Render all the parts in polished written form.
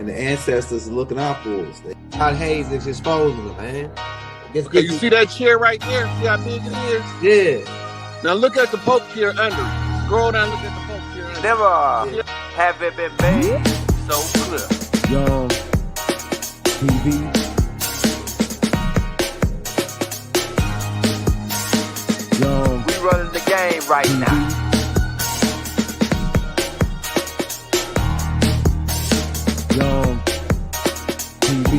and the ancestors are looking out for us. God Hayes is exposing them, man. Okay, you see that chair right there? See how big it is? Yeah. Now look at the Pope chair under it. Scroll down, look at the Pope chair under it. Never have it been made so clear. Young TV. Young. We running the game right now. Young TV.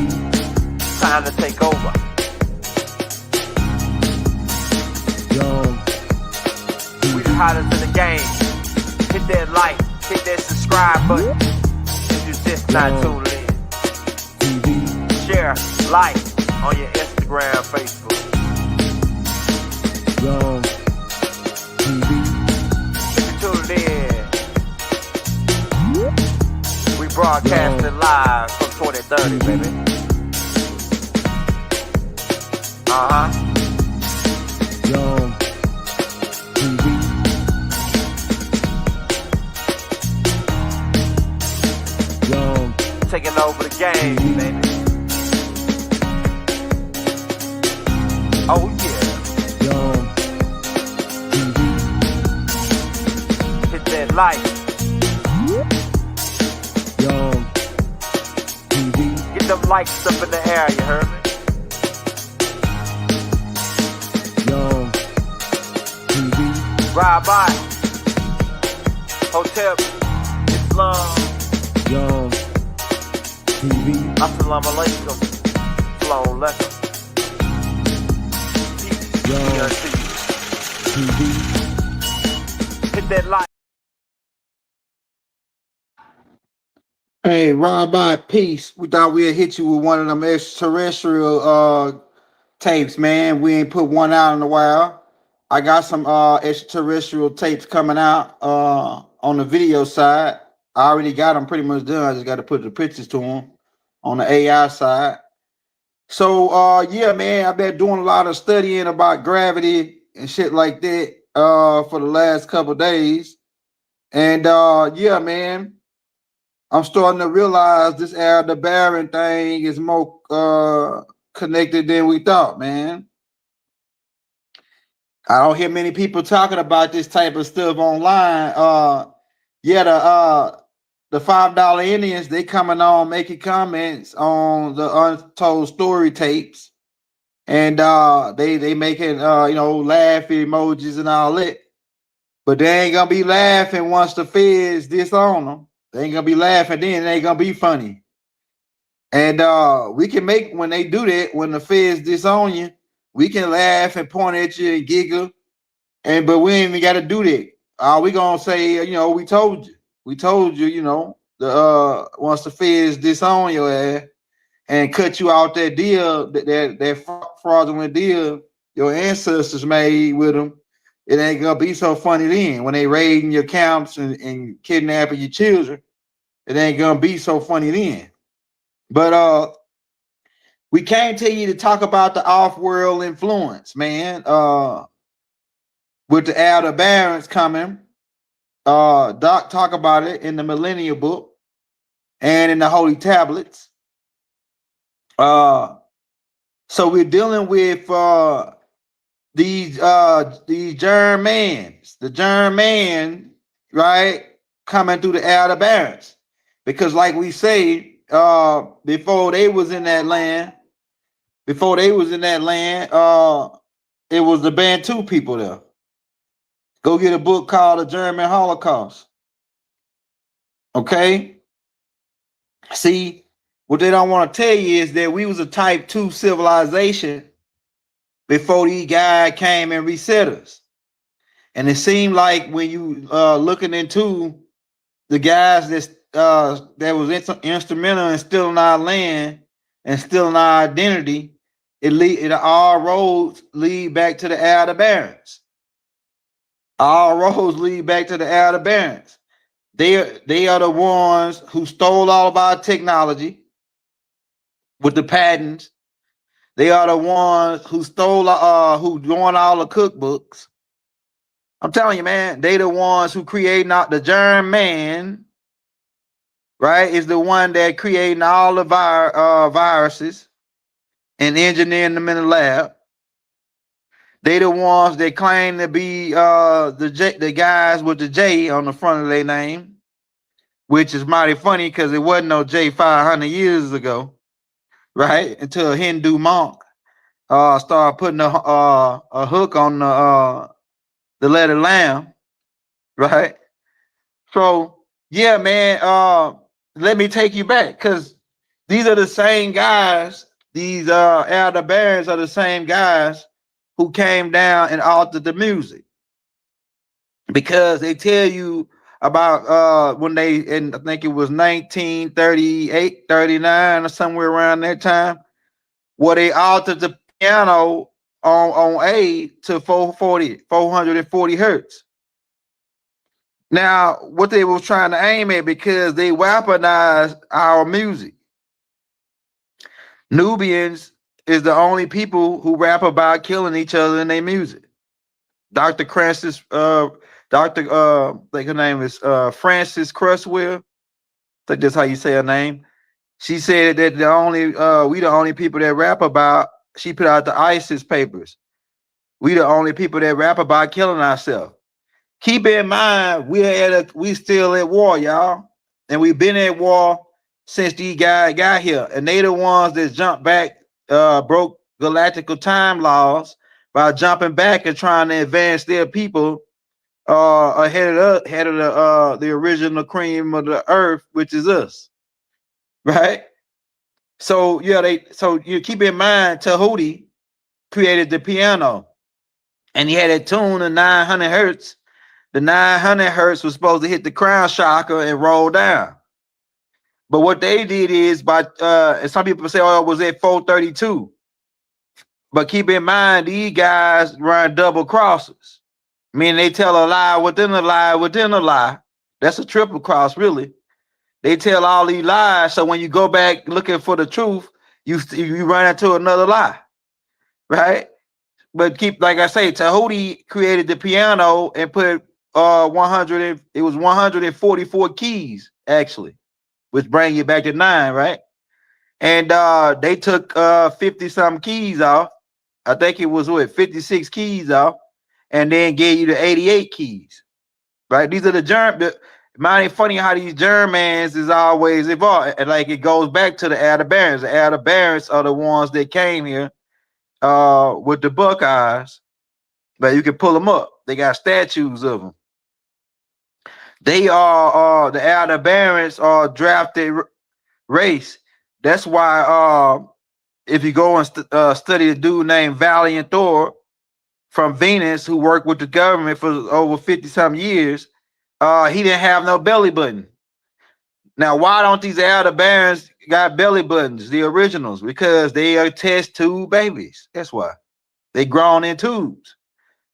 Time to take over. Young We the hottest in the game. Hit that like, hit that subscribe button. If you just not tuned in. TV. Share, like on your Instagram, Facebook. Young TV. If you tuned in, we broadcasting live from 2030, baby. Young TV. Young Taking over the game, baby. Oh yeah. Young TV. Hit that like. Young TV. Get them likes up in the air, you heard me? Young TV. Ride by. Hotel Islam. Young TV. Assalamu alaikum. Flown letter. Young TV. Hit that like. Hey, Rabbi, peace. We thought we'd hit you with one of them extraterrestrial tapes, man. We ain't put one out in a while. I got some extraterrestrial tapes coming out on the video side. I already got them pretty much done. I just got to put the pictures to them on the AI side. So, yeah, man, I've been doing a lot of studying about gravity and shit like that for the last couple of days. And, yeah, man, I'm starting to realize this Alderaanian thing is more connected than we thought, man. I don't hear many people talking about this type of stuff online. Yeah, the $5 Indians, they coming on making comments on the untold story tapes, and they making laugh emojis and all that. But they ain't gonna be laughing once the feds disown them. They ain't gonna be laughing then. It ain't gonna be funny. And we can make, when they do that, when the feds disown you, we can laugh and point at you and giggle. But we ain't even got to do that. We gonna say, we told you. We told you, the once the feds disown your ass and cut you out that deal, that fraudulent deal your ancestors made with them, it ain't gonna be so funny then. When they raiding your camps and kidnapping your children, it ain't gonna be so funny then. But we came to you to talk about the off-world influence, man. With the Alderaans coming. Doc talk about it in the Millennial Book and in the Holy Tablets. So we're dealing with these Germans, the German, right, coming through the Alderaans, because like we say, before they was in that land, it was the Bantu people there. Go get a book called The German Holocaust. Okay? See, what they don't want to tell you is that we was a type 2 civilization before these guys came and reset us. And it seemed like when you looking into the guys that was instrumental in stealing our land and stealing our identity, all roads lead back to the Alderaans. All roads lead back to the Alderaans. They are the ones who stole all of our technology with the patents. They are the ones who stole, who doing all the cookbooks. I'm telling you, man, they the ones who create not the German right, is the one that creating all the viruses and engineering them in the lab. They the ones that claim to be the guys with the J on the front of their name, which is mighty funny because it wasn't no J 500 years ago, right? Until a Hindu monk started putting a hook on the letter lamb, right? So yeah, man, let me take you back because these are the same guys. These Alderaans are the same guys who came down and altered the music, because they tell you about when they, and I think it was 1938, 39, or somewhere around that time, where they altered the piano on A to 440 hertz. Now, what they were trying to aim at, because they weaponized our music. Nubians is the only people who rap about killing each other in their music. Dr. Francis, I think her name is Francis Cresswell. I think that's how you say her name. She said that we the only people that rap about. She put out the ISIS papers. We the only people that rap about killing ourselves. Keep in mind, we still at war, y'all, and we've been at war since these guys got here, and they the ones that jumped back, broke galactical time laws by jumping back and trying to advance their people ahead of the original cream of the earth, which is us, right? So yeah, so you keep in mind, Tahuti created the piano, and he had a tune of 900 hertz. The 900 hertz was supposed to hit the crown chakra and roll down. But what they did is, and some people say, oh, it was at 432. But keep in mind, these guys run double crosses. Meaning they tell a lie within a lie within a lie. That's a triple cross, really. They tell all these lies, so when you go back looking for the truth, you run into another lie, right? But like I say, Tahuti created the piano and put 144 keys, actually, which bring you back to 9, right? And they took 50-some keys off. I think it was 56 keys off, and then gave you the 88 keys, right? These are the germ. Mighty funny how these Germans is always evolved. And like it goes back to the Alderaans. The Alderaans are the ones that came here with the Buckeyes. But you can pull them up. They got statues of them. They are the Alderaans are drafted race. That's why if you go and study a dude named Valiant Thor from Venus, who worked with the government for over 50-some years, he didn't have no belly button. Now, why don't these Alderaans got belly buttons, the originals? Because they are test tube babies. That's why. They grown in tubes,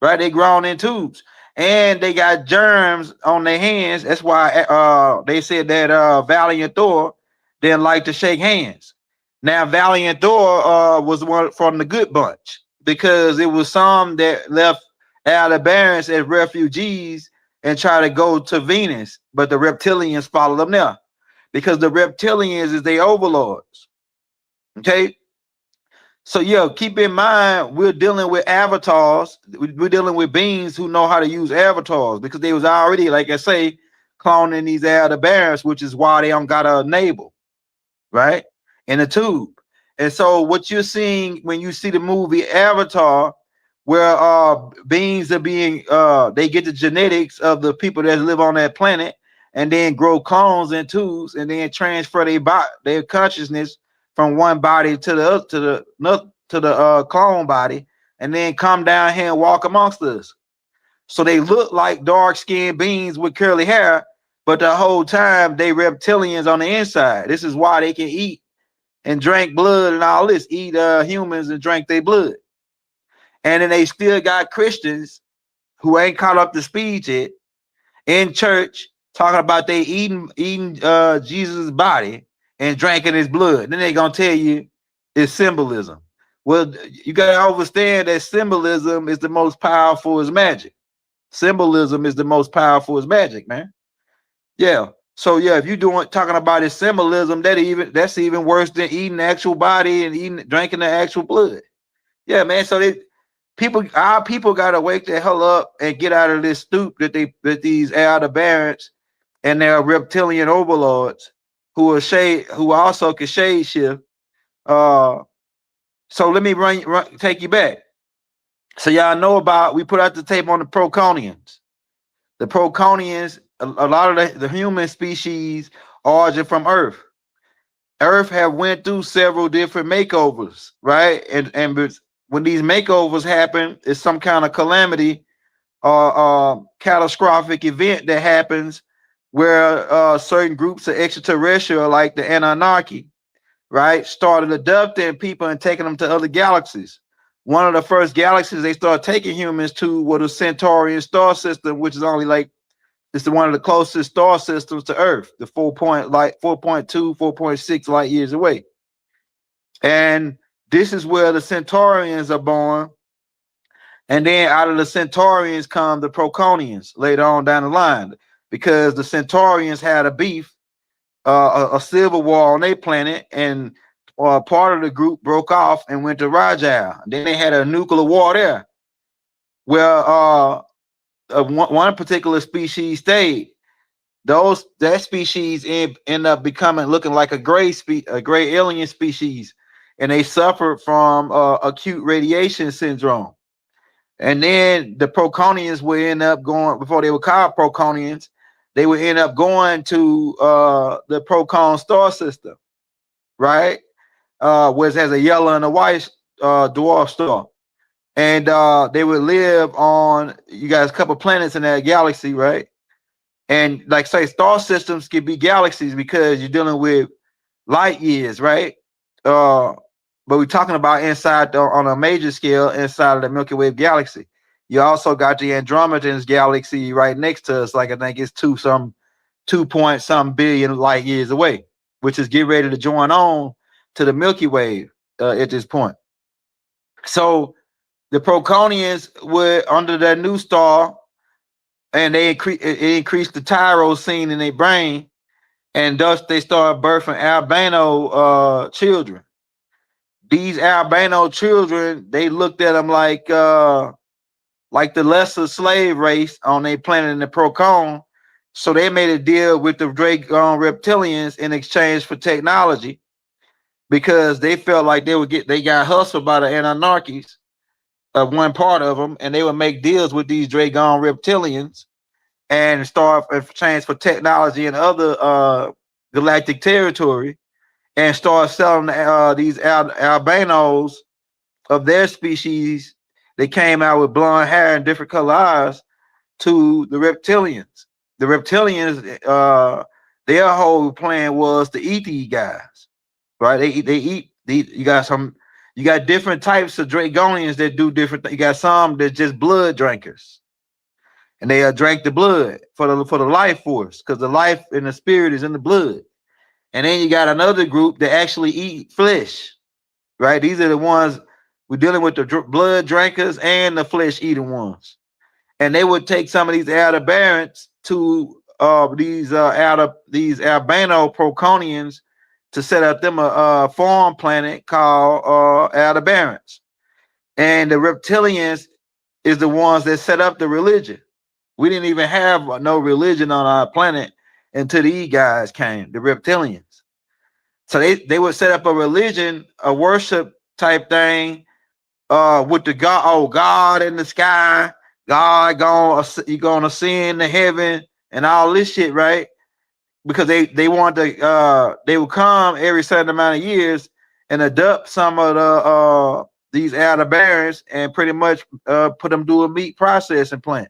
right? They grown in tubes. And they got germs on their hands. That's why they said that Valiant Thor didn't like to shake hands. Now, Valiant Thor was one from the good bunch, because it was some that left Alderaans as refugees and try to go to Venus, but the reptilians followed them there, because the reptilians is their overlords. Okay, so yeah, keep in mind, we're dealing with avatars. We're dealing with beings who know how to use avatars, because they was already, like I say, cloning these Alderaans, which is why they don't got a navel, right, in a tube. And so what you're seeing when you see the movie Avatar, where beings are being they get the genetics of the people that live on that planet and then grow clones in tubes and then transfer their consciousness from one body to the clone body, and then come down here and walk amongst us. So they look like dark-skinned beings with curly hair, but the whole time they reptilians on the inside. This is why they can eat and drink blood and all this, eat humans and drink their blood. And then they still got Christians who ain't caught up to speed yet in church talking about they eating Jesus' body and drinking his blood. Then they gonna tell you it's symbolism. Well, you gotta understand that symbolism is the most powerful as magic. Symbolism is the most powerful as magic, man. Yeah. So yeah, if you're talking about his symbolism, that's even worse than eating the actual body and drinking the actual blood. Yeah, man. So our people gotta wake the hell up and get out of this stoop that these Alderaan and their reptilian overlords who also can shade shift. So let me take you back. So y'all know we put out the tape on the Proconians. The Proconians, a lot of the human species origin from Earth. Earth have went through several different makeovers, right? And when these makeovers happen, it's some kind of calamity or catastrophic event that happens where certain groups of extraterrestrial, like the Anunnaki, right, started abducting people and taking them to other galaxies. One of the first galaxies they started taking humans to was the Centaurian star system, which is only like it's one of the closest star systems to Earth, the 4.2, 4.6 light years away. And this is where the Centaurians are born. And then out of the Centaurians come the Proconians later on down the line, because the Centaurians had a beef, a civil war on their planet, and part of the group broke off and went to Rajal. Then they had a nuclear war there, where one particular species stayed. That species end up looking like a gray alien species, and they suffered from acute radiation syndrome. And then the Proconians would end up going, before they were called Proconians, they would end up going to the Procon star system, right? Which has a yellow and a white dwarf star. And they would live on, you guys, a couple planets in that galaxy, right? And like say, star systems could be galaxies because you're dealing with light years, right? But we're talking about inside on a major scale inside of the Milky Way galaxy. You also got the Andromedan galaxy right next to us, like I think it's 2 point some billion light years away, which is getting ready to join on to the Milky Way at this point. So the Proconians were under that new star, and it increased the tyrosine in their brain, and thus they started birthing albino children. These albino children, they looked at them like the lesser slave race on their planet in the Procon. So they made a deal with the Dragon reptilians in exchange for technology, because they felt like they got hustled by the Anunnakis, one part of them, and they would make deals with these Dragon reptilians and start exchange for technology and other galactic territory, and start selling these albinos of their species. They came out with blonde hair and different color eyes to the reptilians. The reptilians, their whole plan was to eat these guys, right? They eat. You got different types of Dragonians that do different. You got some that just blood drinkers, and they drank the blood for the life force, because the life and the spirit is in the blood. And then you got another group that actually eat flesh, right? These are the ones we're dealing with, the blood drinkers and the flesh eating ones. And they would take some of these Aldebaans to these albino Proconians to set up them a farm planet called Aldebaans. And the reptilians is the ones that set up the religion. We didn't even have no religion on our planet until these guys came, the reptilians. So they would set up a religion, a worship type thing, with the God in the sky, you're gonna ascend to heaven and all this shit, right? Because they want to they would come every certain amount of years and adopt some of these Aldebaans and pretty much put them through a meat processing plant,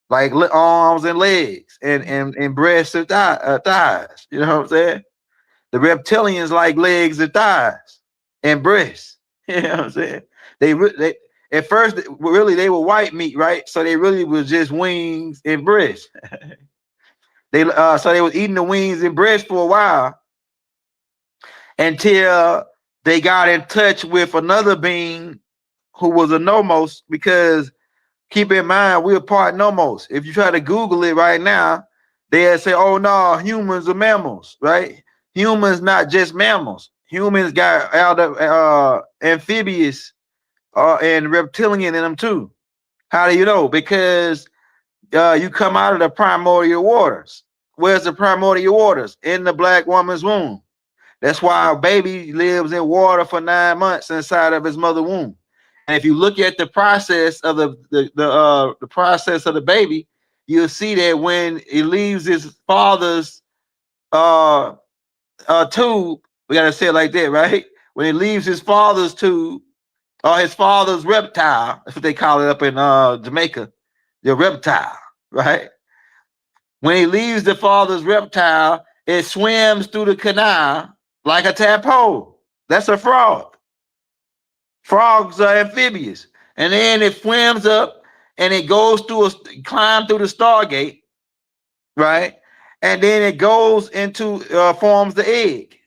like arms and legs and breasts and thighs. You know what I'm saying? The reptilians like legs and thighs and breasts. You know what I'm saying? They at first really they were white meat, right? So they really was just wings and breasts. So they was eating the wings and breasts for a while, until they got in touch with another being who was a nomos. Because keep in mind, we're part nomos. If you try to Google it right now, They'll say, "Oh no, humans are mammals, right? Humans not just mammals. Humans got amphibious and reptilian in them too." How do you know? Because you come out of the primordial waters. Where's the primordial waters? In the black woman's womb. That's why a baby lives in water for 9 months inside of his mother womb. And if you look at the process of the process of the baby, you'll see that when it leaves his father's uh tube, we gotta say it like that, right? When it leaves his father's tube or his father's reptile, that's what they call it up in Jamaica, the reptile, right? When he leaves the father's reptile, it swims through the canal like a tadpole. That's a frog. Frogs are amphibious. And then it swims up and it goes through climb through the stargate, right? And then it goes into forms the egg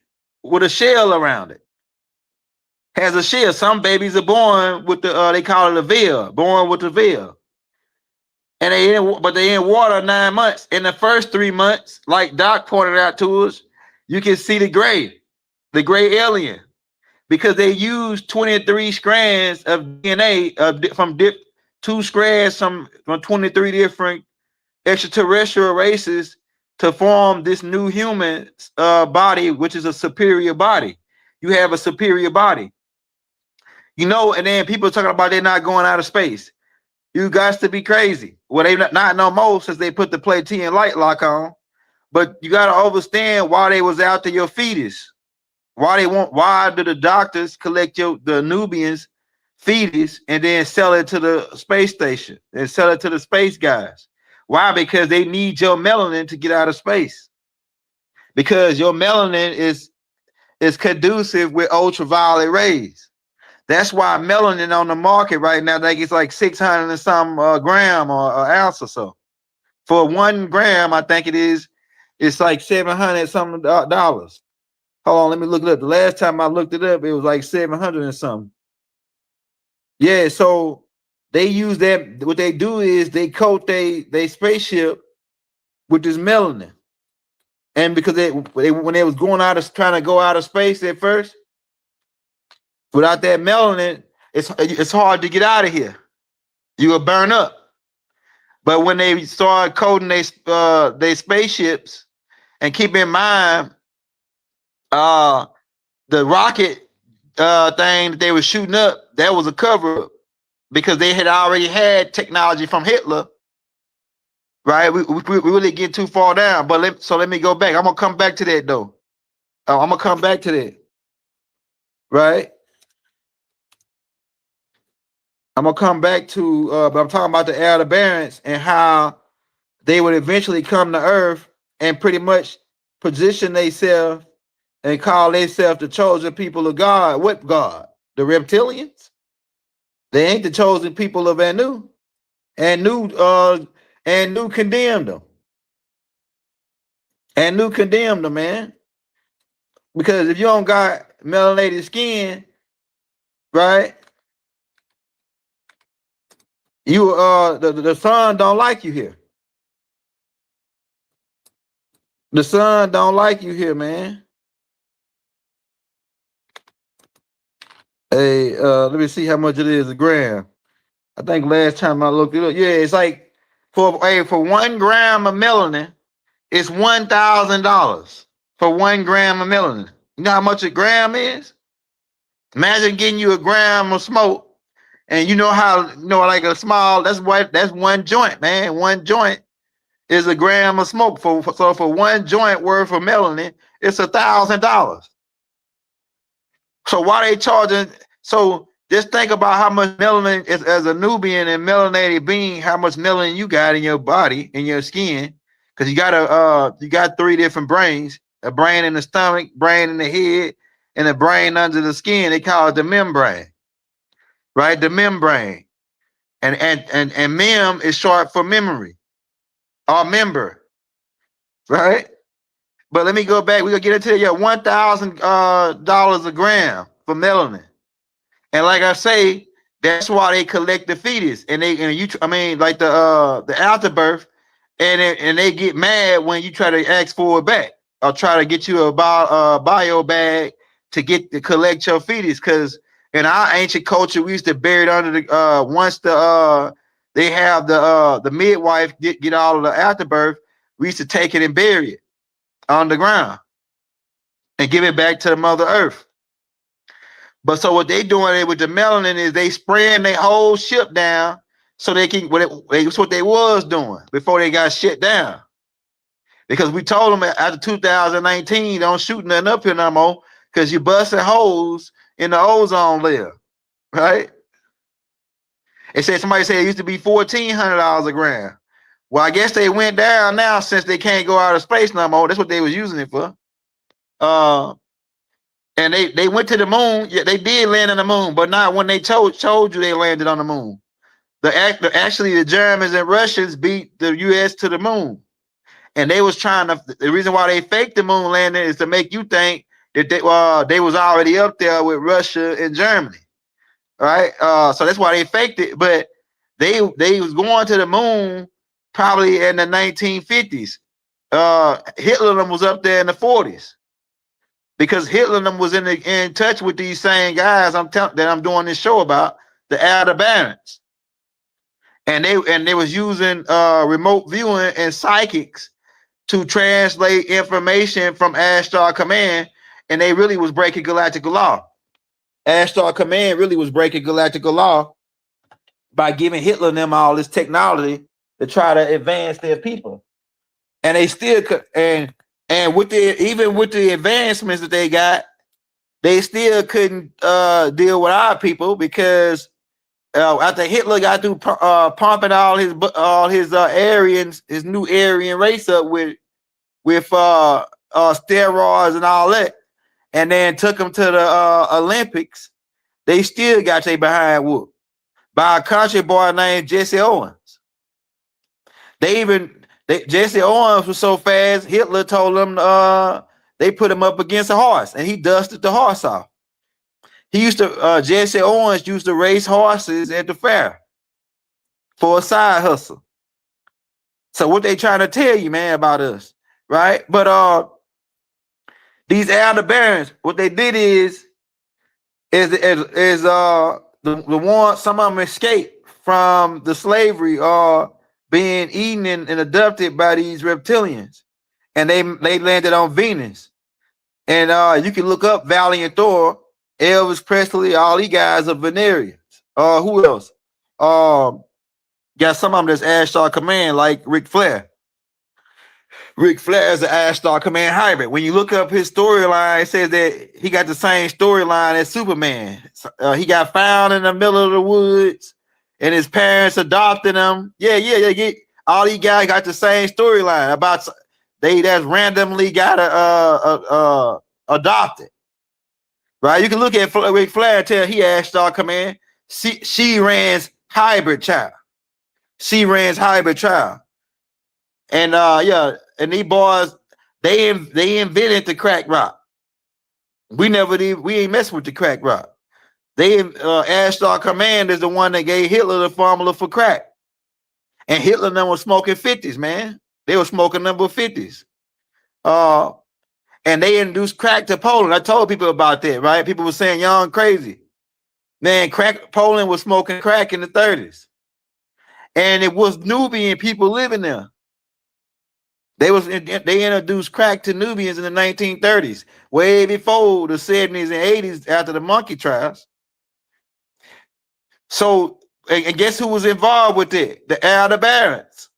with a shell around it. Has a shell. Some babies are born with the they call it a veil, born with the veil. And they in water 9 months. In the first 3 months, like Doc pointed out to us, you can see the gray alien, because they use 23 strands of DNA from 2 strands from 23 different extraterrestrial races to form this new human body, which is a superior body. You have a superior body, you know. And then people talking about they're not going out of space. You guys to be crazy. Well, they not no more since they put the Pleiadian light lock on. But you got to understand why they was out to your fetus. Why do the doctors collect the Nubians fetus and then sell it to the space station and sell it to the space guys? Why? Because they need your melanin to get out of space. Because your melanin is conducive with ultraviolet rays. That's why melanin on the market right now, I think it's like 600 and some gram or ounce or so. For 1 gram, I think it's like 700 something dollars. Hold on, let me look it up. The last time I looked it up, it was like 700 and something. Yeah, so they use that. What they do is they coat they spaceship with this melanin. And because when they was trying to go out of space at first, without that melanin, it's hard to get out of here. You will burn up. But when they started coding they spaceships, and keep in mind, the rocket thing that they were shooting up, that was a cover up, because they had already had technology from Hitler, right? We really get too far down. But let me go back. I'm gonna come back to that though. I'm gonna come back to that, right? I'm gonna come back to, but I'm talking about the Alderaanians and how they would eventually come to Earth and pretty much position themselves and call themselves the chosen people of God. What God? The reptilians? They ain't the chosen people of Anu. Anu condemned them. Anu condemned them, man. Because if you don't got melanated skin, right? You the sun don't like you here. The sun don't like you here, man. Hey, let me see how much it is a gram. I think last time I looked it up, yeah, it's like for 1 gram of melanin, it's $1,000 for 1 gram of melanin. You know how much a gram is? Imagine getting you a gram of smoke, and you know how, like a small, that's 1 joint, man. 1 joint is a gram of smoke. So for 1 joint worth of melanin, it's $1,000. So why they charging? So just think about how much melanin is, as a Nubian and melanated being, how much melanin you got in your body, in your skin, because you got 3 different brains: a brain in the stomach, brain in the head, and a brain under the skin. They call it the membrane, right? The membrane, and mem is short for memory or member, right? But let me go back. We're gonna get into it. Yeah, $1,000 a gram for melanin. And like I say, that's why they collect the fetus. Like the afterbirth and they get mad when you try to ask for it back or try to get you a bio bag to collect your fetus. Because in our ancient culture, we used to bury it under the once they have the midwife get all of the afterbirth, we used to take it and bury it on the ground and give it back to the Mother Earth. But so what they doing with the melanin is they spraying their whole ship down so they can. That's what they was doing before they got shut down. Because we told them after 2019, don't shoot nothing up here no more because you busting holes in the ozone layer, right? It said somebody said it used to be $1,400 a gram. Well, I guess they went down now since they can't go out of space no more. That's what they was using it for. And they went to the moon. Yeah, they did land on the moon, but not when they told you they landed on the moon. Actually, the Germans and Russians beat the U.S. to the moon, and they was trying to. The reason why they faked the moon landing is to make you think that they was already up there with Russia and Germany, right? So that's why they faked it. But they was going to the moon probably in the 1950s. Hitler was up there in the 40s. Because Hitler was in touch with these same guys that I'm doing this show about, the Alderaanians, and they was using remote viewing and psychics to translate information from Ashtar Command, and they really was breaking galactical law. Ashtar Command really was breaking galactical law by giving Hitler and them all this technology to try to advance their people, and they still could And even with the advancements that they got, they still couldn't deal with our people because after Hitler got through pumping all his Aryans, his new Aryan race up with steroids and all that, and then took them to the Olympics, they still got their behind whooped by a country boy named Jesse Owens. Jesse Owens was so fast, Hitler told him they put him up against a horse and he dusted the horse off. Jesse Owens used to race horses at the fair for a side hustle. So what they trying to tell you, man, about us, right? But these Alderaanians, what they did is the one, some of them escaped from the slavery being eaten and adopted by these reptilians, and they landed on Venus. And you can look up Valiant Thor, Elvis Presley, all these guys are Venerians. Who else? Got some of them that's Ashtar Command, like Ric Flair. Ric Flair is an Ashtar Command hybrid. When you look up his storyline, it says that he got the same storyline as Superman. He got found in the middle of the woods, and his parents adopted him. Yeah. All these guys got the same storyline about they that's randomly got adopted. Right? You can look at Ric Flair and tell he Ashtar Command. She Rand's hybrid child. She Rand's hybrid child. And and these boys, they invented the crack rock. We ain't messing with the crack rock. Ashtar Command is the one that gave Hitler the formula for crack. And Hitler and them was smoking 50s, man. They were smoking number 50s. And they introduced crack to Poland. I told people about that, right? People were saying, young crazy. Man, Poland was smoking crack in the 30s. And it was Nubian people living there. They introduced crack to Nubians in the 1930s, way before the 70s and 80s after the monkey trials. So, and guess who was involved with it? The Alderaanians.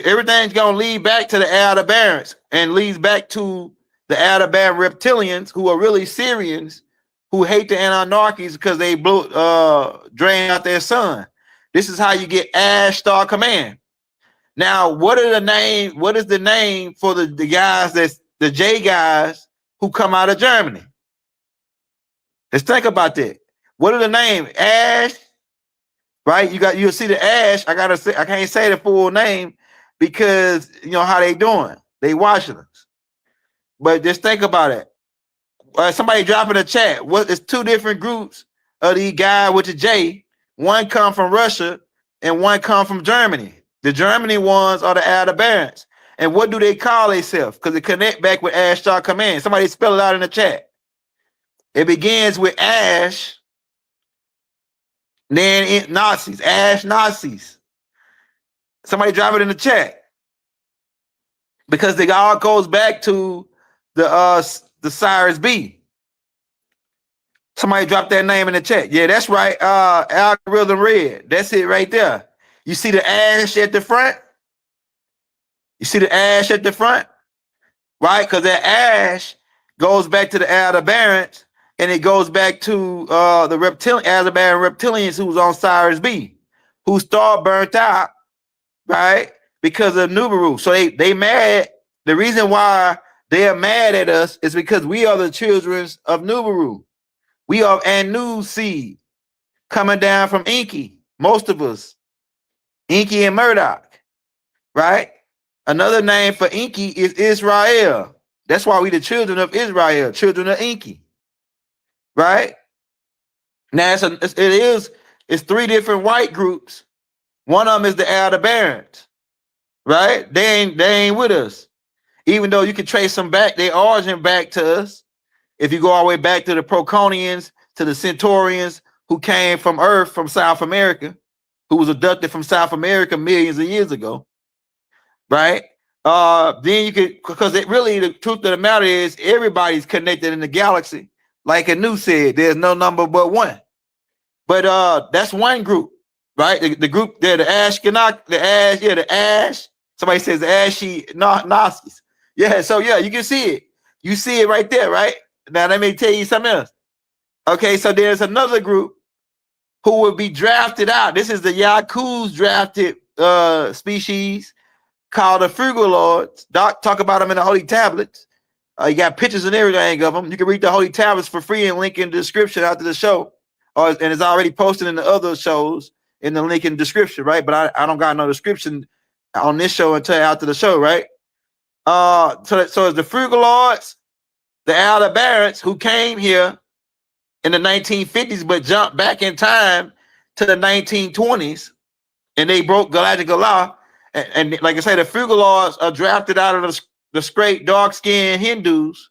Everything's gonna lead back to the Alderaanians and leads back to the Alderaan reptilians, who are really Syrians, who hate the Anunnakis because they drain out their sun. This is how you get Ashtar Command. Now, what is the name for the guys that's the J guys who come out of Germany? Let's think about that. What are the name? Ash, right? You'll see the Ash. I can't say the full name because you know how they doing. They watching us. But just think about it. Somebody drop in the chat. It's two different groups of these guys with the J. One come from Russia and one come from Germany. The Germany ones are the Alderaans. And what do they call themselves? Because it connect back with Ash Star Command. Somebody spell it out in the chat. It begins with Ash, then Nazis, Ash Nazis. Somebody drop it in the chat. Because it all goes back to the Cyrus B. Somebody drop that name in the chat. Yeah, that's right. Algorithm Red. That's it right there. You see the ash at the front? You see the ash at the front? Right? Because that ash goes back to the Alderaans, and it goes back to the Alderaanian reptilians who was on Cyrus B, whose star burnt out, right? Because of Naboo. So they mad. The reason why they are mad at us is because we are the children of Naboo. We are Anu seed coming down from Inky, most of us. Inky and Murdoch, right? Another name for Inky is Israel. That's why we the children of Israel, children of Inky, right? Now it's three different white groups. One of them is the Alderaans, right? They ain't with us. Even though you can trace them back, their origin back to us. If you go all the way back to the Proconians, to the Centaurians who came from Earth, from South America, who was abducted from South America millions of years ago, right? Then you could, because it really, the truth of the matter is everybody's connected in the galaxy. Like Anu said, there's no number but one. But that's one group, right? The group there, the Ashkenaz, the Ash. Somebody says the Ashy Nazis. Yeah, so yeah, you can see it. You see it right there, right? Now let me tell you something else. Okay, so there's another group who will be drafted out. This is the Yaku's drafted species called the Frugal Lords. Doc talk about them in the Holy Tablets. You got pictures and everything of them. You can read the Holy Tablets for free and link in the description after the show. And it's already posted in the other shows in the link in the description, right? But I don't got no description on this show until after the show, right? So it's the Frugal Lords, the Alderaans who came here in the 1950s, but jumped back in time to the 1920s, and they broke galactical law. And like I say, the Frugal Lords are drafted out of the straight dark-skinned Hindus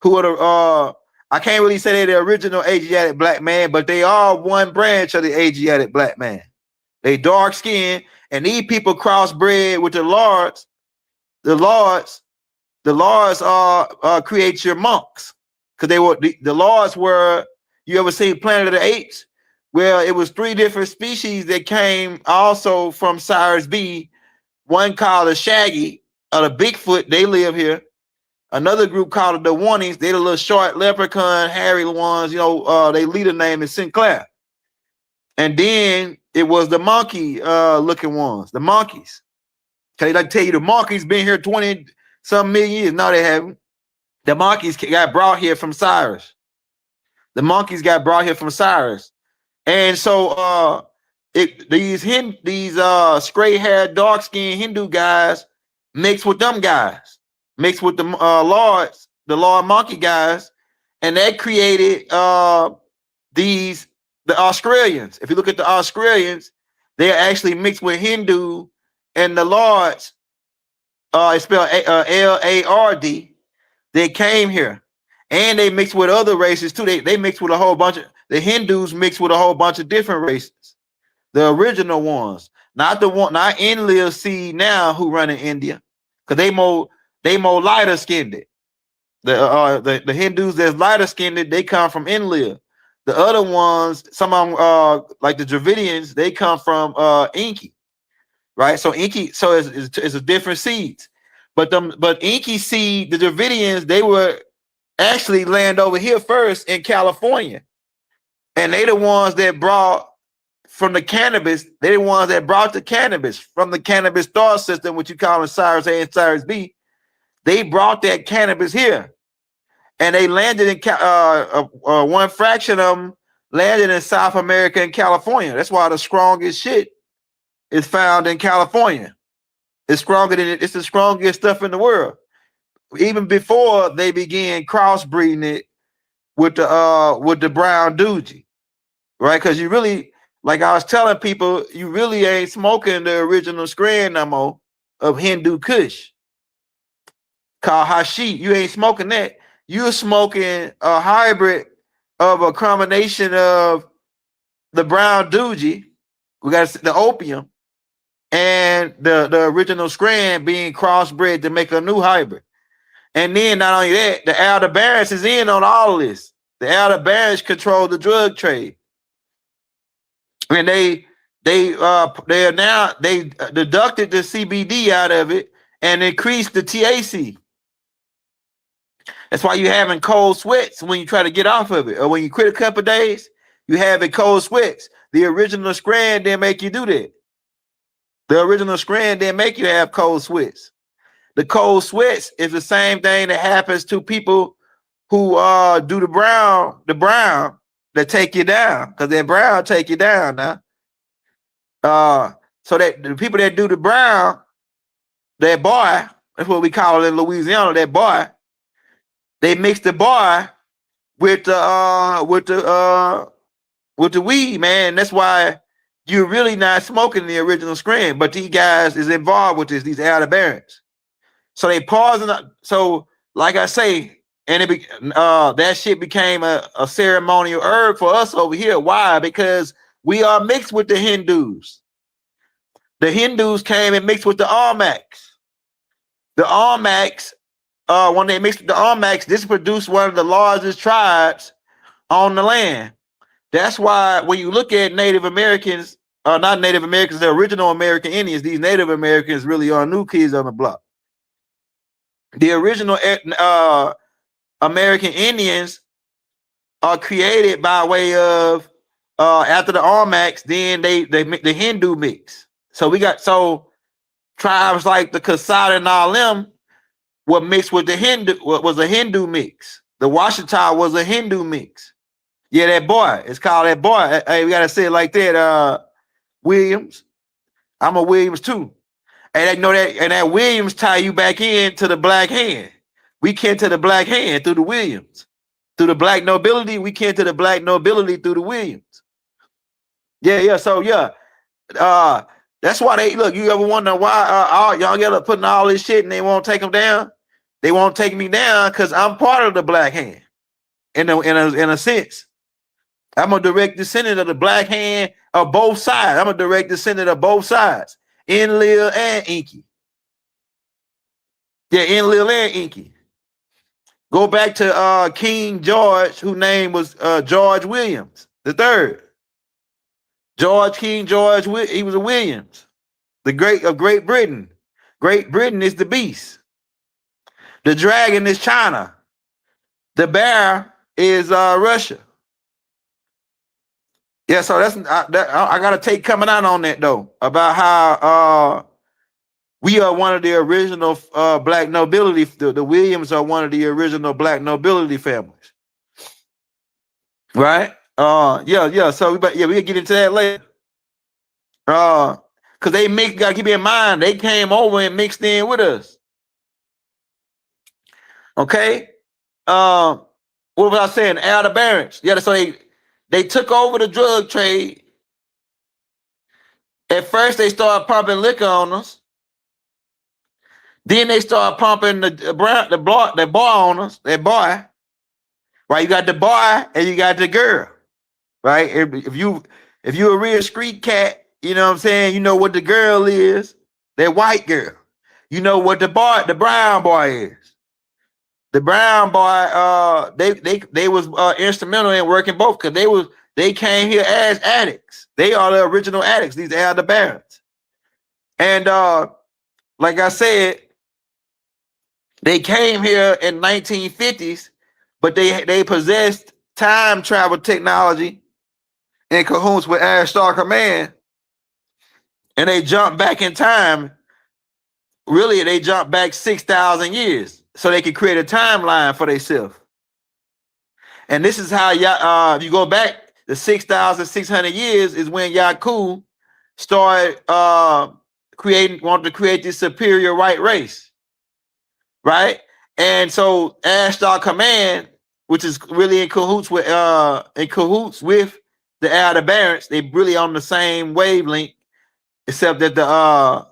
who are the I can't really say they're the original Asiatic black man, but they are one branch of the Asiatic black man. They dark-skinned, and these people crossbred with the Lords. The Lords create your monks. Because they were the Lords were, you ever seen Planet of the Apes? Well, it was three different species that came also from Cyrus B. One called the Shaggy, or the Bigfoot, they live here. Another group called the Warnings, they the little short leprechaun, hairy ones, you know, their leader name is Sinclair. And then it was the monkey looking ones, the monkeys. Okay, like tell you the monkeys been here 20-some million years. No, they haven't. The monkeys got brought here from Cyrus. The monkeys got brought here from Cyrus. And so these gray-haired, dark-skinned Hindu guys mixed with them guys, mixed with the Lords, the Lord monkey guys, and that created the Australians. If you look at the Australians, they are actually mixed with Hindu, and the Lords, it's spelled Lard. They came here, and they mixed with other races too. They mixed with a whole bunch of the Hindus mixed with a whole bunch of different races. The original ones, not Enlil seed now who run in India, because they more lighter skinned. The Hindus that's lighter skinned, they come from Enlil. The other ones, some of them like the Dravidians, they come from Inky, right? So Inky, so it's a different seeds. But Inky seed, the Dravidians, they were actually land over here first in California. And they the ones that brought from the cannabis, they the ones that brought the cannabis from the cannabis star system, which you call in Cyrus A and Cyrus B. They brought that cannabis here. And they landed in one fraction of them landed in South America and California. That's why the strongest shit is found in California. It's stronger than it's the strongest stuff in the world. Even before they began crossbreeding it with the brown doogie, right? Because you really like I was telling people, you really ain't smoking the original strain no more of Hindu Kush called Hashi. You ain't smoking that. You're smoking a hybrid of a combination of the brown doogie, we got the opium, and the original strand being crossbred to make a new hybrid. And then not only that, the Alderaan is in on all of this. The Alderaanians control the drug trade, and they are now they deducted the CBD out of it and increased the THC. That's why you're having cold sweats when you try to get off of it, or when you quit a couple of days, you having cold sweats. The original strand didn't make you do that. The original strand didn't make you have cold sweats. The cold sweats is the same thing that happens to people who do the brown that take you down, because that brown take you down now. So that the people that do the brown, that boy, that's what we call it in Louisiana, that boy, they mix the boy with the weed, man. That's why you're really not smoking the original strain. But these guys is involved with this, these Alderaanians. So they pausing up. So, like I say, and that shit became a ceremonial herb for us over here. Why? Because we are mixed with the Hindus. The Hindus came and mixed with the Almaks. The Almaks, when they mixed with the Almaks, this produced one of the largest tribes on the land. That's why when you look at Native Americans, not Native Americans, the original American Indians, these Native Americans really are new kids on the block. The original American Indians are created by way of after the Almaks, then they the Hindu mix. So we got tribes like the Kasada and all them were mixed with the Hindu, was a Hindu mix. The Washita was a Hindu mix. Yeah, that boy. It's called that boy. Hey, we gotta say it like that. Williams. I'm a Williams too. And they know that, and that Williams tie you back in to the black hand. We came to the black hand through the Williams. Through the black nobility, we came to the black nobility through the Williams. Yeah. So yeah. That's why they look. You ever wonder why y'all get up putting all this shit and they won't take them down? They won't take me down because I'm part of the black hand. In a sense, I'm a direct descendant of the black hand of both sides. I'm a direct descendant of both sides, Enlil and Inky. Yeah, Enlil and Inky. Go back to King George, whose name was George Williams the third. King George, he was a Williams, the great of Great Britain. Great Britain is the beast. The dragon is China. The bear is Russia. Yeah, so I gotta take coming out on that though, about how we are one of the original black nobility. The Williams are one of the original black nobility families, right? Yeah. So we'll get into that later. Because they gotta keep in mind, they came over and mixed in with us. Okay. What was I saying? Alderaanians. Yeah, so they took over the drug trade. At first, they started pumping liquor on us. Then they started pumping the boy on us. That boy, right? You got the boy and you got the girl, right? If you a real street cat, you know what I'm saying. You know what the girl is. That white girl. You know what the brown boy is. The brown boy, they was instrumental in working both because they came here as addicts. They are the original addicts. These are the barons. And like I said, they came here in 1950s, but they possessed time travel technology in cahoots with Star Command, and they jumped back in time. Really, they jumped back 6,000 years so they could create a timeline for themselves. And this is how if you go back the 6,600 years is when Yaku started wanted to create this superior white race, right? And so Star Command, which is really in cahoots with the Alderaan, they really on the same wavelength, except that the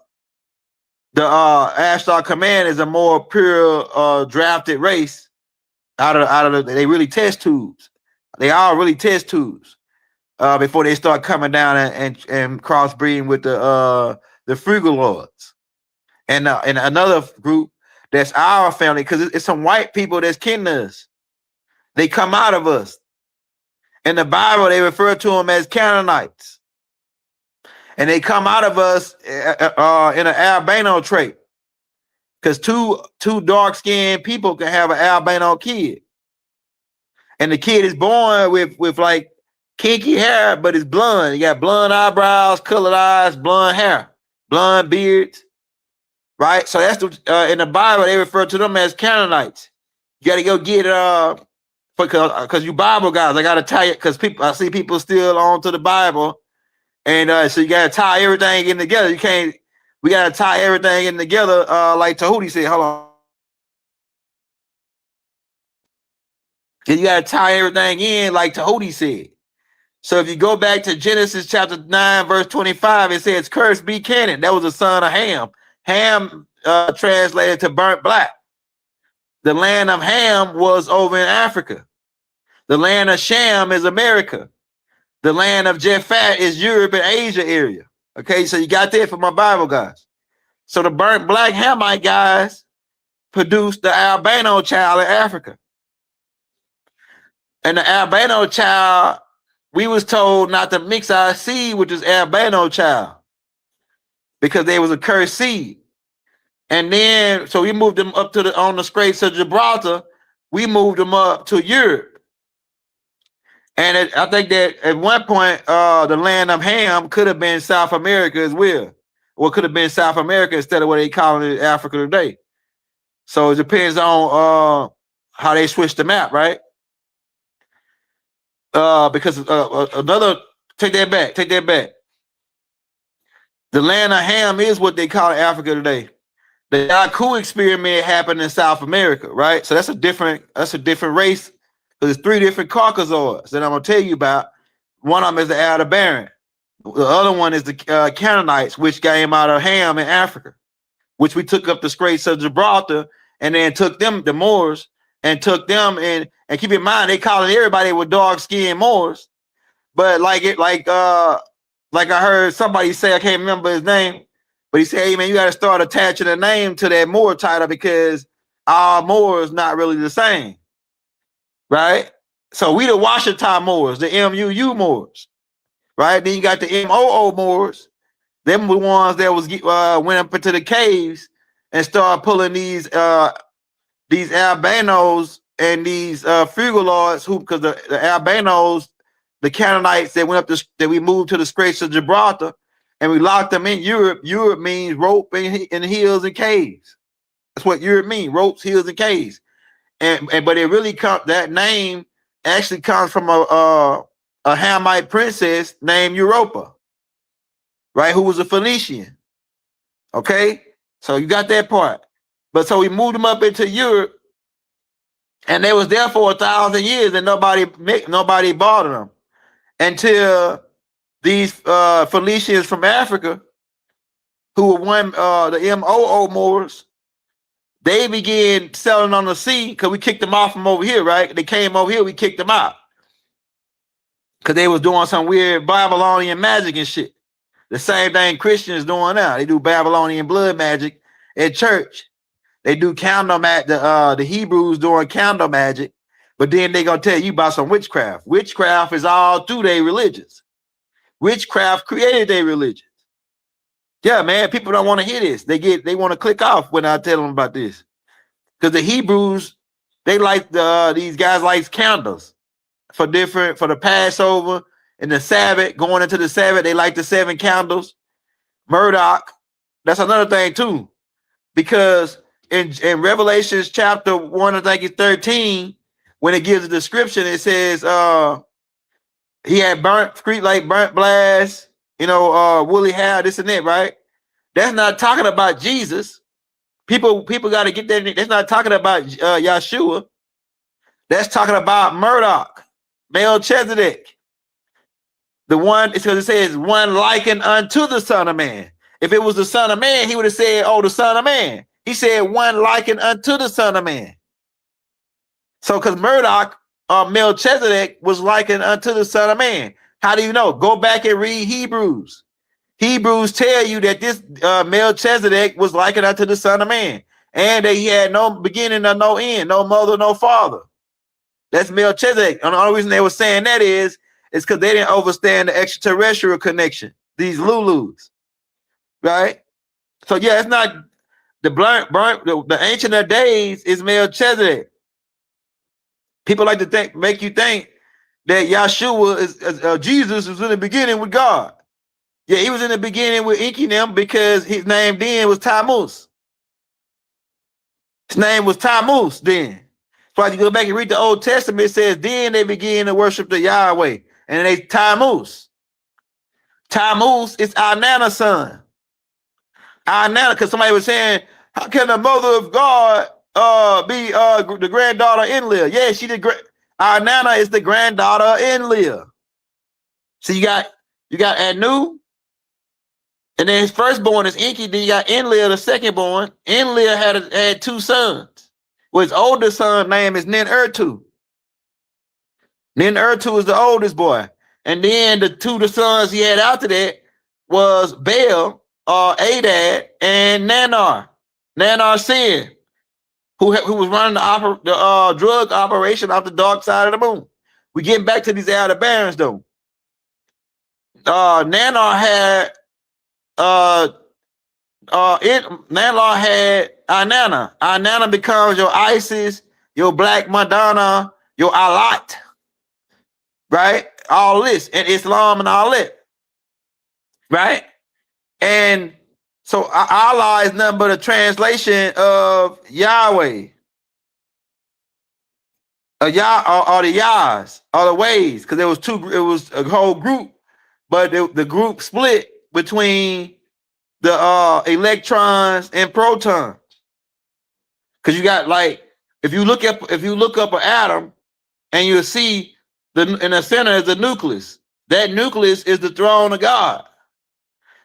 Ashtar Command is a more pure drafted race out of they really test tubes. They are really test tubes before they start coming down and crossbreeding with the Frugaloids. And another group that's our family, because it's some white people that's kin to us. They come out of us. In the Bible, they refer to them as Canaanites. And they come out of us in an albino trait. Because two dark-skinned people can have an albino kid. And the kid is born with like kinky hair, but it's blonde. You got blonde eyebrows, colored eyes, blonde hair, blonde beards. Right? So that's in the Bible, they refer to them as Canaanites. You got to go get because you Bible guys, I got to tell you, because I see people still on to the Bible. And so you got to tie everything in together. We got to tie everything in together like Tahuti said. Hold on. You got to tie everything in like Tahuti said. So if you go back to Genesis chapter 9, verse 25, it says, "Cursed be Canaan." That was the son of Ham. Ham translated to burnt black. The land of Ham was over in Africa. The land of Shem is America. The land of Japhet is Europe and Asia area. Okay, so you got that for my Bible guys. So the burnt black Hamite guys produced the albino child in Africa. And the albino child, we was told not to mix our seed with this albino child because they was a cursed seed. And then, so we moved them up on the Straits of Gibraltar. We moved them up to Europe. And I think that at one point, the land of Ham could have been South America as well. Or could have been South America instead of what they call it Africa today. So it depends on how they switch the map, right? Because take that back. The land of Ham is what they call Africa today. The Yaku experiment happened in South America, right? So that's a different race. There's 3 different Caucasoids that I'm gonna tell you about. One of them is the Alderaanian. The other one is the Canaanites, which came out of Ham in Africa, which we took up the Straits of Gibraltar and then took them, the Moors, and took them and keep in mind they calling everybody with dark-skinned Moors, but like I heard somebody say, I can't remember his name, but he said, "Hey man, you got to start attaching a name to that Moor title because our Moors not really the same." Right? So we the Washington Moors, the MUU Moors, right? Then you got the MOO Moors. Them were the ones that went up into the caves and started pulling these albinos and these Frugaloids, because the albinos, the Canaanites that that we moved to the Straits of Gibraltar and we locked them in Europe. Europe means rope and hills and caves. That's what Europe means, ropes, hills, and caves. But it really that name actually comes from a Hamite princess named Europa, right? Who was a Phoenician. Okay, so you got that part. But so we moved them up into Europe, and they was there for 1,000 years, and nobody bothered them until these Phoenicians from Africa, who were the MOO Moors. They began selling on the sea because we kicked them off from over here, right? They came over here, we kicked them out. Because they was doing some weird Babylonian magic and shit. The same thing Christians doing now. They do Babylonian blood magic at church. They do candle magic, the Hebrews doing candle magic, but then they gonna tell you about some witchcraft. Witchcraft is all through their religions. Witchcraft created their religion. Yeah, man, people don't want to hear this. They want to click off when I tell them about this. Because the Hebrews, they like these guys like candles for the Passover and the Sabbath, going into the Sabbath, they like the 7 candles. Murdoch, that's another thing too. Because in Revelations chapter 1, I think it's 13, when it gives a description, it says he had burnt blast, woolly hair, this and that, right? That's not talking about Jesus. People got to get that. That's not talking about Yeshua. That's talking about Murdoch, Melchizedek. The one, it's because it says one likened unto the Son of Man. If it was the Son of Man, he would have said, oh, the Son of Man. He said one likened unto the Son of Man. So because Murdoch, Melchizedek was likened unto the Son of Man. How do you know? Go back and read Hebrews. Hebrews tell you that this Melchizedek was likened unto the Son of Man, and that he had no beginning or no end, no mother, no father. That's Melchizedek. And the only reason they were saying that is because they didn't understand the extraterrestrial connection, these Lulus, right? So yeah, it's not the Ancient of Days is Melchizedek. People like to make you think that Yahshua is Jesus was in the beginning with God. Yeah, he was in the beginning with Inky them because his name then was Tammuz. His name was Tammuz then. So if you go back and read the Old Testament, it says, then they began to worship the Yahweh. And they Tammuz. Tammuz is Anana's son. Anana, because somebody was saying, how can the mother of God be the granddaughter of Enlil? Yeah, she did great. Anana is the granddaughter of Enlil. So you got Anu, and then his firstborn is Enki. Then you got Enlil, the secondborn. Enlil had two sons. Well, his oldest son name is Nin-Ertu. Nin-Ertu is the oldest boy. And then the sons he had after that was Baal, Adad, and Nanar. Nanar Sin, who was running the drug operation off the dark side of the moon. We getting back to these Alderaan though. Nanar had Nanar had Inanna. Inanna becomes your Isis, your Black Madonna, your Alat, right? All this, and Islam and all that, right? And so Allah is nothing but a translation of Yahweh, or the Yahs, or the ways, because there was two. It was a whole group, but the group split between the electrons and protons. Because you got, like, if you look up an atom, and you'll see in the center is the nucleus. That nucleus is the throne of God.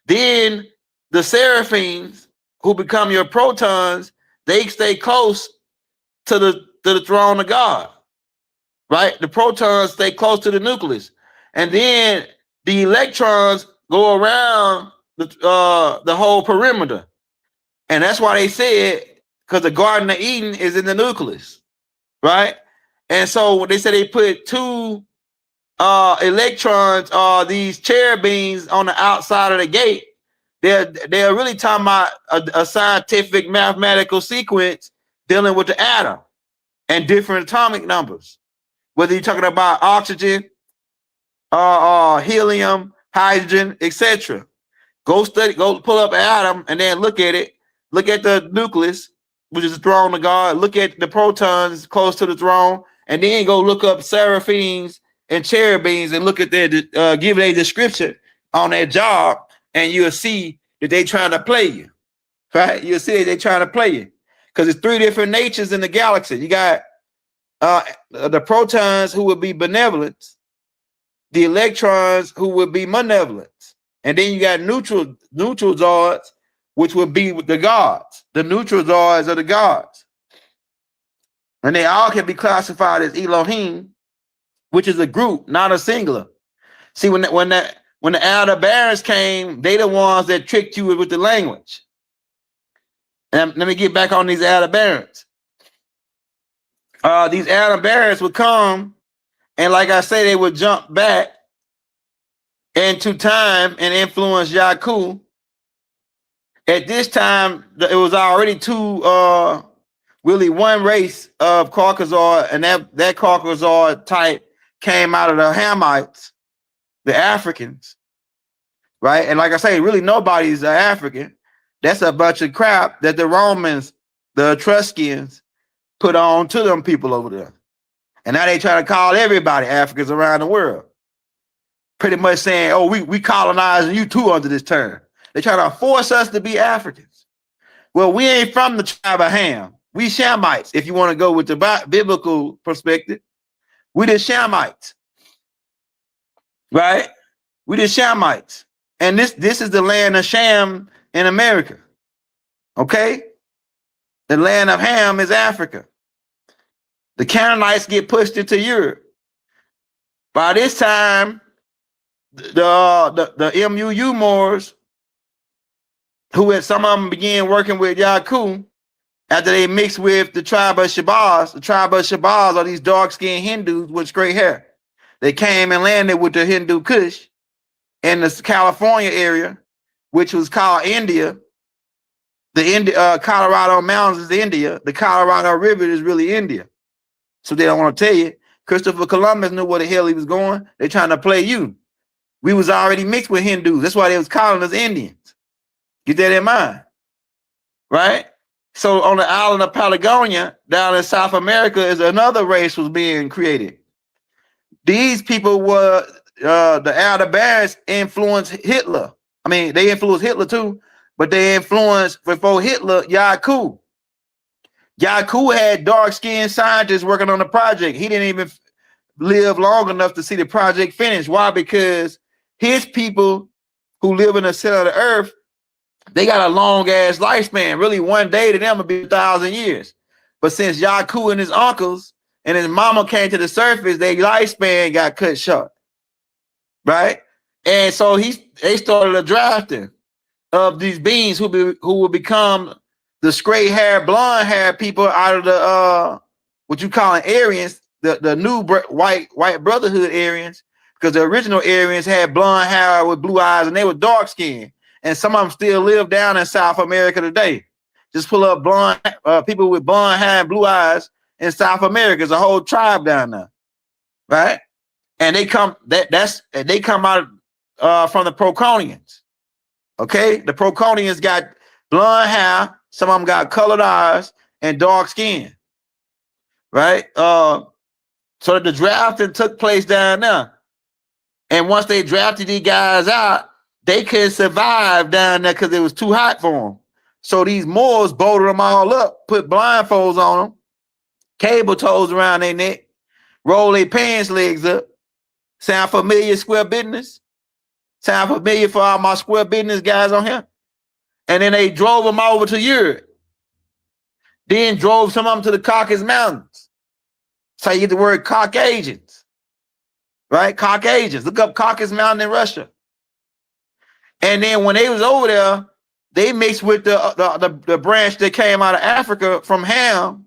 Then the seraphims, who become your protons, they stay close to the throne of God, right? The protons stay close to the nucleus, and then the electrons go around the whole perimeter. And that's why they said, because the Garden of Eden is in the nucleus, right? And so they said they put two electrons, these cherubims, on the outside of the gate. They're really talking about a scientific mathematical sequence dealing with the atom and different atomic numbers. Whether you're talking about oxygen, helium, hydrogen, etc. Go pull up an atom and then look at it. Look at the nucleus, which is the throne of God. Look at the protons close to the throne, and then go look up seraphims and cherubims and look at their give a description on their job, and you'll see that they trying to play you, right? You'll see that they trying to play you, because it's three different natures in the galaxy. You got the protons, who would be benevolent, the electrons, who would be malevolent, and then you got neutral zards, which would be the gods. The neutral zards are the gods, and they all can be classified as Elohim, which is a group, not a singular. See, when the Alderaan came, they the ones that tricked you with the language. And let me get back on these Alderaan. These Alderaan would come, and like I say, they would jump back into time and influence Yaku. At this time, it was already really one race of Caucasoid, and that Caucasoid type came out of the Hamites, the Africans, right? And like I say, really nobody's African. That's a bunch of crap that the Romans, the Etruscans, put on to them people over there. And now they try to call everybody Africans around the world. Pretty much saying, oh, we colonizing you too under this term. They try to force us to be Africans. Well, we ain't from the tribe of Ham. We Shamites, if you want to go with the biblical perspective. We the Shamites, right? We the Shamites. And this is the land of Sham in America. Okay? The land of Ham is Africa. The Canaanites get pushed into Europe. By this time, the MUU Moors, who had some of them began working with Yaku after they mixed with the tribe of Shabazz. The tribe of Shabazz are these dark-skinned Hindus with straight hair. They came and landed with the Hindu Kush in the California area, which was called India. The Colorado Mountains is India. The Colorado River is really India. So they don't want to tell you. Christopher Columbus knew where the hell he was going. They're trying to play you. We was already mixed with Hindus. That's why they was calling us Indians. Get that in mind. Right? So on the island of Patagonia, down in South America, is another race was being created. These people were the Alderaans influenced Hitler. I mean, they influenced Hitler too, but they influenced before Hitler, Yaku. Yaku had dark-skinned scientists working on the project. He didn't even live long enough to see the project finish. Why? Because his people who live in the center of the earth, they got a long-ass lifespan. Really, one day to them will be 1,000 years. But since Yaku and his uncles and his mama came to the surface, their lifespan got cut short. Right? And so they started a drafting of these beings who will become the straight hair, blonde hair people out of the what you call Aryans, the new white brotherhood Aryans, because the original Aryans had blonde hair with blue eyes and they were dark skinned, and some of them still live down in South America today. Just pull up blonde people with blonde hair and blue eyes in South America. There's a whole tribe down there, right? And they come they come out from the Proconians. Okay, the Proconians got blonde hair. Some of them got colored eyes and dark skin, right? So the drafting took place down there. And once they drafted these guys out, they couldn't survive down there because it was too hot for them. So these Moors bolted them all up, put blindfolds on them, cable toes around their neck, roll their pants legs up. Sound familiar, square business? Sound familiar for all my square business guys on here? And then they drove them over to Europe. Then drove some of them to the Caucasus Mountains. So you get the word Caucasians, right? Caucasians. Look up Caucasus Mountain in Russia. And then when they was over there, they mixed with the branch that came out of Africa from Ham,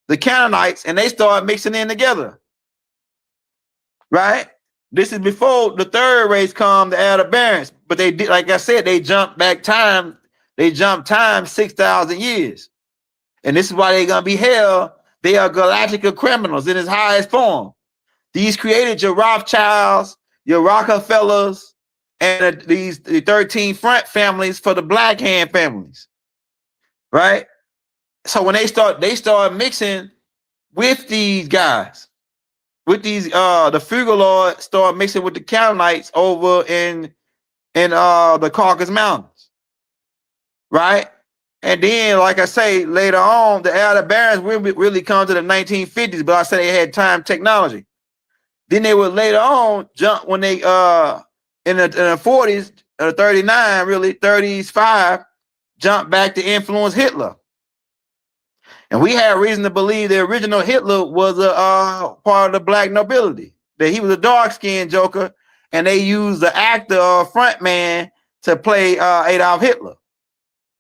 the Canaanites, and they started mixing in together, right? This is before the third race come, the Alderaanians. But they did, like I said, they jumped back time. They jumped time 6,000 years. And this is why they're going to be held. They are galactical criminals in its highest form. These created your Rothschilds, your Rockefellers, and the 13 front families for the Black Hand families, right? So when they start mixing with these guys, with these the Fugolords start mixing with the Canaanites over in the Caucasus Mountains, right? And then, like I say, later on, the Alderaanians really come to the 1950s, but I said they had time technology. Then they would later on jump when they in the 40s, 39, really 35, jump back to influence Hitler. And we had reason to believe the original Hitler was a part of the black nobility, that he was a dark-skinned joker, and they used the actor or front man to play Adolf Hitler,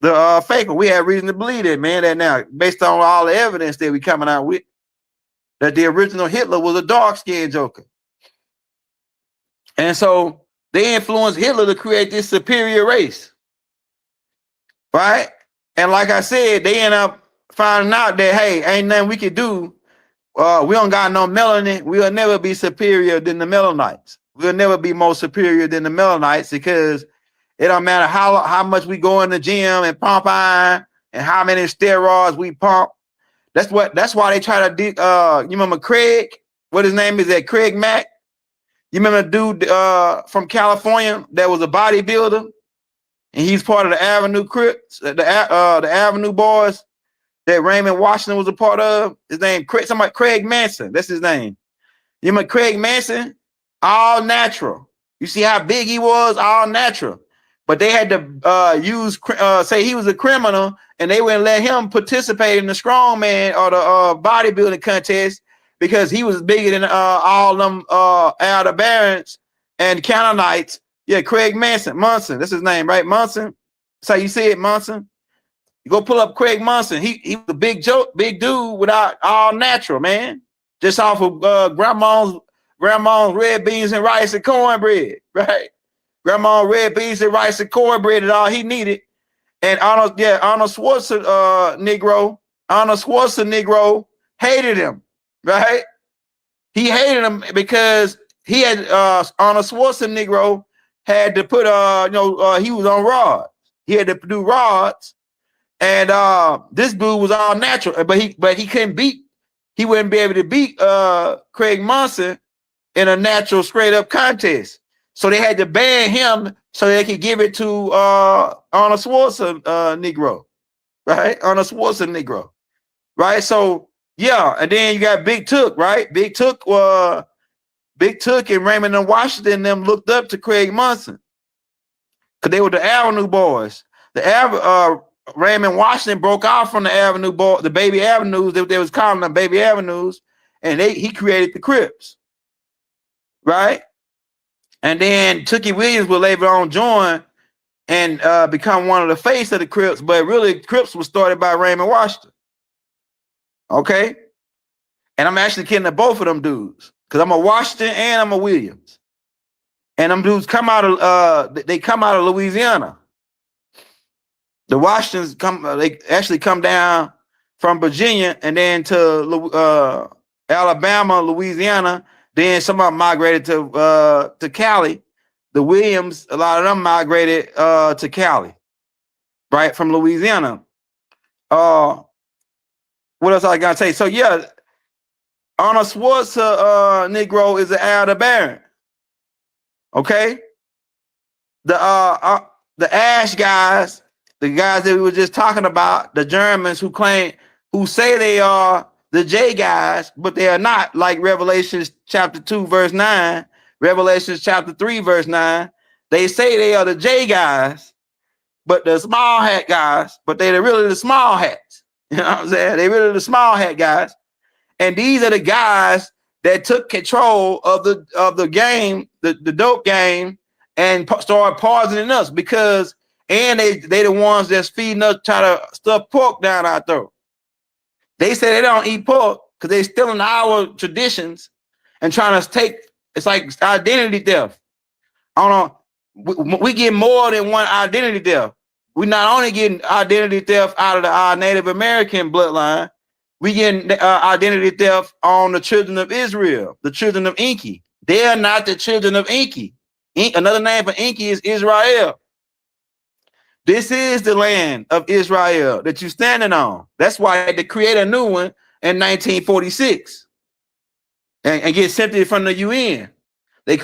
the faker. We had reason to believe that, man, that now, based on all the evidence that we coming out with, that the original Hitler was a dark-skinned joker. And so they influenced Hitler to create this superior race, right? And like I said, they end up finding out that, hey, ain't nothing we can do. We don't got no melanin. We'll never be superior than the Melanites. We'll never be more superior than the Melanites, because it don't matter how much we go in the gym and pump iron and how many steroids we pump. That's why they try to do. You remember Craig? What his name is? That Craig Mack? You remember the dude from California that was a bodybuilder, and he's part of the Avenue Crips, the Avenue Boys that Raymond Washington was a part of. His name Craig Manson. That's his name. You remember Craig Manson? All natural. You see how big he was, all natural. But they had to say he was a criminal, and they wouldn't let him participate in the strongman or the bodybuilding contest because he was bigger than all them Alderaan and Canaanites. Yeah, Craig Munson. That's his name, right? Munson. That's how you say it, Munson. You go pull up Craig Munson. He was a big dude without all natural, man. Just off of grandma's red beans and rice and cornbread, right? Grandma red beans and rice and cornbread is all he needed. And Arnold Schwarzenegger Negro hated him, right? He hated him because he had Arnold Schwarzenegger had to put he was on rods. He had to do rods, and this dude was all natural, but he couldn't he wouldn't be able to beat Craig Munson in a natural straight up contest. So they had to ban him so they could give it to Arnold Schwarzenegger, right? Arnold Schwarzenegger, right? So yeah, and then you got Big Took, right? Big Took and Raymond and Washington them looked up to Craig Munson because they were the Avenue boys. Raymond Washington broke off from the Avenue boy, the Baby Avenues. They was calling them Baby Avenues, and he created the Crips, right? And then Tookie Williams will later on join and become one of the face of the Crips, but really Crips was started by Raymond Washington. Okay? And I'm actually kidding at both of them dudes because I'm a Washington and I'm a Williams. And them dudes come out of Louisiana. The Washingtons they actually come down from Virginia and then to Alabama, Louisiana. Then some of them migrated to Cali. The Williams, a lot of them migrated to Cali, right, from Louisiana. What else I gotta say? So yeah, Arnold Schwarzenegger is an Alderaanian. Okay, the Ash guys, the guys that we were just talking about, the Germans who say they are the J guys, but they are not, like Revelations chapter 2, verse 9, Revelations chapter 3, verse 9. They say they are the J guys, but the small hat guys, but they're really the small hats. You know what I'm saying? They're really the small hat guys. And these are the guys that took control of the game, the dope game, and started poisoning us because they the ones that's feeding us, try to stuff pork down our throat. They say they don't eat pork because they're stealing our traditions and trying to take, it's like identity theft. I don't know. We get more than one identity theft. We not only getting identity theft out of our Native American bloodline, we getting identity theft on the children of Israel, the children of Enki. They are not the children of Enki. Another name for Enki is Israel. This is the land of Israel that you're standing on. That's why they had to create a new one in 1946 and get sent it from the UN. They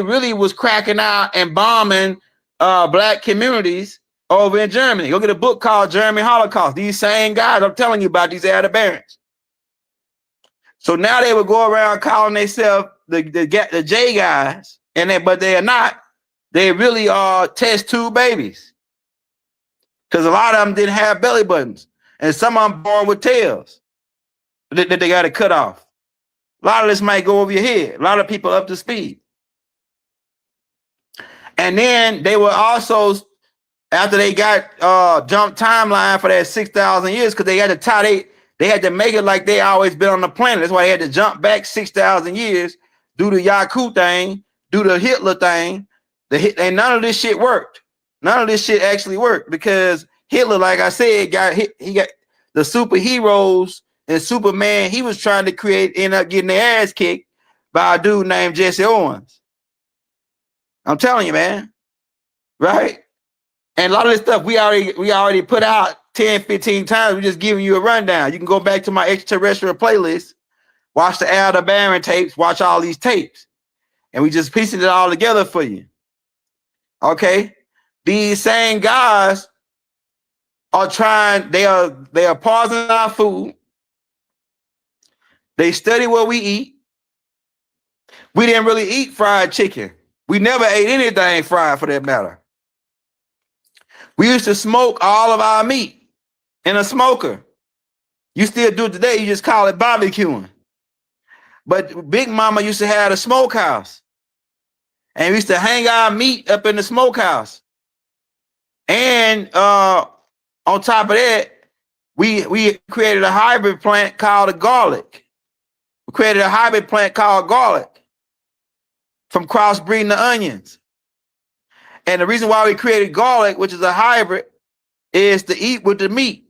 really was cracking out and bombing black communities over in Germany. Go get a book called German Holocaust. These same guys I'm telling you about, these Alderaanians. So now they would go around calling themselves the J guys, but they are not. They really are test tube babies. Because a lot of them didn't have belly buttons. And some of them born with tails that they got to cut off. A lot of this might go over your head. A lot of people up to speed. And then they were also, after they got jump timeline for that 6,000 years, because they had to they had to make it like they always been on the planet. That's why they had to jump back 6,000 years, do the Yaku thing, do the Hitler thing. And none of this shit worked. None of this shit actually worked because Hitler, like I said, he got the superheroes and Superman he was trying to create, ended up getting their ass kicked by a dude named Jesse Owens. I'm telling you, man. Right? And a lot of this stuff we already put out 10, 15 times. We're just giving you a rundown. You can go back to my extraterrestrial playlist, watch the Alderaanian tapes, watch all these tapes. And we just piecing it all together for you. Okay? These same guys are they are pausing our food. They study what we eat. We didn't really eat fried chicken. We never ate anything fried for that matter. We used to smoke all of our meat in a smoker. You still do it today, you just call it barbecuing. But Big Mama used to have a smokehouse. And we used to hang our meat up in the smokehouse. And on top of that, we created a hybrid plant called a garlic. We created a hybrid plant called garlic from crossbreeding the onions. And the reason why we created garlic, which is a hybrid, is to eat with the meat,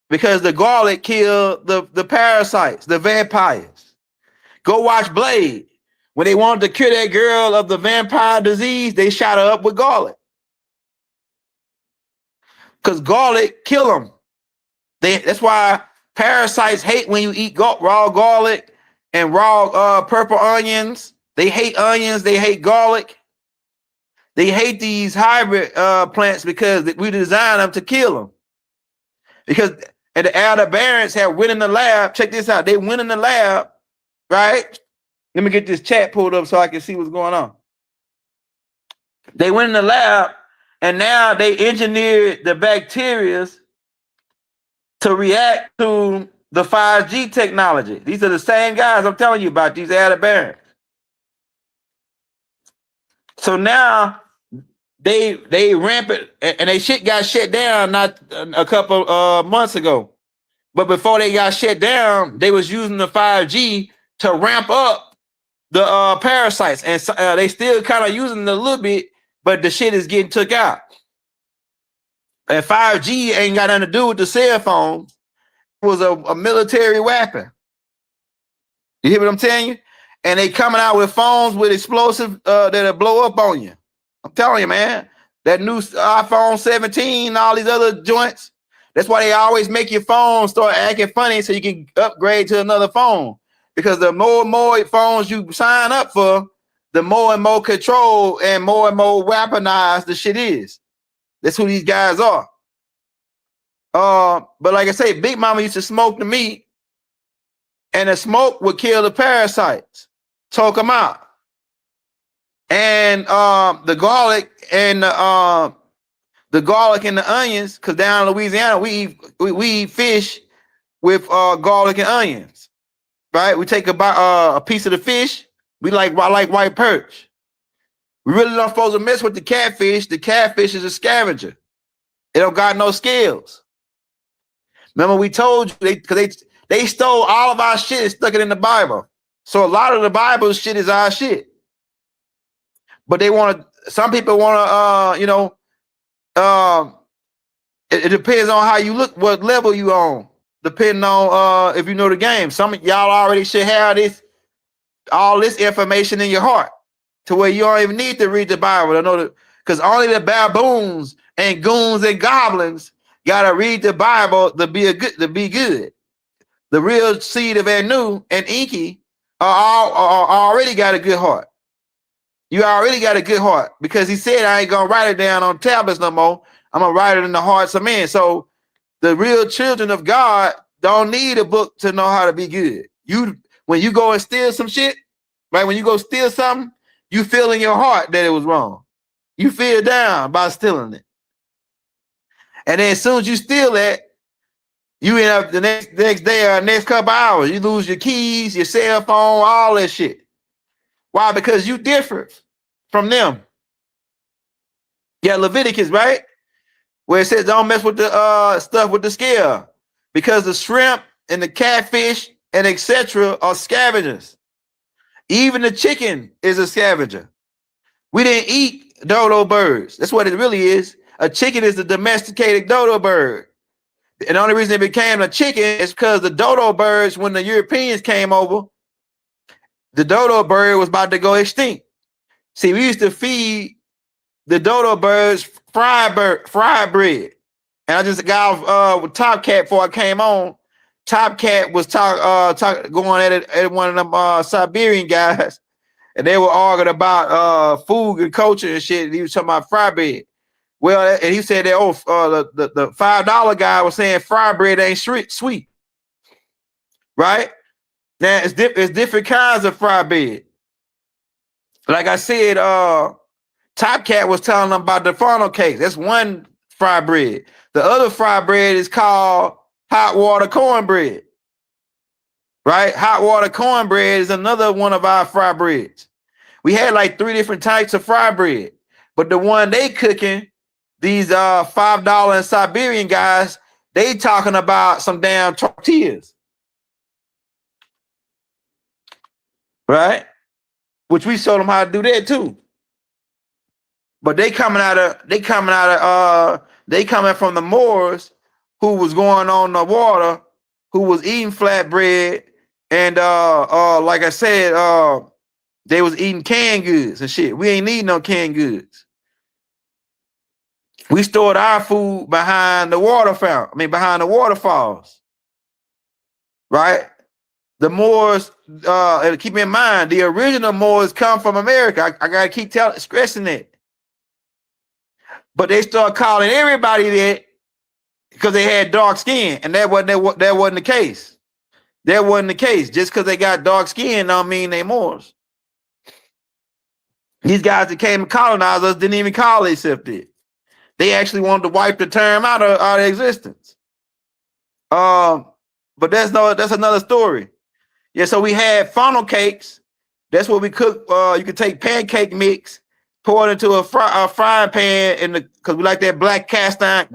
because the garlic killed the parasites, the vampires. Go watch Blade. When they wanted to cure that girl of the vampire disease, they shot her up with garlic. Because garlic kill them. That's why parasites hate when you eat raw garlic and raw purple onions. They hate onions. They hate garlic. They hate these hybrid plants because we designed them to kill them. Because the Alderaanians have went in the lab. Check this out. They went in the lab, right? Let me get this chat pulled up so I can see what's going on. They went in the lab and now they engineered the bacteria to react to the 5G technology. These are the same guys I'm telling you about, these Alderaanians. So now they ramp it, and they shit got shut down not a couple months ago. But before they got shut down, they was using the 5G to ramp up the parasites, and they still kind of using it a little bit, but the shit is getting took out. And 5G ain't got nothing to do with the cell phones. It was a military weapon. You hear what I'm telling you? And they coming out with phones with explosive that'll blow up on you. I'm telling you, man. That new iPhone 17, all these other joints. That's why they always make your phone start acting funny so you can upgrade to another phone. Because the more and more phones you sign up for, the more and more control and more weaponized the shit is. That's who these guys are. But like I say, Big Mama used to smoke the meat, and the smoke would kill the parasites, choke them out. And the garlic and the onions, because down in Louisiana we eat fish with garlic and onions, right? We take a piece of the fish. I like white perch. We really don't supposed to mess with the catfish. The catfish is a scavenger. It don't got no scales. Remember we told you because they stole all of our shit and stuck it in the Bible. So a lot of the Bible shit is our shit. But some people want to, it depends on how you look, what level you on, depending on if you know the game. Some of y'all already should have all this information in your heart to where you don't even need to read the Bible to know because only the baboons and goons and goblins gotta read the Bible to be good. The real seed of Anu and Inky are already got a good heart. You already got a good heart because he said, I ain't going to write it down on tablets no more. I'm going to write it in the hearts of men. So the real children of God don't need a book to know how to be good. When you go and steal some shit, right? When you go steal something, you feel in your heart that it was wrong. You feel down by stealing it. And then as soon as you steal that, you end up the next day or next couple hours, you lose your keys, your cell phone, all that shit. Why? Because you different from them. Yeah, Leviticus, right? Where it says don't mess with the stuff with the scale. Because the shrimp and the catfish and etc. are scavengers. Even the chicken is a scavenger. We didn't eat dodo birds. That's what it really is. A chicken is the domesticated dodo bird. And the only reason it became a chicken is because the dodo birds, when the Europeans came over, the dodo bird was about to go extinct. See, we used to feed the dodo birds fried bread. And I just got with Top Cat before I came on. Top Cat was going at one of them Siberian guys, and they were arguing about food and culture and shit. And he was talking about fried bread. Well, and he said that the $5 guy was saying fried bread ain't sweet, right? Now it's different kinds of fried bread. Like I said, Top Cat was telling them about the funnel cakes. That's one fried bread. The other fried bread is called hot water cornbread. Right? Hot water cornbread is another one of our fried breads. We had like 3 different types of fried bread, but the one they cooking, these $5 and Siberian guys, they talking about some damn tortillas, right? Which we showed them how to do that too. But they coming from the Moors who was going on the water, who was eating flatbread, and like I said, they was eating canned goods and shit. We ain't need no canned goods. We stored our food behind the water fountain. I mean, behind the waterfalls, right? The Moors, keep in mind, the original Moors come from America. I gotta keep stressing it. But they start calling everybody that because they had dark skin, and that wasn't the case. That wasn't the case. Just because they got dark skin don't mean they Moors. These guys that came to colonize us didn't even call themselves that. They actually wanted to wipe the term out of existence. But that's another story. Yeah, so we had funnel cakes. That's what we cook. You can take pancake mix, pour it into a frying pan because we like that black cast iron.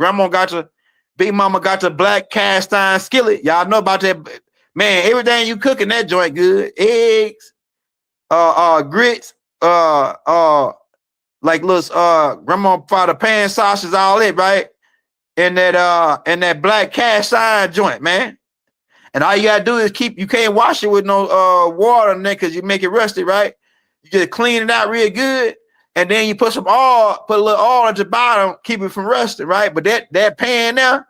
Big mama got your black cast iron skillet. Y'all know about that. Man, everything you cook in that joint good. Eggs, grits, like little grandma fry the pan sausages, all that, right? In that black cast iron joint, man. And all you gotta do is you can't wash it with no water in there because you make it rusty, right? You just clean it out real good, and then you put a little oil at the bottom, keep it from rusting, right? But that pan now,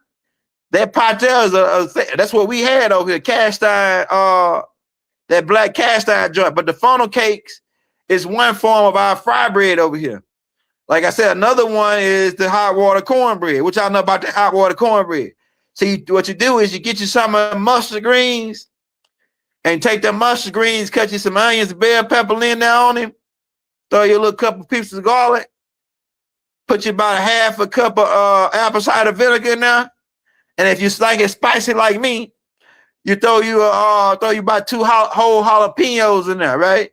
that pot there is that's what we had over here, cast iron, that black cast iron joint. But the funnel cakes is one form of our fry bread over here. Like I said, another one is the hot water cornbread, which I know about the hot water cornbread. See, what you do is you get you some of the mustard greens and take the mustard greens, cut you some onions, bell pepper in there on him, throw you a little couple pieces of garlic, put you about a half a cup of apple cider vinegar in there. And if you like it spicy like me, you throw you about 2 whole jalapenos in there, right?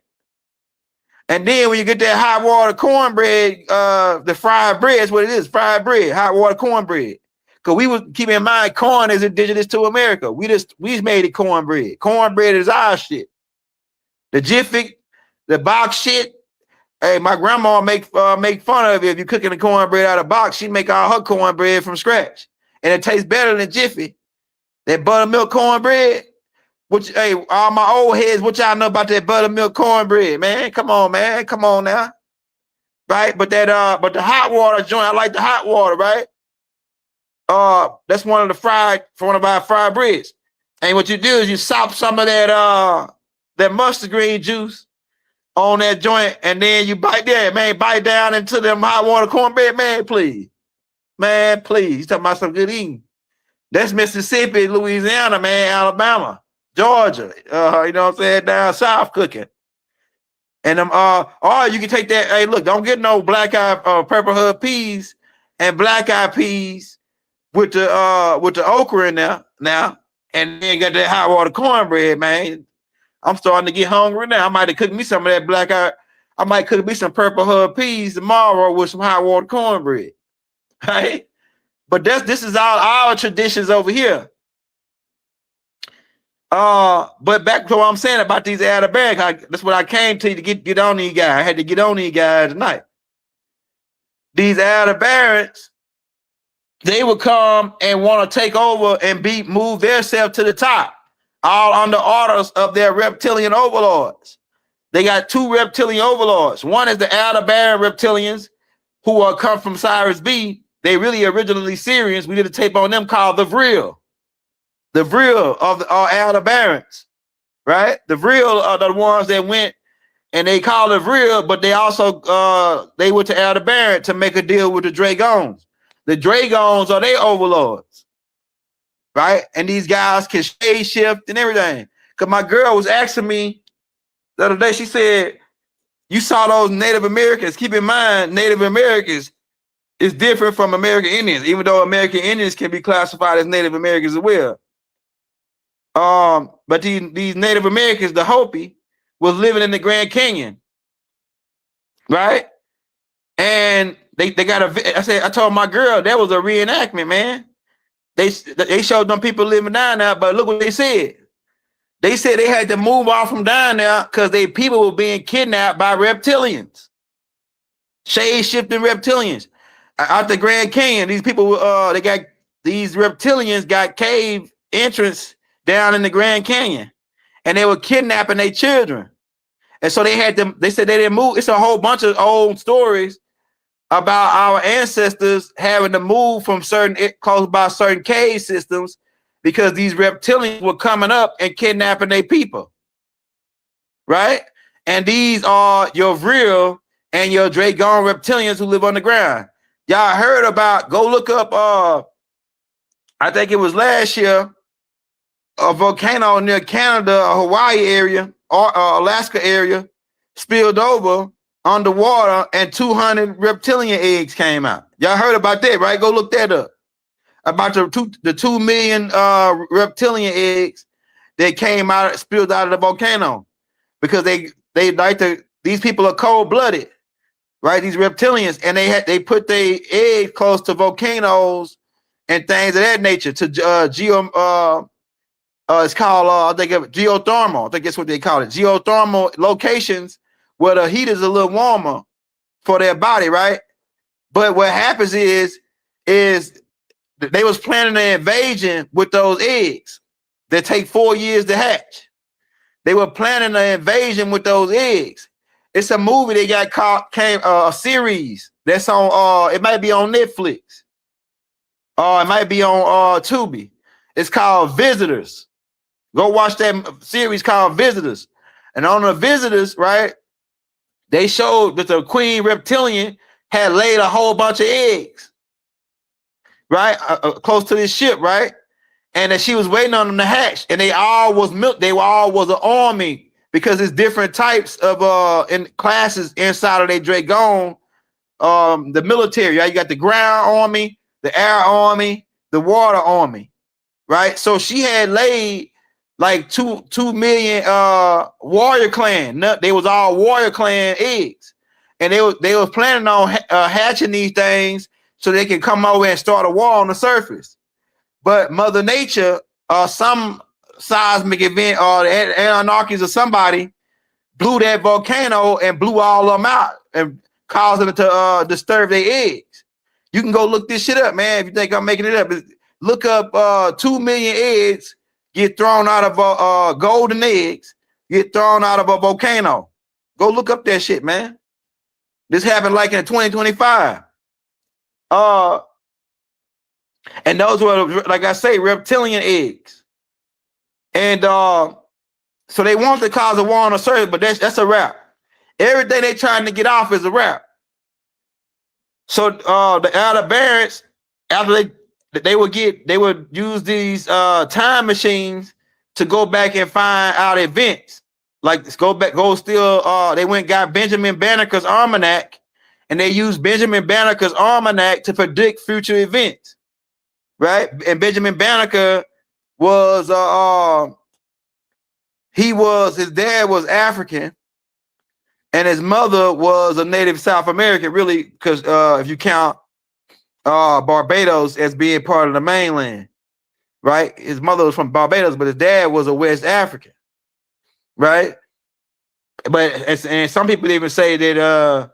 And then when you get that hot water cornbread, the fried bread is what it is, fried bread, hot water cornbread. Because we was keep in mind corn is indigenous to America. We made it cornbread. Cornbread is our shit. The Jiffy, the box shit. Hey, my grandma make fun of it if you're cooking the cornbread out of box. She make all her cornbread from scratch, and it tastes better than Jiffy. That buttermilk cornbread. Which, hey, all my old heads, what y'all know about that buttermilk cornbread, man? Come on, man. Come on now. Right? But the hot water joint, I like the hot water, right? That's one of our fried breads. And what you do is you sop some of that mustard green juice on that joint, and then you bite down into them hot water cornbread, man, please. Man, please. You talking about some good eating. That's Mississippi, Louisiana, man, Alabama, Georgia, you know what I'm saying, down south cooking. And or you can take that, hey, look, don't get no purple hood peas and black eyed peas with the okra in there now, and then got that hot water cornbread, man. I'm starting to get hungry now. I might have cooked me some of that I might cook me some purple hood peas tomorrow with some hot water cornbread, right? But this is all our traditions over here. But back to what I'm saying about these Alderaanians, that's what I came to get on these guys. I had to get on these guys tonight. These Alderaanians, they would come and want to take over and move themselves to the top, all under orders of their reptilian overlords. They got 2 reptilian overlords. One is the Alderaanian reptilians, who come from Cyrus B. They really originally Syrians. We did a tape on them called the Vril. The Vril of the Alderaanians, right? The Vril are the ones that went and they call it Vril, but they also they went to Alderaan to make a deal with the Dragons. The Dragons are their overlords, right? And these guys can shade shift and everything. Because my girl was asking me the other day, she said, you saw those Native Americans. Keep in mind, Native Americans is different from American Indians, even though American Indians can be classified as Native Americans as well. But these Native Americans, the Hopi, was living in the Grand Canyon, right? And they got I told my girl that was a reenactment, man. They showed them people living down there, but look what they said. They said they had to move off from down there because they people were being kidnapped by reptilians, shade-shifting reptilians. Out the Grand Canyon, these people these reptilians got cave entrance down in the Grand Canyon, and they were kidnapping their children. And so they said they didn't move. It's a whole bunch of old stories about our ancestors having to move from close by certain cave systems because these reptilians were coming up and kidnapping their people, right? And these are your real and your Dragon reptilians who live on the ground. Y'all heard about, go look up, I think it was last year, a volcano near Canada, Hawaii area, or Alaska area, spilled over underwater and 200 reptilian eggs came out. Y'all heard about that, right? Go look that up. About the 2 million reptilian eggs that came out, spilled out of the volcano, because they like these people are cold-blooded, right? These reptilians, and they put their eggs close to volcanoes and things of that nature to it's called I think geothermal. I think that's what they call it. Geothermal locations where the heat is a little warmer for their body, right? But what happens is they was planning an invasion with those eggs that take 4 years to hatch. They were planning an invasion with those eggs. It's a movie they got a series that's on it might be on Netflix. It might be on Tubi. It's called Visitors. Go watch that series called Visitors. And on the Visitors, right, they showed that the queen reptilian had laid a whole bunch of eggs, right, close to this ship, right, and that she was waiting on them to hatch. And they all was milk. They all was an army, because there's different types of in classes inside of their Dragon, the military. Right, you got the ground army, the air army, the water army, right? So she had laid like 2 million warrior clan. They was all warrior clan eggs, and they was planning on hatching these things so they can come over and start a war on the surface. But Mother Nature, some seismic event or the anarchies or somebody blew that volcano and blew all of them out and caused them to disturb their eggs. You can go look this shit up, man. If you think I'm making it up, look up 2 million eggs get thrown out of golden eggs, get thrown out of a volcano. Go look up that shit, man. This happened like in 2025. And those were, like I say, reptilian eggs. And so they want to cause a war on the surface, but that's a wrap. Everything they trying to get off is a wrap. So the Alderaanians, after they would use these time machines to go back and find out events. Like they went and got Benjamin Banneker's almanac, and they used Benjamin Banneker's almanac to predict future events, right? And Benjamin Banneker was his dad was African, and his mother was a native South American, really, because if you count Barbados as being part of the mainland, right? His mother was from Barbados, but his dad was a West African, right? And some people even say that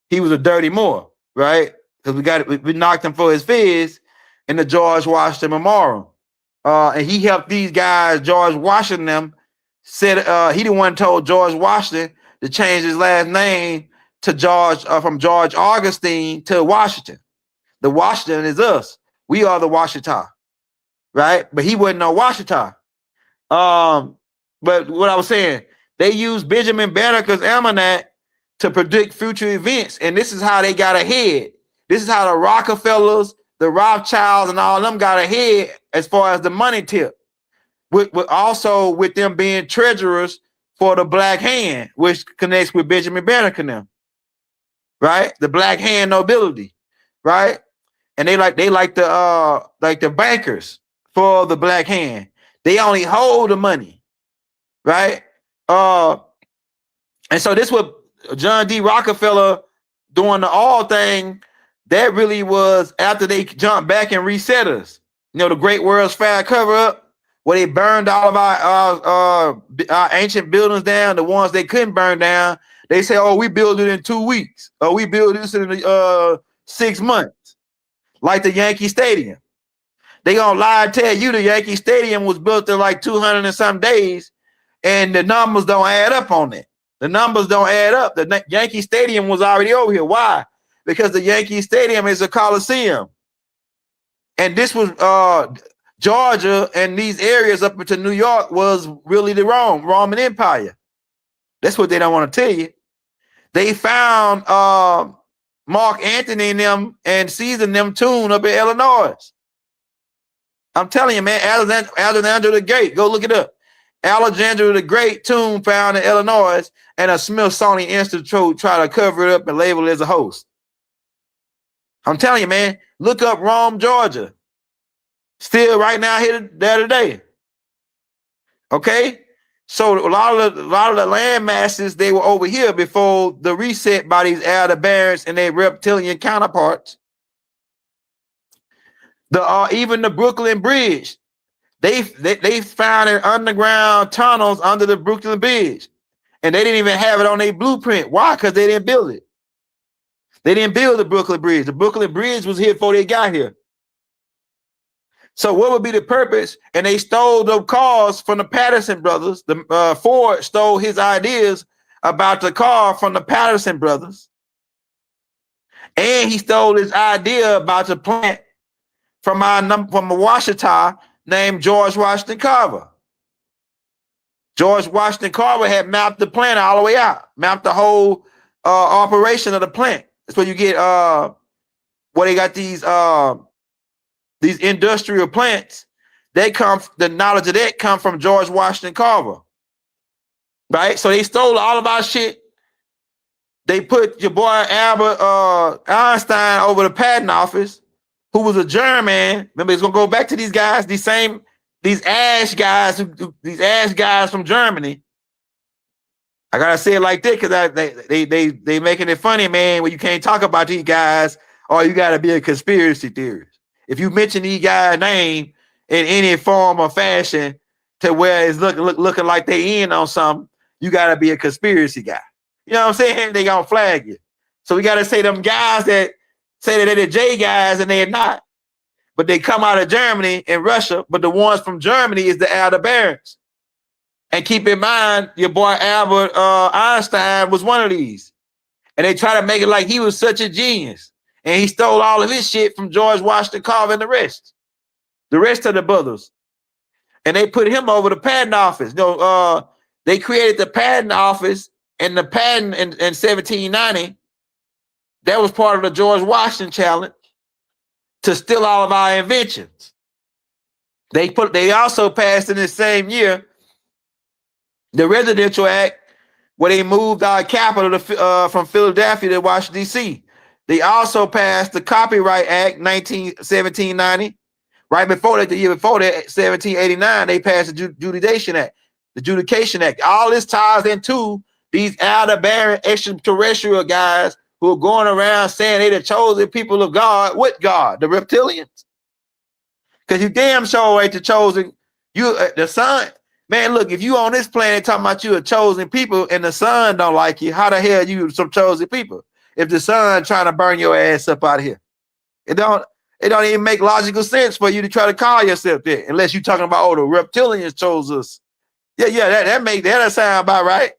he was a dirty Moor, right? Because we knocked him for his fizz in the George Washington Memorial, and he helped these guys. George Washington said he the one told George Washington to change his last name to George from George Augustine to Washington. The Washington is us. We are the Washita, right? But he wasn't no Washita. But what I was saying, they used Benjamin Banneker's almanac to predict future events, and this is how they got ahead. This is how the Rockefellers, the Rothschilds, and all of them got ahead as far as the money tip. With them being treasurers for the Black Hand, which connects with Benjamin Banneker, right? The Black Hand nobility, right? And they like the bankers for the Black Hand. They only hold the money, right? And so this was John D. Rockefeller doing the all thing. That really was after they jumped back and reset us. You know, the Great World's Fair cover-up, where they burned all of our ancient buildings down, the ones they couldn't burn down. They say, oh, we build it in 2 weeks. Or we build this in 6 months. Like the Yankee Stadium. They gonna lie and tell you the Yankee Stadium was built in like 200 and some days, and the numbers don't add up on it. The numbers don't add up. The Yankee Stadium was already over here. Why? Because the Yankee Stadium is a coliseum. And this was Georgia and these areas up into New York was really the Roman Empire. That's what they don't want to tell you. They found Mark Antony and them and Caesar and them tomb up in Illinois. I'm telling you, man, Alexander the Great, go look it up. Alexander the Great tomb found in Illinois, and a Smithsonian Institute try to cover it up and label it as a host. I'm telling you, man, look up Rome, Georgia. Still right now here there today. Okay? So a lot of the land masses, they were over here before the reset by these Alderaan and their reptilian counterparts. Even the Brooklyn Bridge, they found in underground tunnels under the Brooklyn Bridge, and they didn't even have it on their blueprint. Why? Because they didn't build it. They didn't build the Brooklyn Bridge. The Brooklyn Bridge was here before they got here. So what would be the purpose? And they stole the cars from the Patterson brothers. The Ford stole his ideas about the car from the Patterson brothers, and he stole his idea about the plant from a Washita named George Washington Carver. George Washington Carver had mapped the plant all the way out, mapped the whole operation of the plant. That's where you get where they got these industrial plants. The knowledge of that come from George Washington Carver, right? So they stole all of our shit. They put your boy Albert Einstein over the patent office, who was a German. Remember, it's gonna go back to these guys, these ash guys from Germany. I gotta say it like that because they making it funny, man. When you can't talk about these guys, or you gotta be a conspiracy theorist. If you mention these guys' name in any form or fashion to where it's looking like they in on something, you gotta be a conspiracy guy. You know what I'm saying? They gonna flag you. So we gotta say them guys that say that they're the J guys and they're not, but they come out of Germany and Russia, but the ones from Germany is the Alderaans. And keep in mind, your boy Albert Einstein was one of these. And they try to make it like he was such a genius. And he stole all of his shit from George Washington Carver and the rest of the brothers. And they put him over the patent office. You know, they created the patent office and the patent in 1790. That was part of the George Washington challenge to steal all of our inventions. They also passed in the same year the Residential Act, where they moved our capital from Philadelphia to Washington, D.C. They also passed the Copyright Act, 1790. Right before that, the year before that, 1789, they passed the Judication Act. All this ties into these Alderaanian extraterrestrial guys who are going around saying they the chosen people of God. What God? The reptilians? Because you damn sure ain't the chosen. You the sun. Man, look, if you on this planet talking about you a chosen people and the sun don't like you, how the hell you some chosen people? If the sun trying to burn your ass up out of here. It don't even make logical sense for you to try to call yourself that, unless you're talking about, oh, the reptilians chose us. Yeah, that sound about right.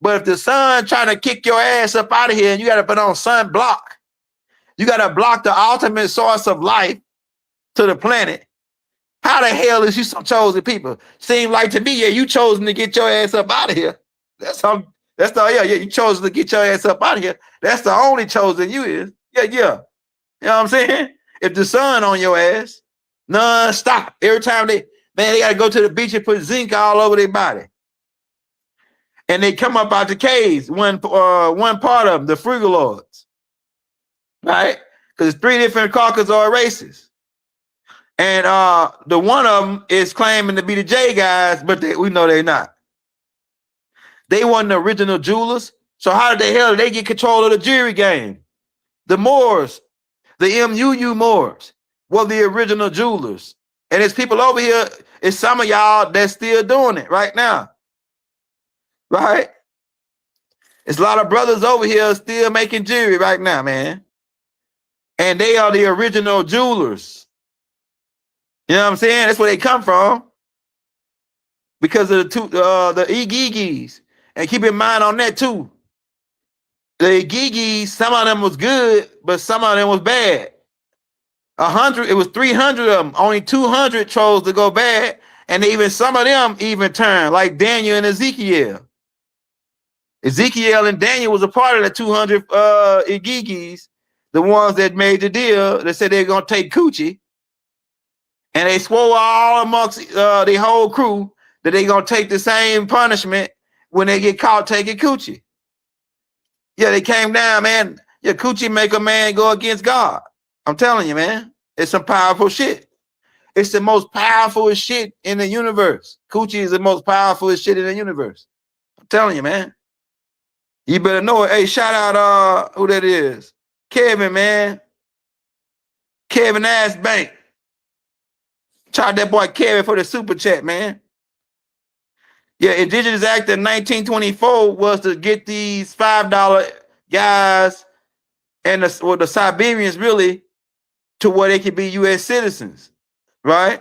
But if the sun trying to kick your ass up out of here and you got to put on sun block, you got to block the ultimate source of life to the planet. How the hell is you some chosen people? Seem like to me, yeah, you chosen to get your ass up out of here. You chosen to get your ass up out of here. That's the only chosen you is. Yeah. You know what I'm saying? If the sun on your ass, non-stop. Every time they got to go to the beach and put zinc all over their body. and they come up out the caves. One part of them, the Frugaloids, right? Because 3 different Caucasoid races, and the one of them is claiming to be the J guys, but we know they're not. They weren't the original jewelers. So how did the hell did they get control of the jewelry game? The Moors, the MUU Moors, were the original jewelers. And there's people over here, it's some of y'all that's still doing it right now. Right? It's a lot of brothers over here still making jewelry right now, man. And they are the original jewelers. You know what I'm saying? That's where they come from. Because of the Igigis. And keep in mind on that too. The Igigis, some of them was good, but some of them was bad. 100, it was 300 of them. Only 200 chose to go bad. And even some of them even turned, like Daniel and Ezekiel. Ezekiel and Daniel was a part of the 200 Igigis, the ones that made the deal that said they're going to take Coochie. And they swore all amongst the whole crew that they're going to take the same punishment when they get caught taking Coochie. Yeah, they came down, man. Yeah, Coochie make a man go against God. I'm telling you, man. It's some powerful shit. It's the most powerful shit in the universe. Coochie is the most powerful shit in the universe. I'm telling you, man. You better know it. Hey, shout out who that is. Kevin, man. Kevin Ass Bank. Shout out that boy Kevin for the super chat, man. Yeah, Indigenous Act of 1924 was to get these $5 guys and the Siberians really to where they could be U.S. citizens, right?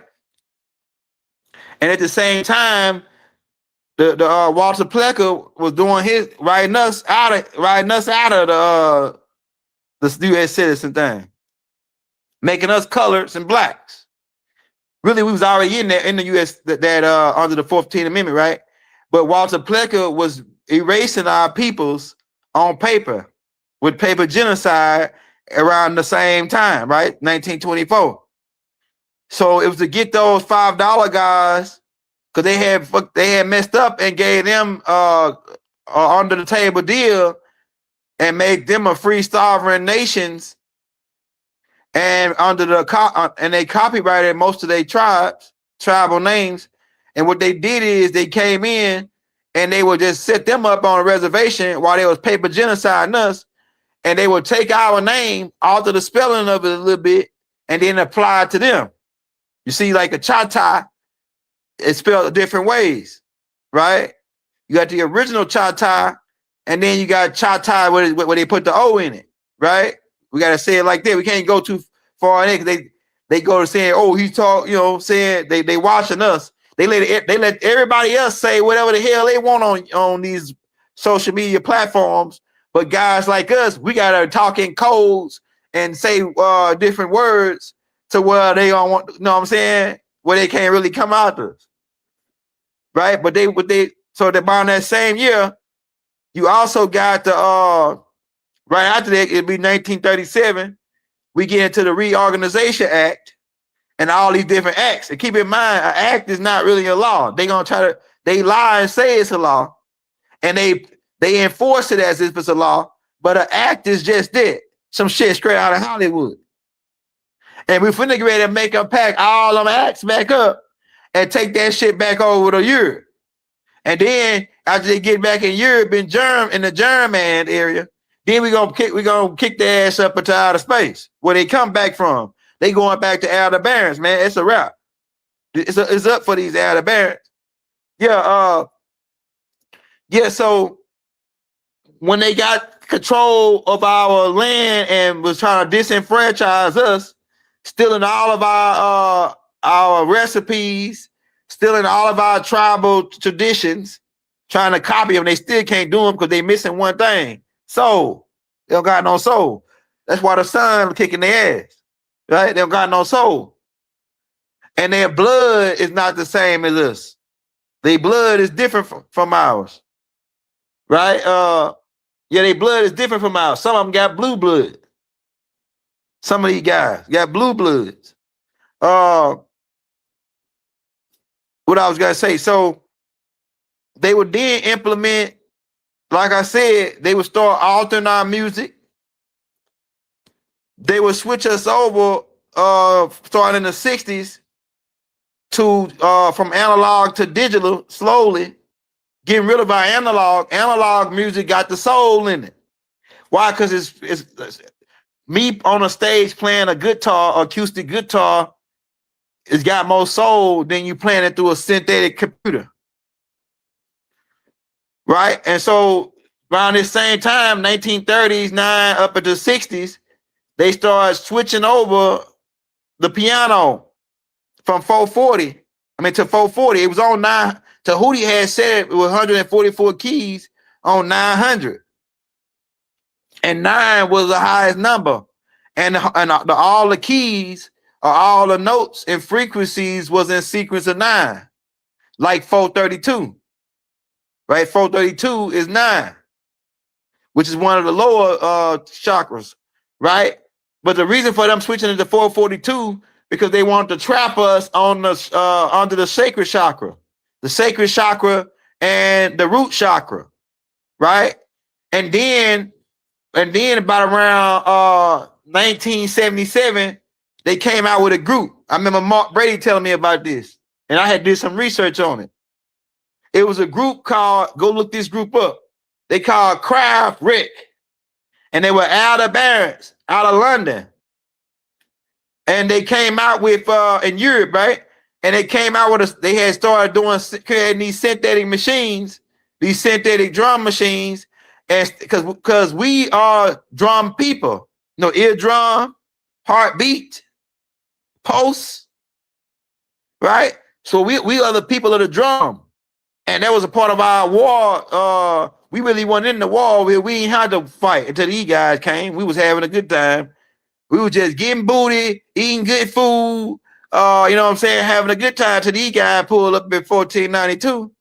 And at the same time, the Walter Plecker was doing his writing us out of the U.S. citizen thing, making us coloreds and blacks. Really, we was already in there in the U.S. that under the 14th Amendment, right? But Walter Plecker was erasing our peoples on paper with paper genocide around the same time, right? 1924. So it was to get those $5 guys because they had messed up and gave them under the table deal and made them a free sovereign nations, and under the and they copyrighted most of their tribal names. And what they did is they came in and they would just set them up on a reservation while they was paper genociding us, and they would take our name, alter the spelling of it a little bit, and then apply it to them. You see, like a Chata, it's spelled different ways, right? You got the original Chata, and then you got Chata where they put the O in it, right? We got to say it like that. We can't go too far in it because they go to saying, oh, he's talking, saying they watching us. They let everybody else say whatever the hell they want on these social media platforms. But guys like us, we got to talk in codes and say different words to where they don't want, you know what I'm saying? Where they can't really come out to us. Right? But so that by that same year, you also got the right after that, it'd be 1937. We get into the Reorganization Act and all these different acts. And keep in mind, an act is not really a law. They lie and say it's a law, and they enforce it as if it's a law. But an act is just that, some shit straight out of Hollywood. And we finna get ready to make them pack all them acts back up and take that shit back over to Europe. And then after they get back in Europe, in the German area, then we gonna kick their ass up into outer space where they come back from. They going back to Alderaans, man. It's a wrap. It's up for these Alderaans. Yeah, so when they got control of our land and was trying to disenfranchise us, stealing all of our recipes, stealing all of our tribal traditions, trying to copy them, they still can't do them because they missing one thing: soul. They don't got no soul. That's why the sun kicking their ass. Right? They don't got no soul. And their blood is not the same as us. Their blood is different from ours. Right? Yeah, their blood is different from ours. Some of them got blue blood. Some of these guys got blue bloods. What I was gonna say, so they would then implement like I said, they would start altering our music. They would switch us over starting in the 60s to from analog to digital slowly, getting rid of our analog. Analog music got the soul in it. Why? Because it's me on a stage playing a guitar, acoustic guitar, it's got more soul than you playing it through a synthetic computer. Right? And so around this same time, 1930s, up into the 60s, they started switching over the piano from 440, to 440. It was on 9, Tahuti had said it was 144 keys on 900. And 9 was the highest number. And all the keys, or all the notes and frequencies was in sequence of 9, like 432. Right? 432 is 9, which is one of the lower chakras, right? But the reason for them switching it to 442 because they want to trap us on the onto the sacred chakra, and the root chakra, right? And then about around 1977, they came out with a group. I remember Mark Brady telling me about this, and I had did some research on it. It was a group called, go look this group up. They called Craft Rick, and they were Alderaan out of London. And they came out with in Europe, right? And they came out with they had started creating these synthetic machines, these synthetic drum machines, and because we are drum people, eardrum, heartbeat, pulse, right? So we are the people of the drum. And that was a part of our war. We really weren't in the war. We ain't had to fight until these guys came. We was having a good time. We were just getting booty, eating good food, you know what I'm saying, having a good time till these guys pulled up in 1492.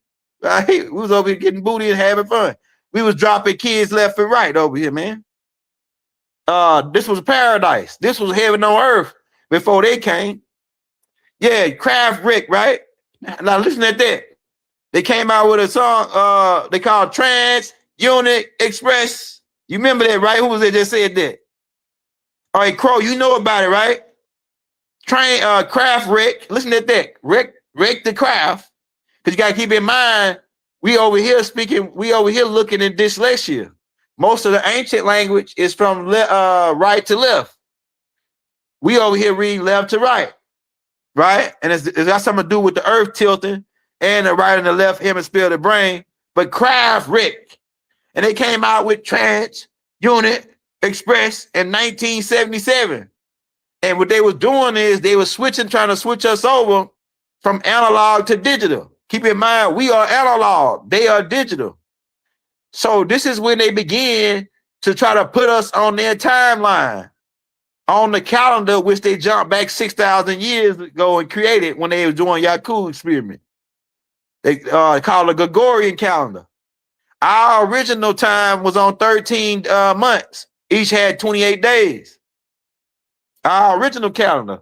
Right? We was over here getting booty and having fun. We was dropping kids left and right over here, man. This was paradise. This was heaven on earth before they came. Yeah, Craft Rick, right? Now listen at that. They came out with a song they called Trans Unit Express. You remember that, right? Who was it that said that? All right, Crow, you know about it, right? Craft Rick. Listen to that. Rick the Craft. Because you got to keep in mind, we over here looking at dyslexia. Most of the ancient language is from right to left. We over here reading left to right, right? And it's got something to do with the earth tilting and the right and the left hemisphere of the brain. But Craft Rick. And they came out with Trans Unit Express in 1977. And what they was doing is they were trying to switch us over from analog to digital. Keep in mind, we are analog, they are digital. So this is when they began to try to put us on their timeline, on the calendar, which they jumped back 6,000 years ago and created when they were doing Yaku experiment. They called it a Gregorian calendar. Our original time was on 13 months. Each had 28 days. Our original calendar,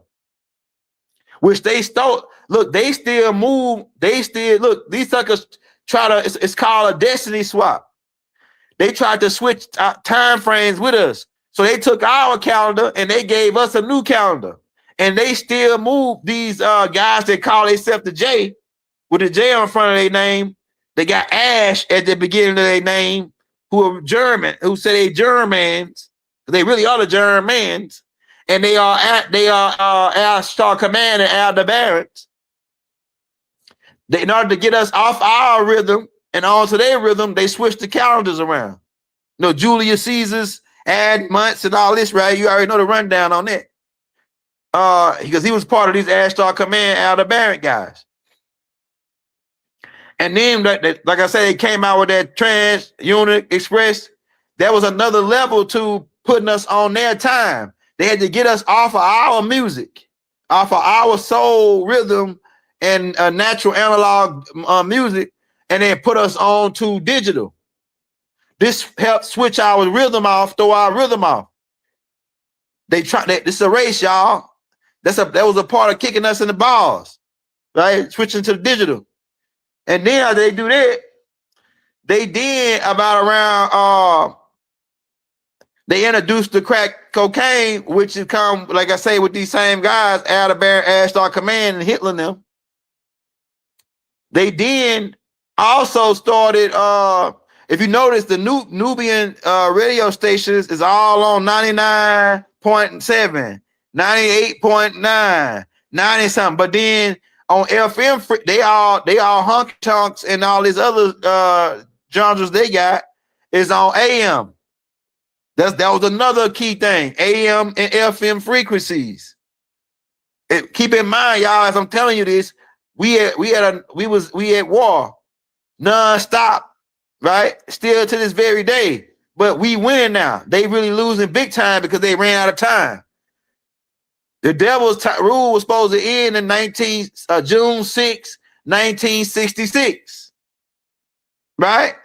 which they stole. Look, they still move. Look, these suckers it's called a destiny swap. They tried to switch time frames with us. So they took our calendar and they gave us a new calendar. And they still move these guys that call themselves the J, with a J on front of their name. They got Ash at the beginning of their name, who are German, who say they Germans. They really are the Germans. And they are our star commander, Alderaanian. In order to get us off our rhythm and onto their rhythm, they switched the calendars around. Julius Caesar's add months and all this, right? You already know the rundown on that. Because he was part of these Ashtar Command Alderaanian guys. And then, like I said, they came out with that Trans Unit Express. That was another level to putting us on their time. They had to get us off of our music, off of our soul rhythm and natural analog music, and then put us on to digital. This helped switch our rhythm off, throw our rhythm off. This is a race, y'all. That was a part of kicking us in the balls, right? Switching to digital. And then after they do that, they did about around they introduced the crack cocaine, which is come, like I say, with these same guys, Alderaanian, Ashtar Command, and Hitler and them. They then also started, if you notice, the Nubian radio stations is all on 99.7, 98.9, 90 something. But then on FM, they all honky tonks and all these other genres they got is on AM. That was another key thing, AM and FM frequencies. Keep in mind, y'all, as I'm telling you this, we at war non-stop, right? Still to this very day. But we winning now. They really losing big time because they ran out of time. The devil's rule was supposed to end in June 6, 1966. Right?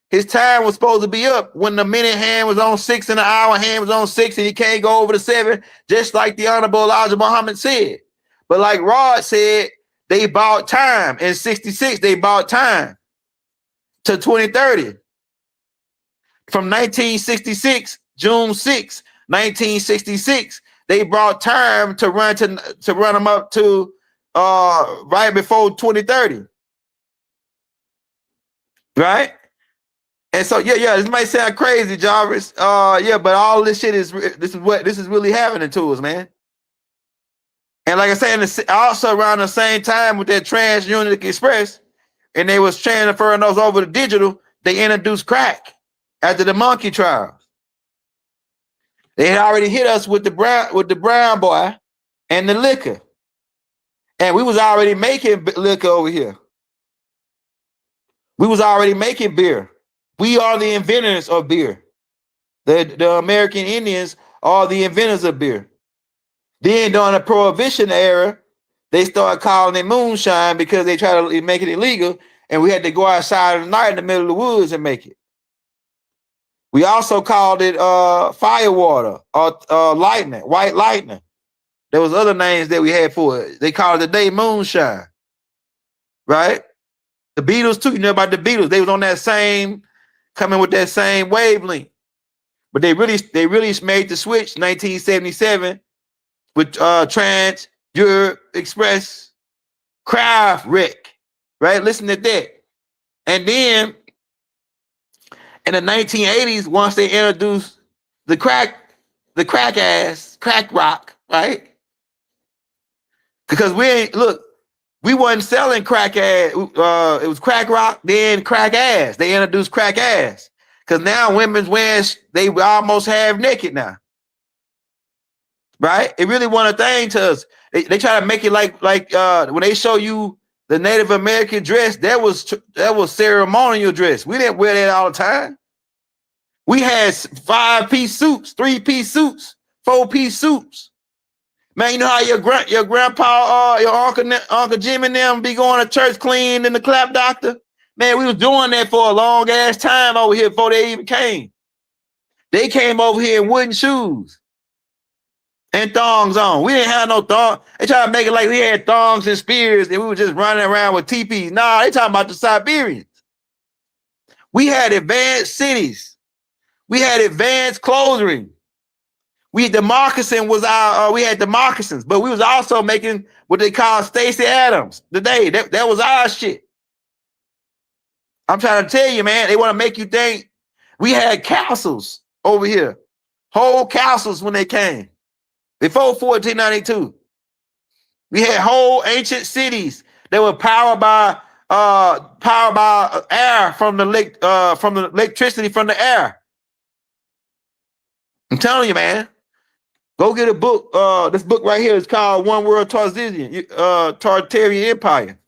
His time was supposed to be up when the minute hand was on 6 and the hour hand was on 6, and he can't go over to 7, just like the Honorable Elijah Muhammad said. But like Rod said, they bought time. In 66, they bought time to 2030. From 1966, June 6, 1966, they brought time to run them up to right before 2030. Right? And so yeah, this might sound crazy, Jarvis. But all this shit is really happening to us, man. And like I said, also around the same time with that TransUnion Express, and they was transferring those over to digital, they introduced crack after the monkey trials. They had already hit us with the brown boy and the liquor. And we was already making liquor over here. We was already making beer. We are the inventors of beer. The American Indians are the inventors of beer. Then during the Prohibition era, they started calling it moonshine because they tried to make it illegal, and we had to go outside at night in the middle of the woods and make it. We also called it firewater or lightning, white lightning. There was other names that we had for it. They called it today moonshine, right? The Beatles too, you know about the Beatles. They was on that same, coming with that same wavelength. But they really made the switch 1977 with Trans-Europe Express Craft Wreck, right? Listen to that. And then in the 1980s, once they introduced the crack rock, right? Because we wasn't selling crack ass. It was crack rock, then crack ass. They introduced crack ass. Because now women's wearing, they almost half naked now. Right? It really wasn't a thing to us. They try to make it like when they show you the Native American dress, that was ceremonial dress. We didn't wear that all the time. We had 5-piece suits, 3-piece suits, 4-piece suits. Man, you know how your grandpa, your Uncle Jim and them be going to church clean in the clap doctor? Man, we was doing that for a long ass time over here before they even came. They came over here in wooden shoes and thongs on. We didn't have no thongs. They tried to make it like we had thongs and spears and we were just running around with teepees. Nah, they talking about the Siberians. We had advanced cities. We had advanced clothing. The moccasin was we had the moccasins, but we was also making what they call Stacey Adams today. That was our shit. I'm trying to tell you, man, they want to make you think. We had castles over here, whole castles when they came. Before 1492, we had whole ancient cities that were powered by air from the electricity from the air. I'm telling you, man. Go get a book. This book right here is called One World Tartarian Empire.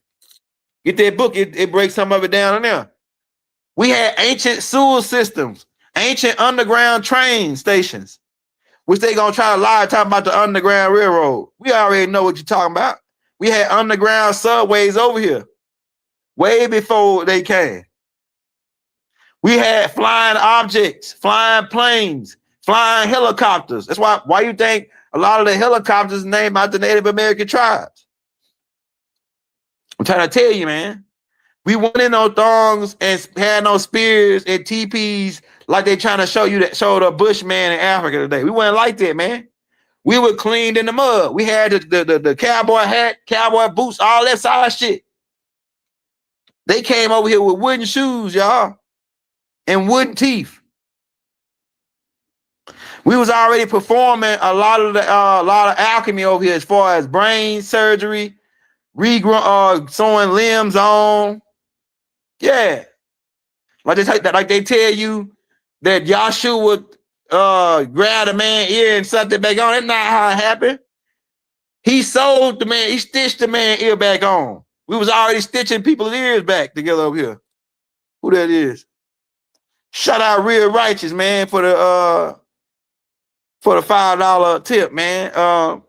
Get that book. It breaks some of it down in there. We had ancient sewer systems, ancient underground train stations, which they gonna try to lie talking about the Underground Railroad. We already know what you're talking about. We had underground subways over here way before they came. We had flying objects, flying planes, flying helicopters. That's why you think a lot of the helicopters named after Native American tribes. I'm trying to tell you, man. We went in on thongs and had no spears and teepees like they trying to show you that show the Bushman in Africa today. We wasn't like that, man. We were cleaned in the mud. We had the cowboy hat, cowboy boots, all that side shit. They came over here with wooden shoes, y'all, and wooden teeth. We was already performing a lot of alchemy over here as far as brain surgery, sewing limbs on. Yeah. Like they tell you that Yahshua would grab a man's ear and suck it back on. That's not how it happened. He sewed the man, he stitched the man's ear back on. We was already stitching people's ears back together over here. Who that is? Shout out Real Righteous, man, for the $5 tip, man.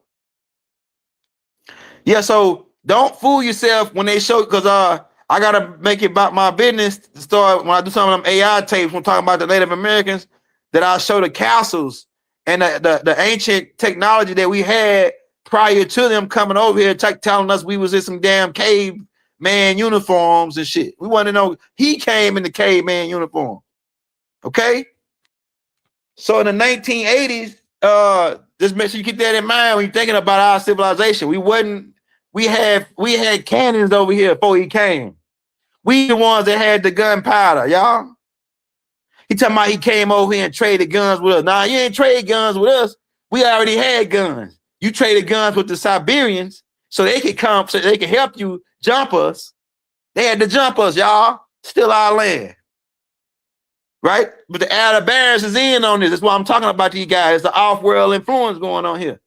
Yeah, so don't fool yourself when they show, because I gotta make it about my business to start when I do some of them AI tapes when I'm talking about the Native Americans, that I show the castles and the ancient technology that we had prior to them coming over here telling us we was in some damn caveman uniforms and shit. We want to know he came in the caveman uniform. Okay? So in the 1980s, just make sure you keep that in mind when you're thinking about our civilization. We had cannons over here before he came. We the ones that had the gunpowder, y'all. He talking about he came over here and traded guns with us. Nah, you ain't trade guns with us. We already had guns. You traded guns with the Siberians so they could come, so they could help you jump us. They had to jump us, y'all. Still our land. Right? But the Alderaans is in on this. That's why I'm talking about to you guys. It's the off-world influence going on here.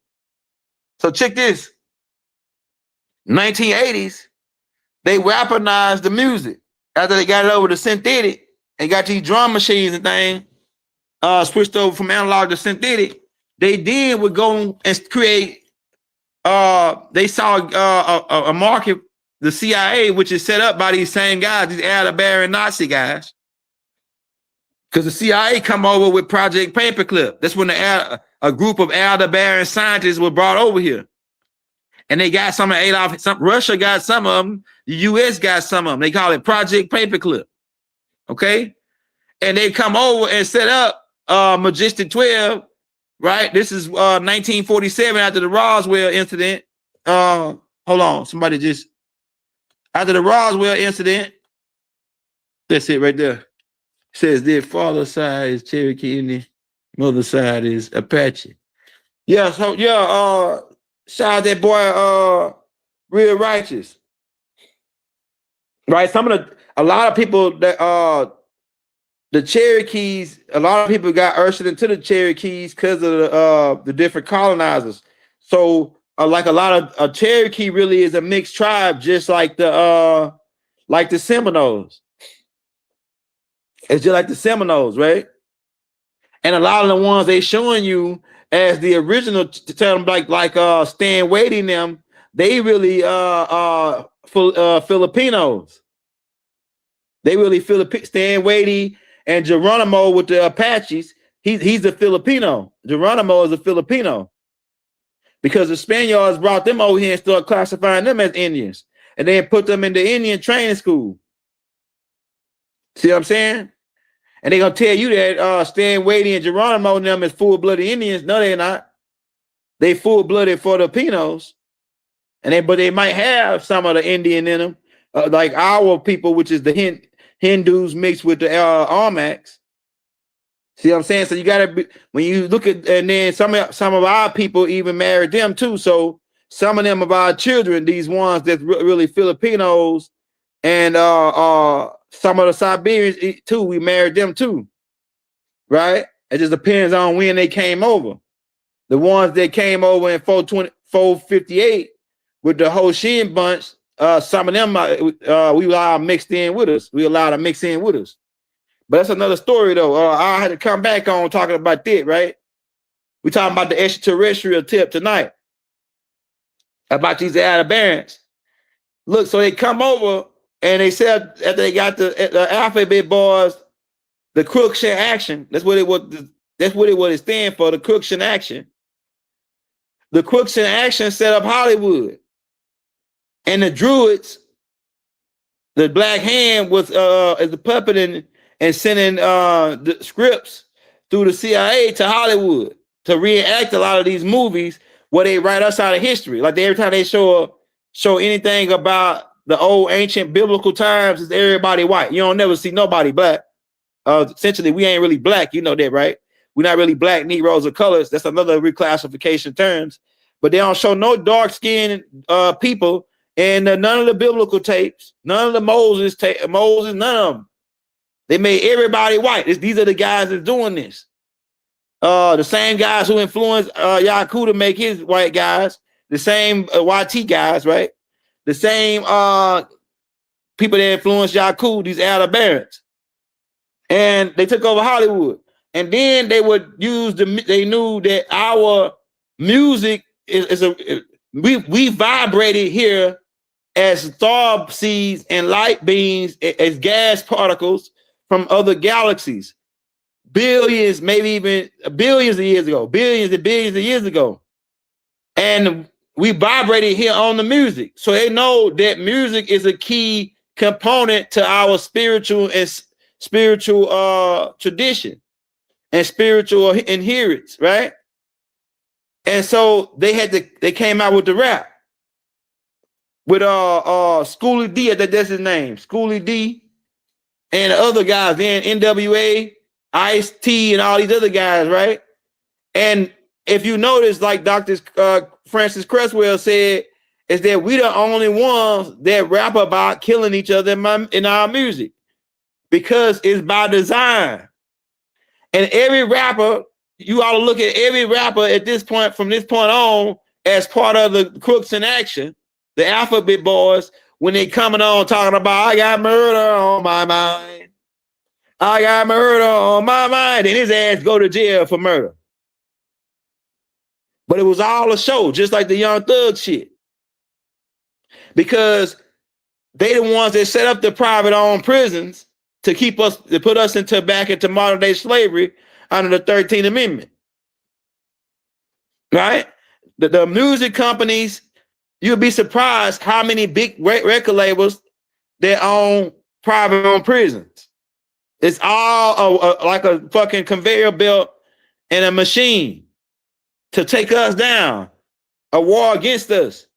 So check this. 1980s, they weaponized the music. After they got it over to synthetic and got these drum machines and things, switched over from analog to synthetic, they then would go and create, they saw a market, the CIA, which is set up by these same guys, these Alderaanian Nazi guys. Because the CIA come over with Project Paperclip. That's when a group of Alderaanian scientists were brought over here. And they got some of Adolf, Russia got some of them, the US got some of them. They call it Project Paperclip. Okay? And they come over and set up Majestic 12, right? This is 1947 after the Roswell incident. Hold on, somebody just, after the Roswell incident, that's it right there. Says their father side is Cherokee Indian, mother side is Apache. Yeah, so yeah, shout out that boy, Real Righteous. Right, a lot of people that the Cherokees, a lot of people got ushered into the Cherokees because of the different colonizers. So like a lot of Cherokee really is a mixed tribe, just like the Seminoles. It's just like the Seminoles, right? And a lot of the ones they showing you as the original, to tell them like Stan Wading them, they really Filipinos. They really Stan Wading and Geronimo with the Apaches. He's a Filipino. Geronimo is a Filipino because the Spaniards brought them over here and started classifying them as Indians, and then put them in the Indian training school. See what I'm saying? And they're gonna tell you that Stan Wading and Geronimo and them is full-blooded Indians. No, they're not. They full-blooded Filipinos, but they might have some of the Indian in them, like our people, which is the Hindus mixed with the Armaks. See what I'm saying? So you gotta be, when you look at, and then some of our people even married them too. So some of them of our children, these ones that's really Filipinos, and some of the Siberians too, we married them too, right? It just depends on when they came over. The ones that came over in 458 with the Hoshin bunch, some of them we allowed mixed in with us. We allowed to mix in with us. But that's another story though. I had to come back on talking about that, right? We're talking about the extraterrestrial tip tonight. About these Alderaanians. Look, so they come over and they said after they got the alphabet boys, the Crookshank action. That's what it was. That's what it stands for. The Crookshank action. The Crookshank action set up Hollywood, and the Druids The Black Hand was as a puppet and sending the scripts through the CIA to Hollywood to reenact a lot of these movies where they write us out of history. Like every time they show anything about the old ancient biblical times, it's everybody white. You don't never see nobody black. Essentially, we ain't really black. You know that, right? We're not really black, Negroes, or colors. That's another reclassification terms. But they don't show no dark-skinned people in none of the biblical tapes, none of the Moses, none of them. They made everybody white. These are the guys that's doing this. The same guys who influenced Yaku to make his white guys, the same YT guys, right? The same people that influenced Yaku, these Alderaans. And they took over Hollywood. And then they would use they knew that our music we vibrated here as star seeds and light beams, as gas particles from other galaxies. Billions, maybe even billions of years ago, billions and billions of years ago. And we vibrated here on the music. So they know that music is a key component to our spiritual tradition and spiritual inheritance, right? And so they came out with the rap with Schoolie D, that's his name, Schoolie D, and the other guys, then NWA, Ice-T, and all these other guys, right? And if you notice, like Dr. Francis Cresswell said, is that we the only ones that rap about killing each other in our music, because it's by design. And every rapper, you ought to look at every rapper at this point, from this point on, as part of the Crooks in Action, the Alphabet Boys, when they coming on talking about, I got murder on my mind. I got murder on my mind. And his ass go to jail for murder. But it was all a show, just like the Young Thug shit. Because they the ones that set up the private-owned prisons to put us back into modern-day slavery under the 13th Amendment. Right? The music companies, you'll be surprised how many big record labels that own private-owned prisons. It's all like a fucking conveyor belt and a machine to take us down, a war against us.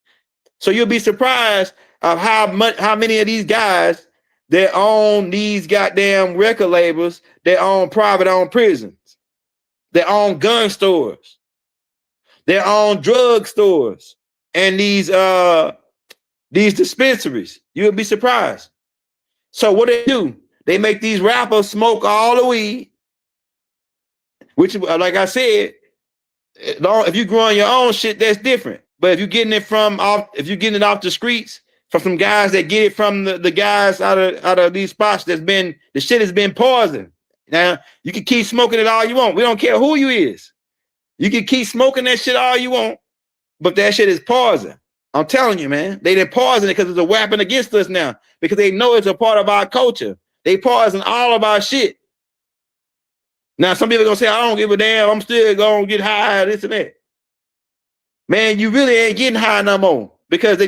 So you'll be surprised of how many of these guys that own these goddamn record labels, they own private-owned prisons, they own gun stores, they own drug stores, and these dispensaries. You'll be surprised. So what they do? They make these rappers smoke all the weed, which, like I said, if you growing your own shit, that's different. But if you're getting it off the streets from some guys that get it from the guys out of these spots, the shit has been poisoned. Now you can keep smoking it all you want. We don't care who you is. You can keep smoking that shit all you want, but that shit is poison. I'm telling you, man. They didn't poison it because it's a weapon against us now, because they know it's a part of our culture. They poison all of our shit. Now, some people are gonna say, I don't give a damn, I'm still gonna get high, this and that. Man, you really ain't getting high no more, because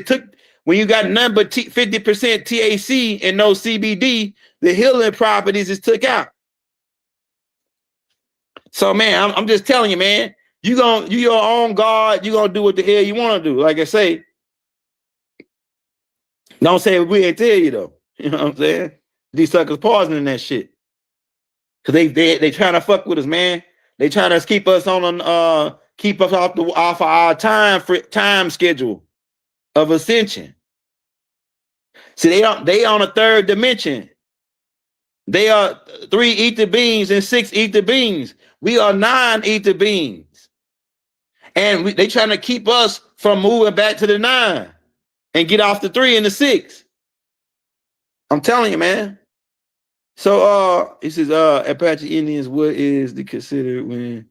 when you got none but 50% THC and no CBD, the healing properties is took out. So, man, I'm just telling you, man, you your own God, you gonna do what the hell you want to do. Like I say, don't say we ain't tell you though. You know what I'm saying? These suckers poisoning that shit. Cause they trying to fuck with us, man. They trying to keep us keep us off of our time schedule of ascension. See, they on a third dimension. They are 3 ether beings and 6 ether beings. We are 9 ether beings. And they trying to keep us from moving back to the 9 and get off the 3 and the 6. I'm telling you, man. So it says Apache Indians, what is the considered when?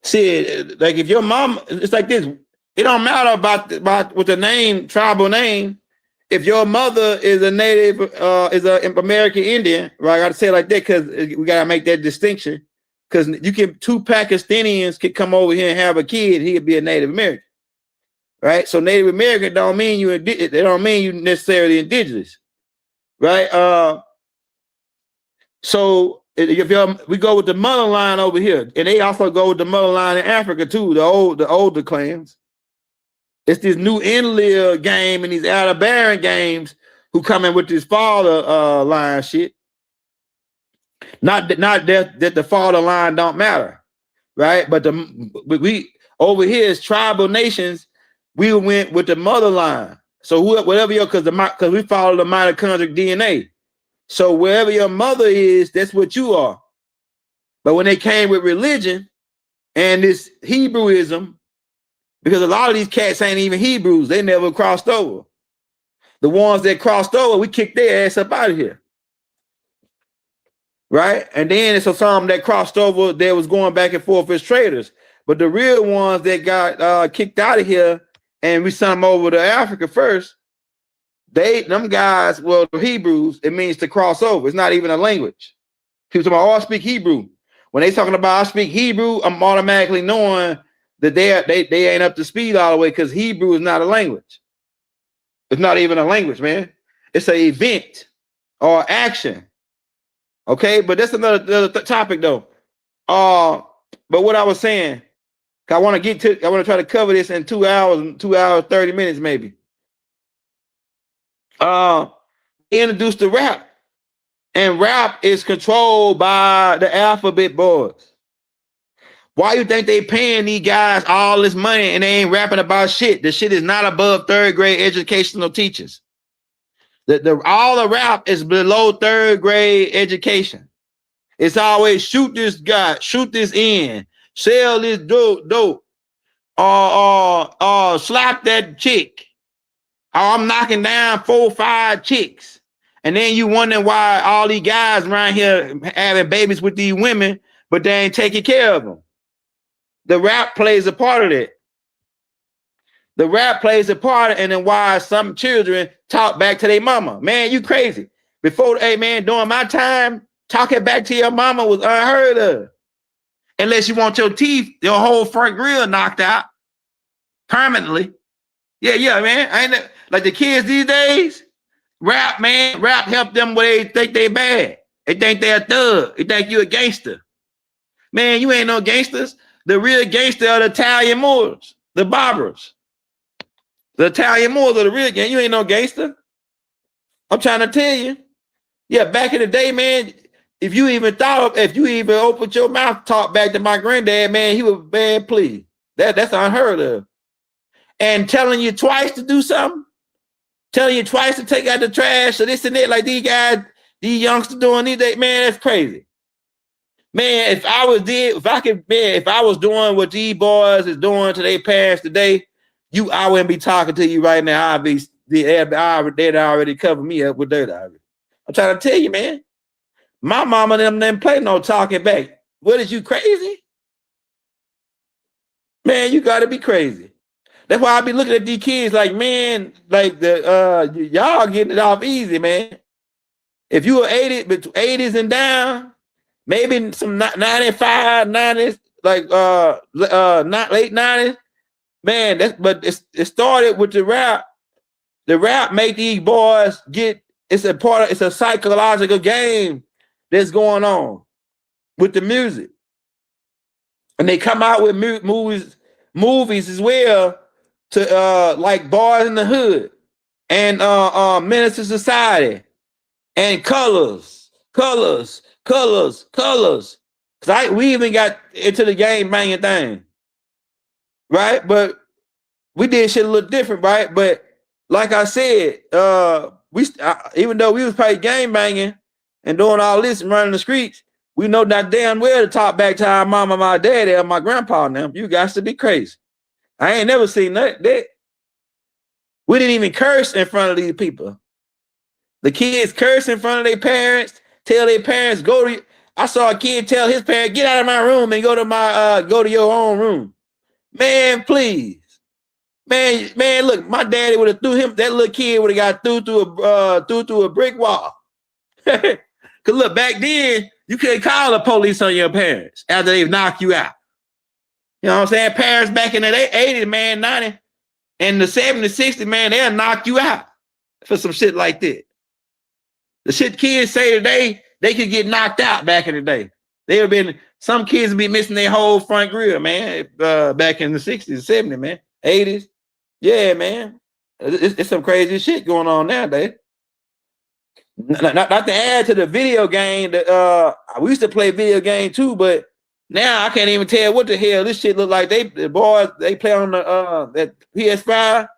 See, like if your mom, it's like this. It don't matter about with the name, tribal name. If your mother is a native, is an American Indian, right? I gotta say it like that because we gotta make that distinction. Because 2 Pakistanians could come over here and have a kid, he could be a Native American. right? So Native American don't mean you necessarily indigenous, right? So if we go with the mother line over here, and they also go with the mother line in Africa too, the older clans. It's this new Enlil game and these Alderaanian games who come in with this father line shit. Not that the father line don't matter, right? But we over here as tribal nations, we went with the mother line. So whatever because we follow the mitochondrial DNA. So wherever your mother is, that's what you are. But when they came with religion and this Hebrewism, because a lot of these cats ain't even Hebrews, they never crossed over. The ones that crossed over, we kicked their ass up out of here. Right? And then it's some that crossed over that was going back and forth as traders. But the real ones that got kicked out of here and we sent them over to Africa first, them guys, well, the Hebrews, it means to cross over. It's not even a language. People talking about, oh, I speak Hebrew. When they talking about I speak Hebrew, I'm automatically knowing that they ain't up to speed all the way because Hebrew is not a language. It's not even a language, man. It's an event or action. Okay, but that's another topic though. But what I was saying, I want to try to cover this in 2 hours, 30 minutes maybe. Introduced the rap, and rap is controlled by the alphabet boys. Why you think they paying these guys all this money and they ain't rapping about shit? The shit is not above 3rd grade educational teachers. All the rap is below 3rd grade education. It's always shoot this guy, shoot this in, sell this dope, or slap that chick. Or I'm knocking down 4 or 5 chicks. And then you wondering why all these guys around here having babies with these women, but they ain't taking care of them. The rap plays a part of that. The rap plays a part, and then why some children talk back to their mama. Man, you crazy. Before, hey man, during my time, talking back to your mama was unheard of. Unless you want your teeth, your whole front grill knocked out permanently. Yeah, man. Ain't like the kids these days, rap help them where they think they bad. They think they're a thug. They think you a gangster. Man, you ain't no gangsters. The real gangster are the Italian Moors, the Barbers. The Italian Moors are the real gang. You ain't no gangster. I'm trying to tell you. Yeah, back in the day, man, if you even opened your mouth, talk back to my granddad, man, he would, man, please. That's unheard of. And telling you twice to do something, telling you twice to take out the trash or this and that, like these guys, these youngsters doing these days, man, that's crazy. Man, if I was doing what these boys is doing to their parents today, I wouldn't be talking to you right now. They'd already covered me up with dirt already. I'm trying to tell you, man. My mama and them didn't play no talking back. What is you crazy? Man, you gotta be crazy. That's why I be looking at these kids like, man, like y'all getting it off easy, man. If you were 80s and down, maybe some 95, 90s, like not late 90s, man. But it started with the rap. The rap make these boys it's a psychological game that's going on with the music, and they come out with movies as well to like Boys in the Hood and Menace to Society and colors. Cause we even got into the game banging thing, right? But we did shit a little different, right? But like I said, even though we was probably game banging and doing all this and running the streets, we know that damn well to talk back to our mama, my daddy, and my grandpa and them. You guys to be crazy. I ain't never seen that. We didn't even curse in front of these people. The kids curse in front of their parents, tell their parents, I saw a kid tell his parent, get out of my room and go to your own room. Man, please. Man, look, my daddy would have that little kid would have got through a brick wall. Cause look, back then, you couldn't call the police on your parents after they've knocked you out. You know what I'm saying? Parents back in the 80s, man, 90, In the 70s, 60s, man, they'll knock you out for some shit like that. The shit kids say today, they could get knocked out back in the day. Some kids would be missing their whole front grill, man, back in the 60s, 70s, man, 80s. Yeah, man. It's some crazy shit going on nowadays. Not to add to the video game that we used to play video game too, but now I can't even tell what the hell this shit look like. The boys they play on the that PS5.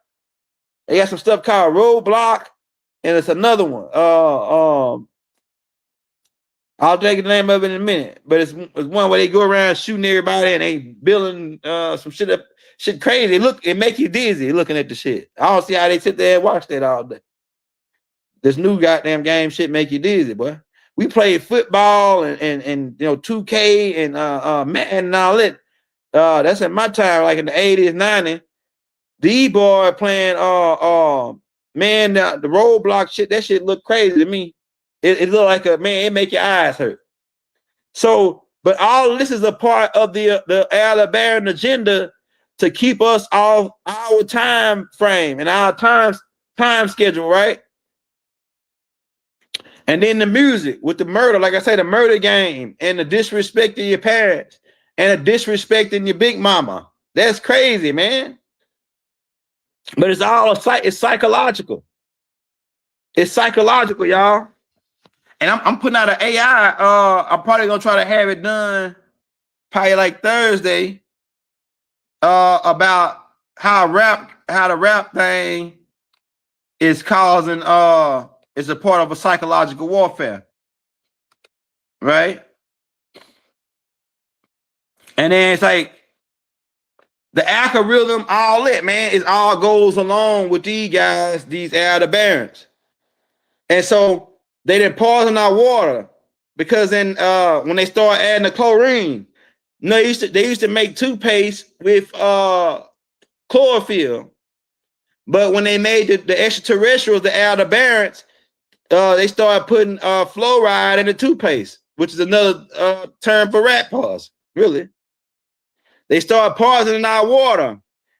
They got some stuff called Roadblock, and it's another one. I'll take the name of it in a minute, but it's one where they go around shooting everybody and they building some shit up, shit crazy. It make you dizzy looking at the shit. I don't see how they sit there and watch that all day. This new goddamn game shit make you dizzy, boy. We played football and 2K and Madden and all that. That's in my time, like in the 80s, 90s. The boy playing man, the Roadblock shit, that shit look crazy to me. It look like it make your eyes hurt. So, but all this is a part of the Alderaanian agenda to keep us off our time frame and our time schedule, right? And then the music with the murder, like I say, the murder game and the disrespecting your parents and the disrespecting your big mama. That's crazy, man. But it's psychological. It's psychological, y'all. And I'm putting out an AI. I'm probably gonna try to have it done probably like Thursday. About how the rap thing is causing is a part of a psychological warfare, right? And then it's like the algorithm, all that, man, it all goes along with these guys, these Alderaans. And so they didn't poison our water because then when they start adding the chlorine, they used to make toothpaste with chlorophyll. But when they made the extraterrestrials, the Alderaans, they started putting fluoride in the toothpaste, which is another term for rat paws, really. They started poisoning our water.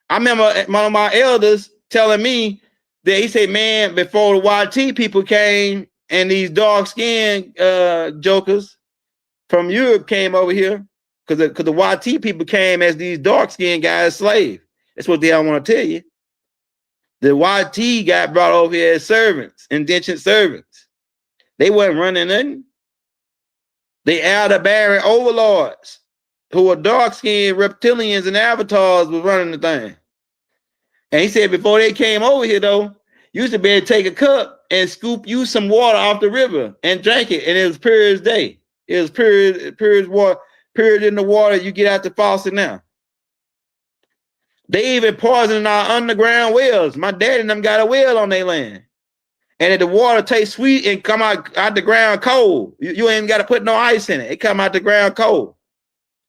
I remember one of my elders telling me that he said, man, before the YT people came and these dark-skinned jokers from Europe came over here, because the YT people came as these dark-skinned guys slaves. That's what they all want to tell you. The YT got brought over here as servants, indentured servants. They wasn't running nothing. They Alderaanian overlords who were dark-skinned reptilians and avatars was running the thing. And he said before they came over here, though, you used to be able to take a cup and scoop you some water off the river and drink it, and it was pure as day. It was pure water, pure in the water you get out the faucet now. They even poisoning our underground wells. My daddy and them got a well on their land. And if the water tastes sweet and come out the ground cold, you ain't got to put no ice in it. It come out the ground cold.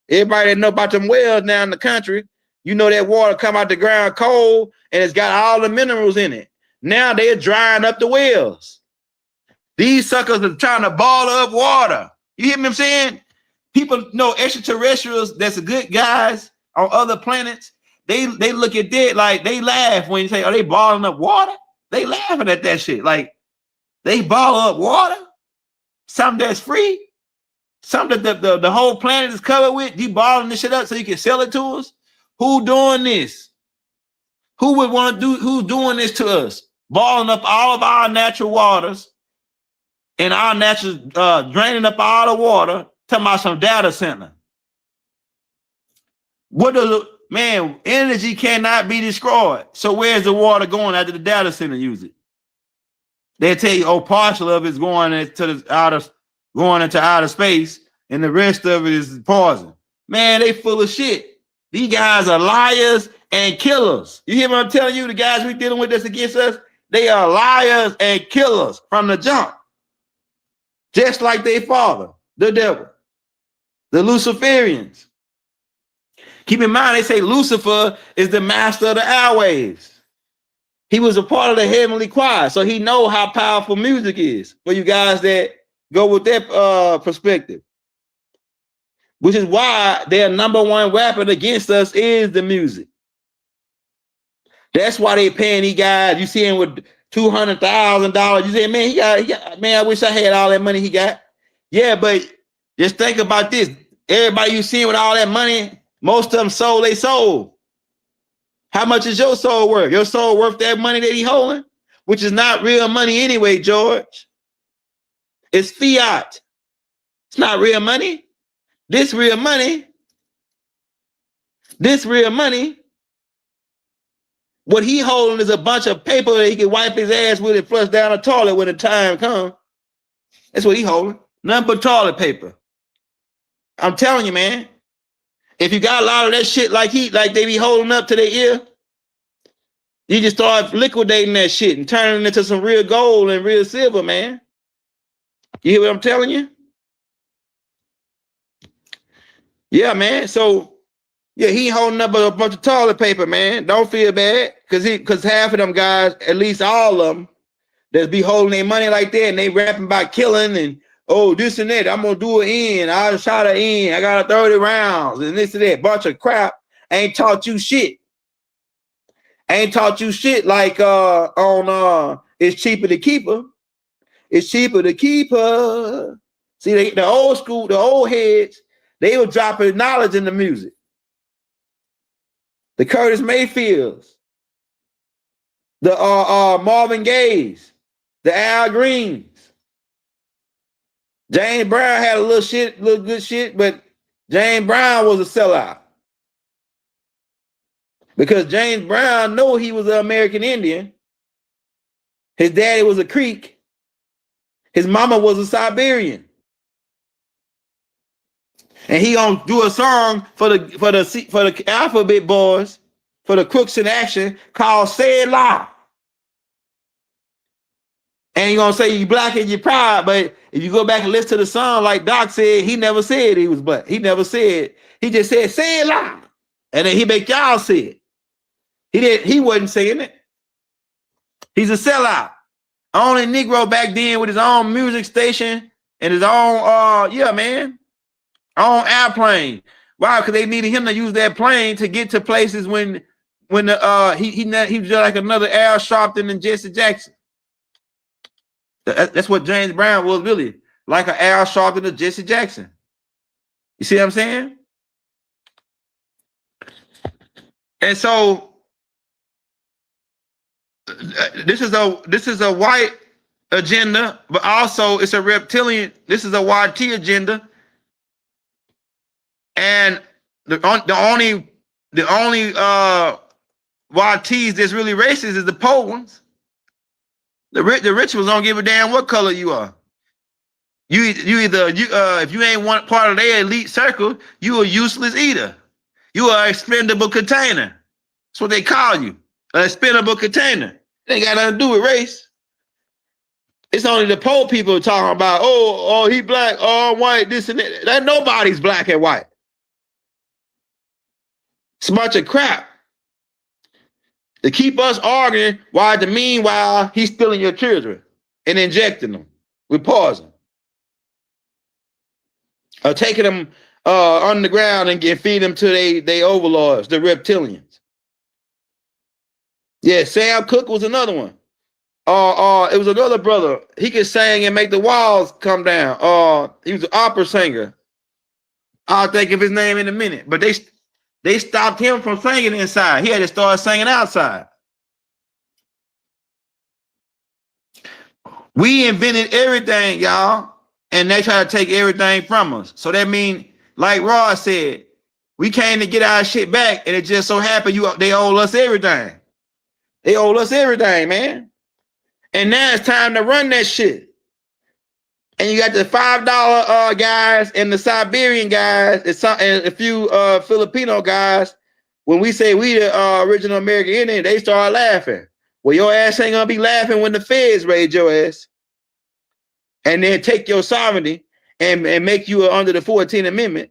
Everybody that know about them wells now in the country, you know that water come out the ground cold and it's got all the minerals in it. Now they're drying up the wells. These suckers are trying to ball up water. You hear me I'm saying? People know extraterrestrials that's good guys on other planets. They look at that like they laugh when you say, are they balling up water? They laughing at that shit. Like they ball up water, something that's free, something that the whole planet is covered with. You balling this shit up so you can sell it to us? Who doing this? Who would want to do? Who's doing this to us? Balling up all of our natural waters and our natural draining up all the water. Talking about some data center. What does man? Energy cannot be destroyed. So where's the water going after the data center use it? They tell you, oh, partial of it's going into outer space, and the rest of it is poison. Man, they full of shit. These guys are liars and killers. You hear what I'm telling you? The guys we dealing with that's against us, they are liars and killers from the jump. Just like their father, the devil, the Luciferians. Keep in mind, they say Lucifer is the master of the airwaves. He was a part of the heavenly choir, so he know how powerful music is for you guys that go with that perspective. Which is why their number one weapon against us is the music. That's why they paying these guys. You see him with $200,000. You say, man, he got, man, I wish I had all that money he got. Yeah, but just think about this. Everybody you seeing with all that money, most of them sold they soul. How much is your soul worth? Your soul worth that money that he holding? Which is not real money anyway, George. It's fiat. It's not real money. This real money. This real money. What he holding is a bunch of paper that he can wipe his ass with and flush down the toilet when the time comes. That's what he holding. Nothing but toilet paper. I'm telling you, man. If you got a lot of that shit like they be holding up to their ear, you just start liquidating that shit and turning it into some real gold and real silver, man. You hear what I'm telling you? Yeah, man. So, yeah, he holding up a bunch of toilet paper, man. Don't feel bad, because half of them guys, at least all of them, that be holding their money like that, and they rapping about killing and, oh, this and that. I'm going to do it in. I shot it in. I got 30 rounds and this and that. Bunch of crap. Ain't taught you shit. Ain't taught you shit like on It's Cheaper to Keep Her. It's cheaper to keep her. See, the old school, the old heads, they were dropping knowledge in the music. The Curtis Mayfields, the Marvin Gayes, the Al Greens. James Brown had a little good shit, but James Brown was a sellout. Because James Brown knew he was an American Indian. His daddy was a Creek. His mama was a Siberian. And he gonna do a song for the alphabet boys, for the crooks in action, called Say It Loud. And he gonna say you black and you proud, but if you go back and listen to the song, like Doc said, he never said he was black. He never said, he just said, say it loud. And then he make y'all say it. He wasn't saying it. He's a sellout. Only Negro back then with his own music station and his own, yeah, man, own airplane. Why? Because they needed him to use that plane to get to places when he was just like another Al Sharpton and Jesse Jackson. That's what James Brown was really, like an Al Sharpton or Jesse Jackson. You see what I'm saying? And so this is a white agenda, but also it's a reptilian. This is a YT agenda, and the only YTs that's really racist is the poor ones. The rich ones don't give a damn what color you are. You either if you ain't one part of their elite circle, you a useless eater. You are an expendable container. That's what they call you, an expendable container. It ain't got nothing to do with race. It's only the poor people talking about, oh, he black, oh, white, this and that. That nobody's black and white. It's a bunch of crap to keep us arguing while the meanwhile he's stealing your children and injecting them with poison, or taking them underground and feed them to they overlords, the reptilians. Yeah, Sam Cooke was another one. It was another brother. He could sing and make the walls come down. He was an opera singer. I'll think of his name in a minute. But they stopped him from singing inside. He had to start singing outside. We invented everything, y'all, and they try to take everything from us. So that means, like Ross said, we came to get our shit back, and it just so happened they owe us everything. They owe us everything, man. And now it's time to run that shit. And you got the $5 guys and the Siberian guys and a few Filipino guys. When we say we the original American Indian, they start laughing. Well, your ass ain't gonna be laughing when the feds raid your ass and then take your sovereignty and make you under the 14th Amendment.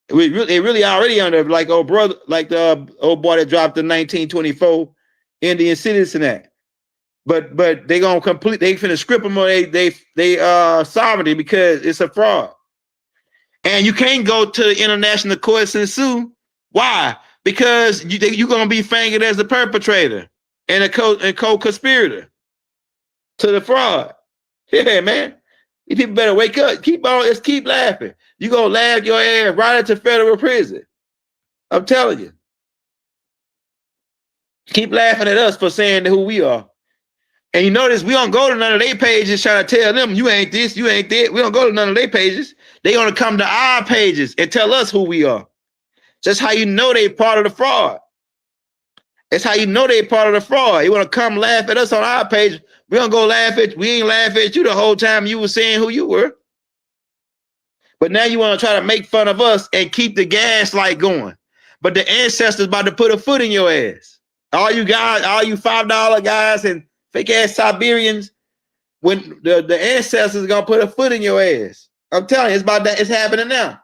They really already under, like old brother, like the old boy that dropped the 1924 Indian Citizen Act. But they gonna they finna script them on they sovereignty because it's a fraud. And you can't go to the international courts and sue. Why? because you're gonna be fingered as the perpetrator and a co-conspirator to the fraud. Yeah, man. You people better wake up. Keep laughing. You gonna laugh your ass right into federal prison. I'm telling you. Keep laughing at us for saying who we are. And you notice we don't go to none of their pages trying to tell them you ain't this, you ain't that. We don't go to none of their pages. They gonna come to our pages and tell us who we are. That's how you know they part of the fraud. That's how you know they part of the fraud. You want to come laugh at us on our page. We don't go laugh at you. We ain't laugh at you the whole time you were saying who you were. But now you want to try to make fun of us and keep the gaslight going. But the ancestors about to put a foot in your ass. All you guys, all you $5 guys and fake ass Siberians, when the ancestors are gonna put a foot in your ass. I'm telling you, it's about that. It's happening now.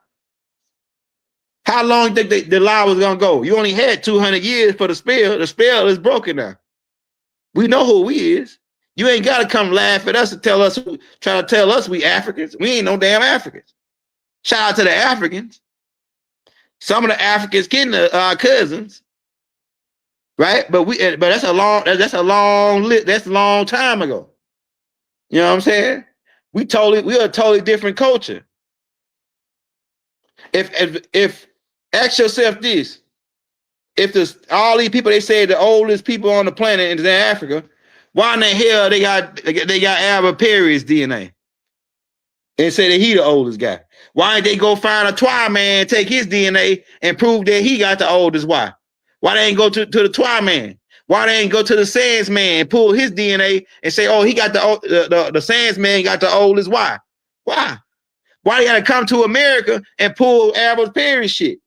How long do you think the lie was gonna go? You only had 200 years for the spell. The spell is broken now. We know who we is. You ain't gotta come laugh at us and try to tell us we Africans. We ain't no damn Africans. Shout out to the Africans. Some of the Africans getting our cousins, right? But that's a long time ago. You know what I'm saying? We are a totally different culture. If ask yourself this, if all these people they say the oldest people on the planet is in Africa, why in the hell they got Alberaan's DNA and say that he the oldest guy? Why ain't they go find a Twi man, take his DNA and prove that he got the oldest? Why they ain't go to the Twi man? Why they ain't go to the Sands man and pull his DNA and say, oh, he got the Sands man got the oldest? Why they gotta come to America and pull Alberaan's shit?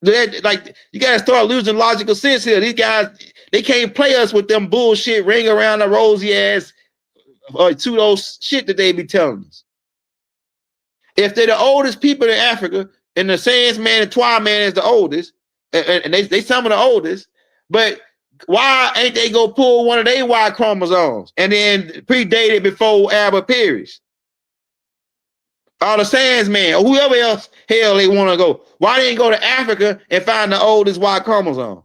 Like, you gotta start losing logical sense here. These guys, they can't play us with them bullshit ring around the rosy ass pseudo shit that they be telling us. If they're the oldest people in Africa, and the Sands man and Twi man is the oldest, and they some of the oldest, but why ain't they go pull one of their Y chromosomes and then predate it before Alberaan's? Or the Sands man, or whoever else hell they want to go. Why they ain't go to Africa and find the oldest Y chromosome?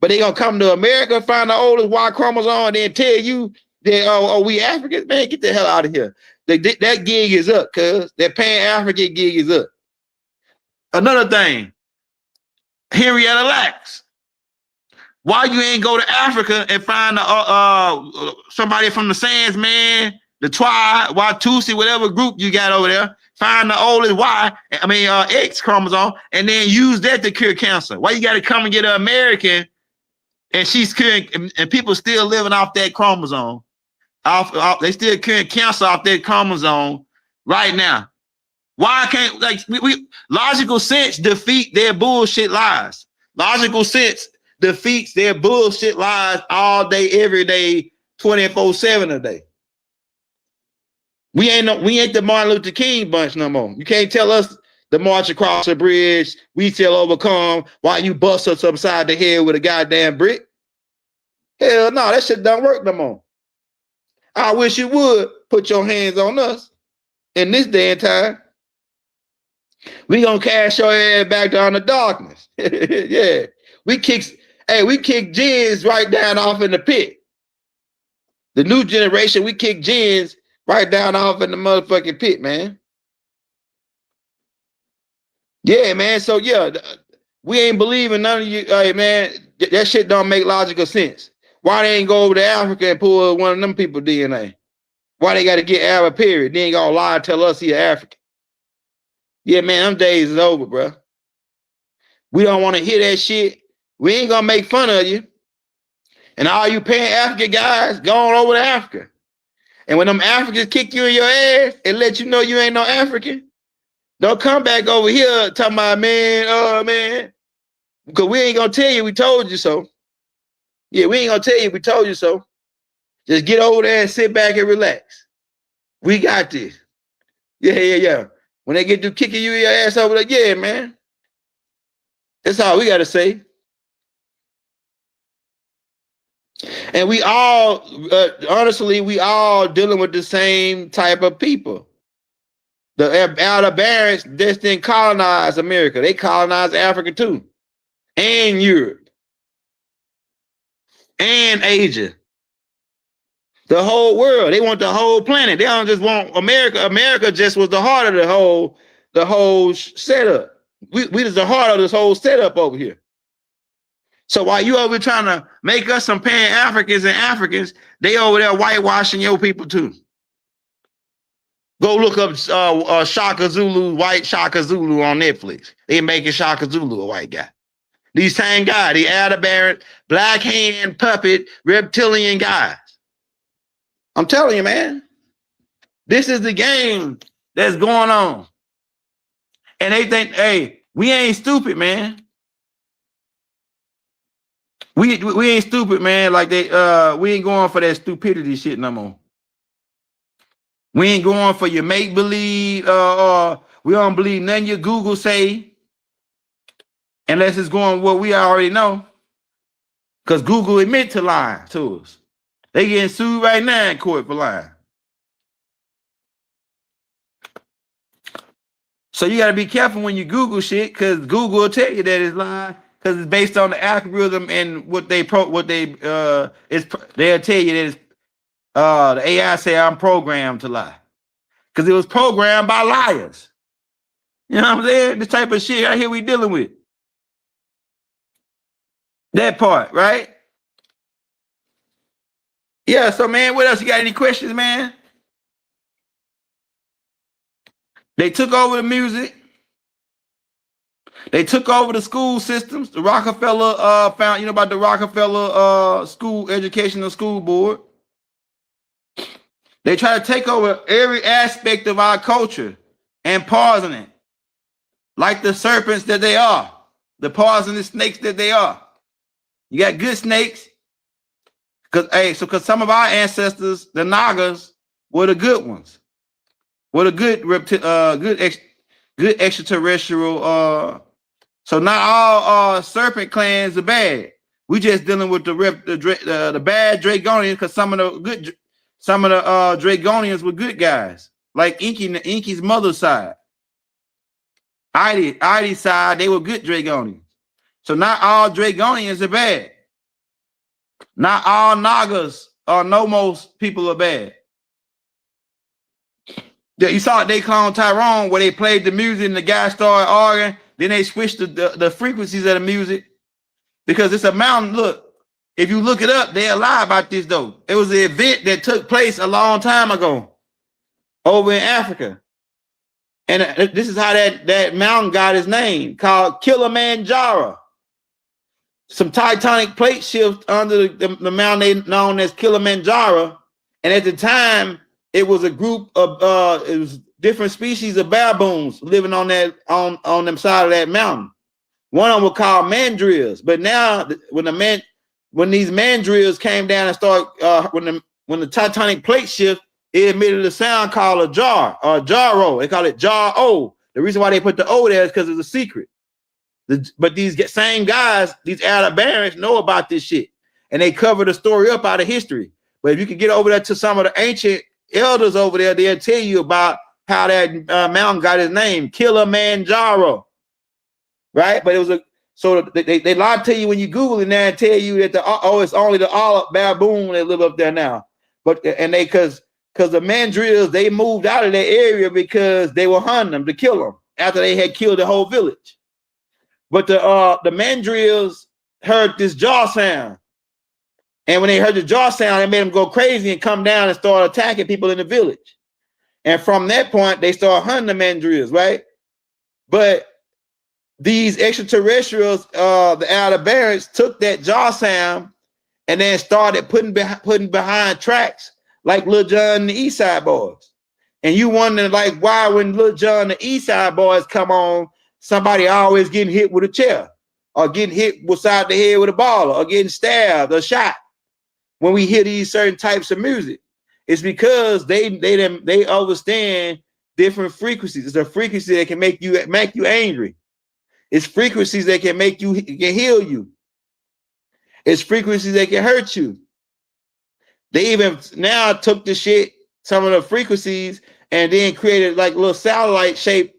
But they gonna come to America, find the oldest Y chromosome, and then tell you that we Africans? Man, get the hell out of here. That gig is up, cuz. That Pan-African gig is up. Another thing, Henrietta Lacks. Why you ain't go to Africa and find somebody from the Sands man, the Twi, Watusi, whatever group you got over there, find the oldest X chromosome, and then use that to cure cancer? Why you got to come and get an American, and she's curing, and people still living off that chromosome? They still curing cancer off that chromosome right now. Why can't, like, we logical sense defeat their bullshit lies? Logical sense defeats their bullshit lies all day, every day, 24/7 a day. We ain't the Martin Luther King bunch no more. You can't tell us the march across the bridge, we shall overcome, while you bust us upside the head with a goddamn brick. Hell no, that shit don't work no more. I wish you would put your hands on us in this day and time. We gonna cast your ass back down the darkness. Yeah. We kick gens right down off in the pit. The new generation, we kick gens right down off in the motherfucking pit, man. Yeah, man. So yeah, we ain't believing none of you. Hey, man, that shit don't make logical sense. Why they ain't go over to Africa and pull one of them people DNA? Why they got to get Arab period? They ain't gonna lie and tell us he African. Yeah, man, them days is over, bro. We don't want to hear that shit. We ain't gonna make fun of you. And all you Pan-African guys, go on over to Africa. And when them Africans kick you in your ass and let you know you ain't no African, don't come back over here talking about, man, because we ain't gonna tell you we told you so. Yeah, we ain't gonna tell you we told you so. Just get over there and sit back and relax. We got this. Yeah. When they get to kicking you in your ass over there, yeah, man. That's all we gotta say. And we all, honestly, we all dealing with the same type of people. The Alderaanians, they didn't colonize America. They colonized Africa too. and Europe and Asia. The whole world. They want the whole planet. They don't just want America. America just was the heart of the whole setup. We was the heart of this whole setup over here. So while you over trying to make us some Pan-Africans and Africans, they over there whitewashing your people too. Go look up Shaka Zulu, white Shaka Zulu on Netflix. They making Shaka Zulu a white guy. These same guys, the Alderaanian, black hand puppet, reptilian guys. I'm telling you, man, this is the game that's going on. And they think, hey, we ain't stupid, man. We ain't stupid, man. Like we ain't going for that stupidity shit no more. We ain't going for your make-believe, we don't believe nothing your Google say, unless it's going what we already know. Because Google admit to lying to us. They getting sued right now in court for lying. So you got to be careful when you Google shit, because Google will tell you that it's lying, because it's based on the algorithm and they'll tell you that it's the AI say I'm programmed to lie, because it was programmed by liars. You know what I'm saying? This type of shit right here we dealing with. That part, right? Yeah, so man, what else? You got any questions, man? They took over the music. They took over the school systems. The Rockefeller found, you know about the Rockefeller school educational school board. They try to take over every aspect of our culture and poison it, like the serpents that they are, the poisonous snakes that they are. You got good snakes, because some of our ancestors, the Nagas, were the good ones, were the good extraterrestrial. So not all serpent clans are bad. We just dealing with the bad Dragonians, because some of the Dragonians were good guys, like Inky's mother's side, Idi's side. They were good Dragonians. So not all Dragonians are bad. Not all Nagas or Nomos people are bad. Yeah, you saw it. They cloned Tyrone, where they played the music and the guy started arguing. Then they switched the frequencies of the music, because it's a mountain. Look, if you look it up, they'll lie about this though. It was an event that took place a long time ago over in Africa. And this is how that mountain got his name, called Kilimanjaro. Some tectonic plate shift under the mountain known as Kilimanjaro. And at the time, it was a group of it was different species of baboons living on them side of that mountain. One of them was called mandrills. But now, when these mandrills came down and started, when the tectonic plate shift, it emitted a sound called a jar or jarro. They call it jar-o. The reason why they put the O there is because it's a secret. But these same guys, these Alderaanians, know about this shit, and they cover the story up out of history. But if you can get over there to some of the ancient elders over there, they'll tell you about how that mountain got his name, Kilimanjaro, right? But it was they lie to you when you Google it now and tell you that it's only the all baboon that live up there now. But because the mandrills, they moved out of that area because they were hunting them to kill them after they had killed the whole village. But the mandrills heard this jaw sound. And when they heard the jaw sound, it made them go crazy and come down and start attacking people in the village. And from that point, they started hunting the mandrills, right? But these extraterrestrials, the Alderaanians, took that jaw sound and then started putting behind tracks like Lil Jon and the East Side Boys. And you wondering, like, why when Lil Jon and the East Side Boys come on, somebody always getting hit with a chair or getting hit beside the head with a ball or getting stabbed or shot when we hear these certain types of music? It's because they understand different frequencies. It's a frequency that can make you angry. It's frequencies that can heal you. It's frequencies that can hurt you. They even now took the shit, some of the frequencies, and then created like little satellite shaped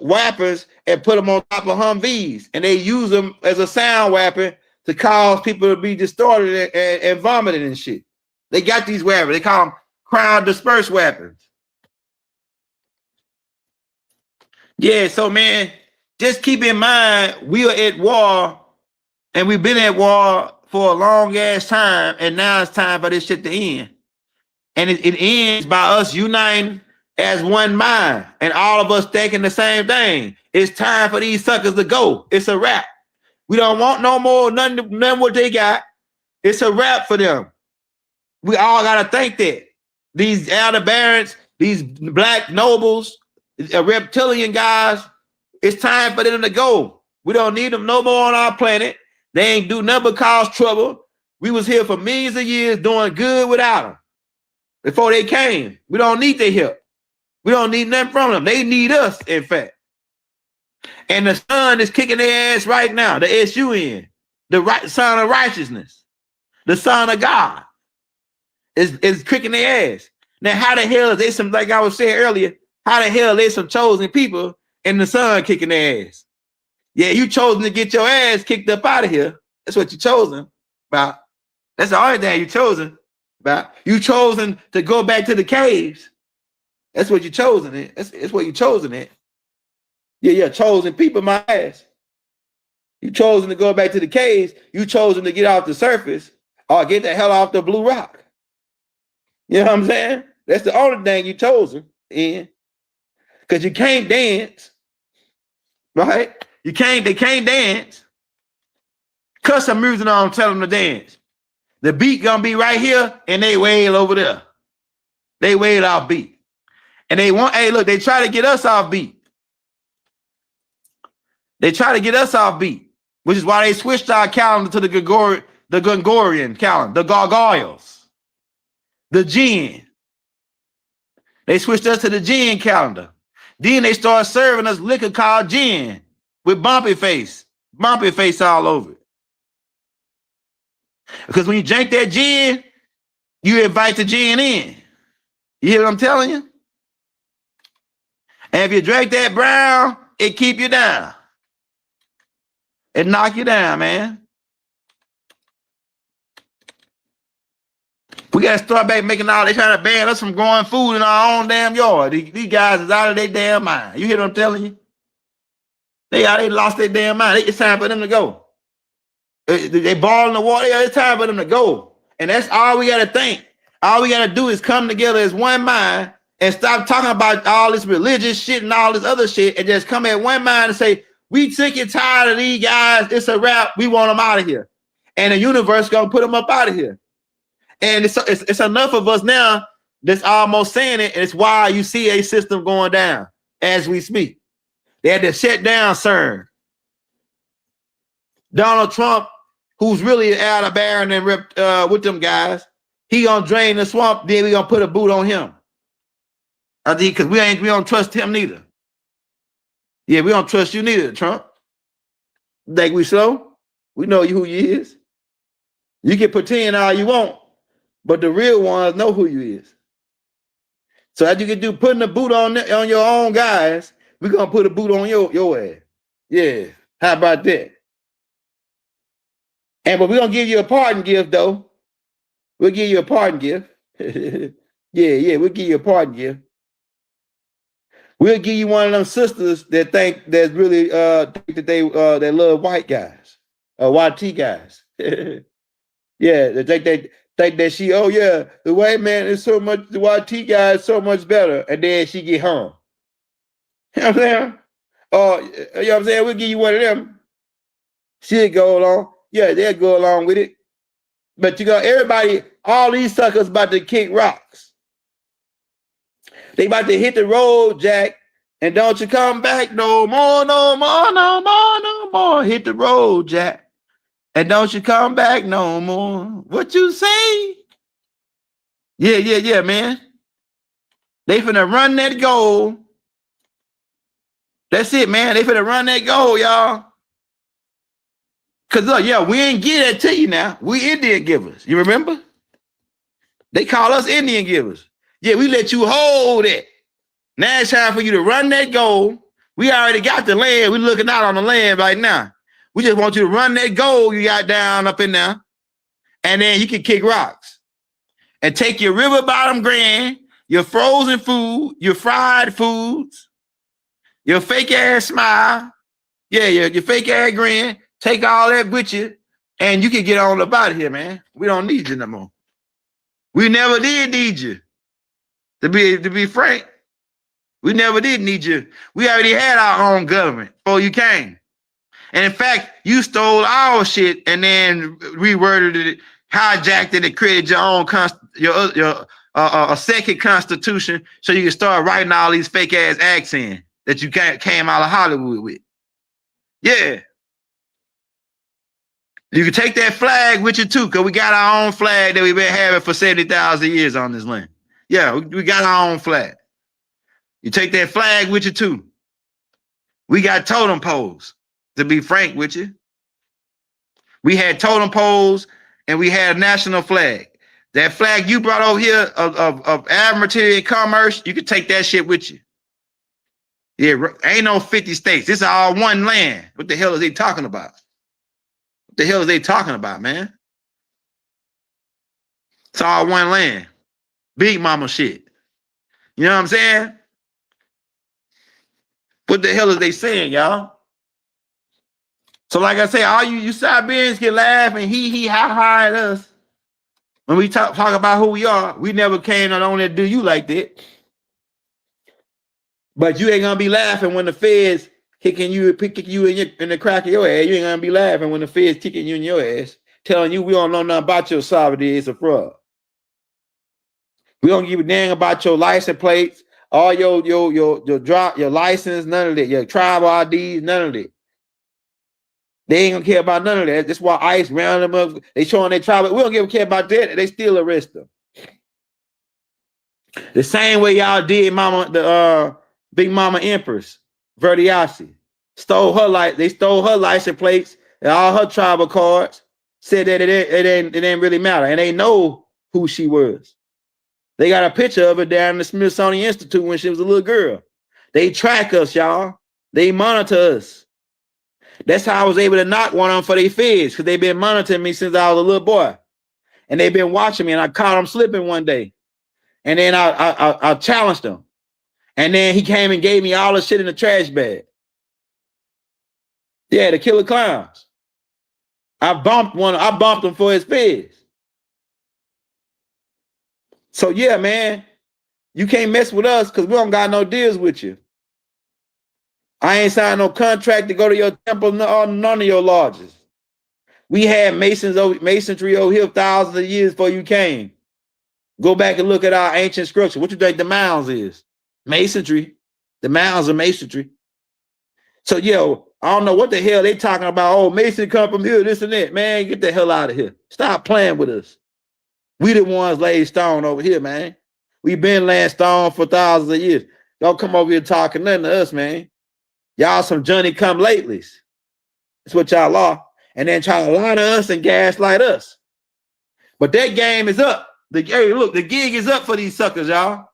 weapons and put them on top of Humvees, and they use them as a sound weapon to cause people to be distorted and vomited and shit. They got these weapons. They call them crowd dispersed weapons. Yeah, so man, just keep in mind we are at war, and we've been at war for a long ass time, and now it's time for this shit to end. And it ends by us uniting as one mind, and all of us thinking the same thing. It's time for these suckers to go. It's a wrap. We don't want no more, none what they got. It's a wrap for them. We all gotta think that. These Alderaan, these black nobles, reptilian guys, it's time for them to go. We don't need them no more on our planet. They ain't do nothing but cause trouble. We was here for millions of years doing good without them. Before they came, we don't need their help. We don't need nothing from them. They need us, in fact. And the sun is kicking their ass right now. The SUN, the right son of righteousness, the son of God, is kicking their ass. Now, how the hell is they some, like I was saying earlier, how the hell they some chosen people and the sun kicking their ass? Yeah, you chosen to get your ass kicked up out of here. That's what you chosen about. That's the only thing you chosen about. You chosen to go back to the caves. That's what you chosen it. That's what you chosen it. Yeah, chosen people, my ass. You chosen to go back to the caves. You chosen to get off the surface or get the hell off the blue rock. You know what I'm saying? That's the only thing you chosen in. Because you can't dance. Right? They can't dance. Cut some music on, tell them to dance. The beat gonna be right here and they wail over there. They wail off beat. And they want, hey, look, they try to get us off beat. They try to get us off beat, which is why they switched our calendar to the Gregorian calendar, the gargoyles, the jinn. They switched us to the jinn calendar. Then they started serving us liquor called gin with bumpy face all over it. Because when you drink that gin, you invite the gin in. You hear what I'm telling you? And if you drink that brown, it keep you down. It knock you down, man. We got to start back making all, they trying to ban us from growing food in our own damn yard. These guys is out of their damn mind. You hear what I'm telling you? They lost their damn mind. It's time for them to go. They ball in the water. It's time for them to go. And that's all we got to think. All we got to do is come together as one mind and stop talking about all this religious shit and all this other shit and just come at one mind and say, we sick and tired of these guys. It's a wrap. We want them out of here. And the universe going to put them up out of here. And it's enough of us now that's almost saying it. And it's why you see a system going down as we speak. They had to shut down CERN. Donald Trump, who's really Alderaanian and with them guys, he gonna drain the swamp. Then we gonna put a boot on him. I think because we don't trust him neither. Yeah, we don't trust you neither, Trump. Think we slow? We know who you is. You can pretend all you want, but the real ones know who you is. So as you can do putting a boot on your own guys, we're gonna put a boot on your ass. Yeah, how about that? But we're gonna give you a pardon gift though. We'll give you a pardon gift. yeah, we'll give you a pardon gift. We'll give you one of them sisters that think that really think that they love white guys, white tea guys. Yeah, they think that she, oh yeah, the white man is so much, the white tea guy is so much better, and then she get hung. You know what I'm saying? Oh, you know what I'm saying? We'll give you one of them. She'll go along. Yeah, they'll go along with it. But you got everybody, all these suckers about to kick rocks. They about to hit the road, Jack, and don't you come back no more, no more, no more, no more. Hit the road, Jack, and don't you come back no more. What you say? Yeah, man. They finna run that goal. That's it, man. They finna run that goal, y'all. Because look, yeah, we ain't give that to you now. We Indian givers. You remember? They call us Indian givers. Yeah, we let you hold it. Now it's time for you to run that goal We already got the land. We're looking out on the land right now. We just want you to run that gold you got down up in there, and then you can kick rocks and take your river bottom grain, your frozen food, your fried foods, your fake ass smile, your fake ass grin. Take all that with you, and you can get on up out of here, man. We don't need you no more. We never did need you. To be frank, we never did need you. We already had our own government before you came. And in fact, you stole our shit and then reworded it, hijacked it, and created your own a second constitution so you can start writing all these fake ass acts in that you came out of Hollywood with. Yeah. You can take that flag with you too, because we got our own flag that we've been having for 70,000 years on this land. Yeah, we got our own flag. You take that flag with you too. We got totem poles, to be frank with you. We had totem poles and we had a national flag. That flag you brought over here of admiralty and commerce, you can take that shit with you. Yeah, ain't no 50 states. This is all one land. What the hell is they talking about? What the hell is they talking about, man? It's all one land. Big mama shit. You know what I'm saying? What the hell is they saying, y'all? So like I say, all you Siberians can laugh and he ha at us. When we talk about who we are, we never came not only to do you like that. But you ain't gonna be laughing when the feds picking you in the crack of your ass. You ain't gonna be laughing when the feds kicking you in your ass, telling you we don't know nothing about your sovereignty. It's a fraud. We don't give a damn about your license plates, all your license, none of that, your tribal IDs, none of that. They ain't gonna care about none of that. That's why ICE round them up. They showing their tribal. We don't care about that. They still arrest them. The same way y'all did the Big Mama Empress, Verdiasi. They stole her license plates and all her tribal cards, said that it didn't really matter. And they know who she was. They got a picture of her down in the Smithsonian Institute when she was a little girl. They track us, y'all. They monitor us. That's how I was able to knock one on for their feds, because they've been monitoring me since I was a little boy. And they've been watching me, and I caught them slipping one day. And then I challenged him. And then he came and gave me all the shit in the trash bag. Yeah, the killer clowns. I bumped him for his feds. So yeah, man, you can't mess with us because we don't got no deals with you. I ain't signed no contract to go to your temple, none of your lodges. We had masonry over here thousands of years before you came. Go back and look at our ancient structure. What you think the mounds is? Masonry. The mounds are masonry. So, yo, I don't know what the hell they talking about. Oh, Mason come from here, this and that. Man, get the hell out of here. Stop playing with us. We the ones laid stone over here, man. We been laying stone for thousands of years. Don't come over here talking nothing to us, man. Y'all some Johnny come latelys. That's what y'all are. And then trying to lie to us and gaslight us. But that game is up. Hey, look, the gig is up for these suckers, y'all.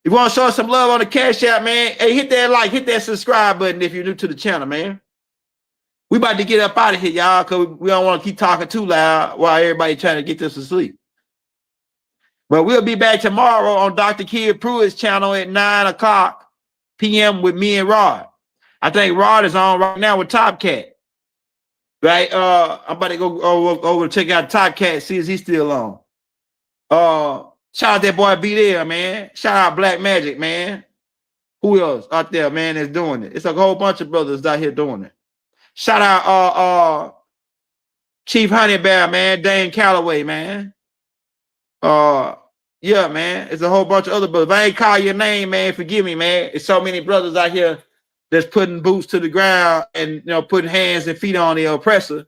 You want to show us some love on the Cash App, man? Hey, hit that like, hit that subscribe button if you're new to the channel, man. We about to get up out of here, y'all, because we don't want to keep talking too loud while everybody trying to get this to sleep. But we'll be back tomorrow on Dr. Kid Pruitt's channel at 9:00 p.m. with me and Rod. I think Rod is on right now with Top Cat. Right? I'm about to go over check out Top Cat, see if he's still on. Shout out that boy B there, man. Shout out Black Magic, man. Who else out there, man, that's doing it? It's a whole bunch of brothers out here doing it. Shout out Chief Honey Bear, man, Dane Calloway, man. Yeah, man. It's a whole bunch of other brothers. If I ain't call your name, man, forgive me, man. It's so many brothers out here that's putting boots to the ground and putting hands and feet on the oppressor.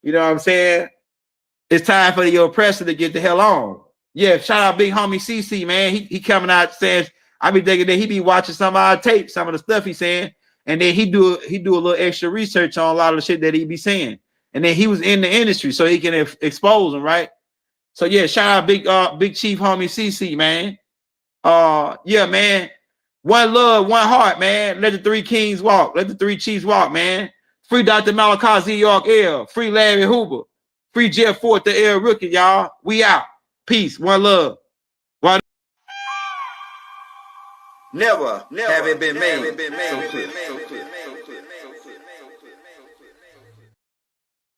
You know what I'm saying? It's time for the oppressor to get the hell on. Yeah, shout out big homie CC, man. He coming out saying, I be thinking that he be watching some of our tapes, some of the stuff he's saying, and then he do a little extra research on a lot of the shit that he be saying. And then he was in the industry, so he can expose them, right? So yeah, shout out big Chief homie CC, man. Yeah, man. One love, one heart, man. Let the three kings walk. Let the three chiefs walk, man. Free Dr. Malachi Z. York L. Free Larry Hoover. Free Jeff Fort, the L Rookie, y'all. We out. Peace. One love. One. Never have it been made so clear.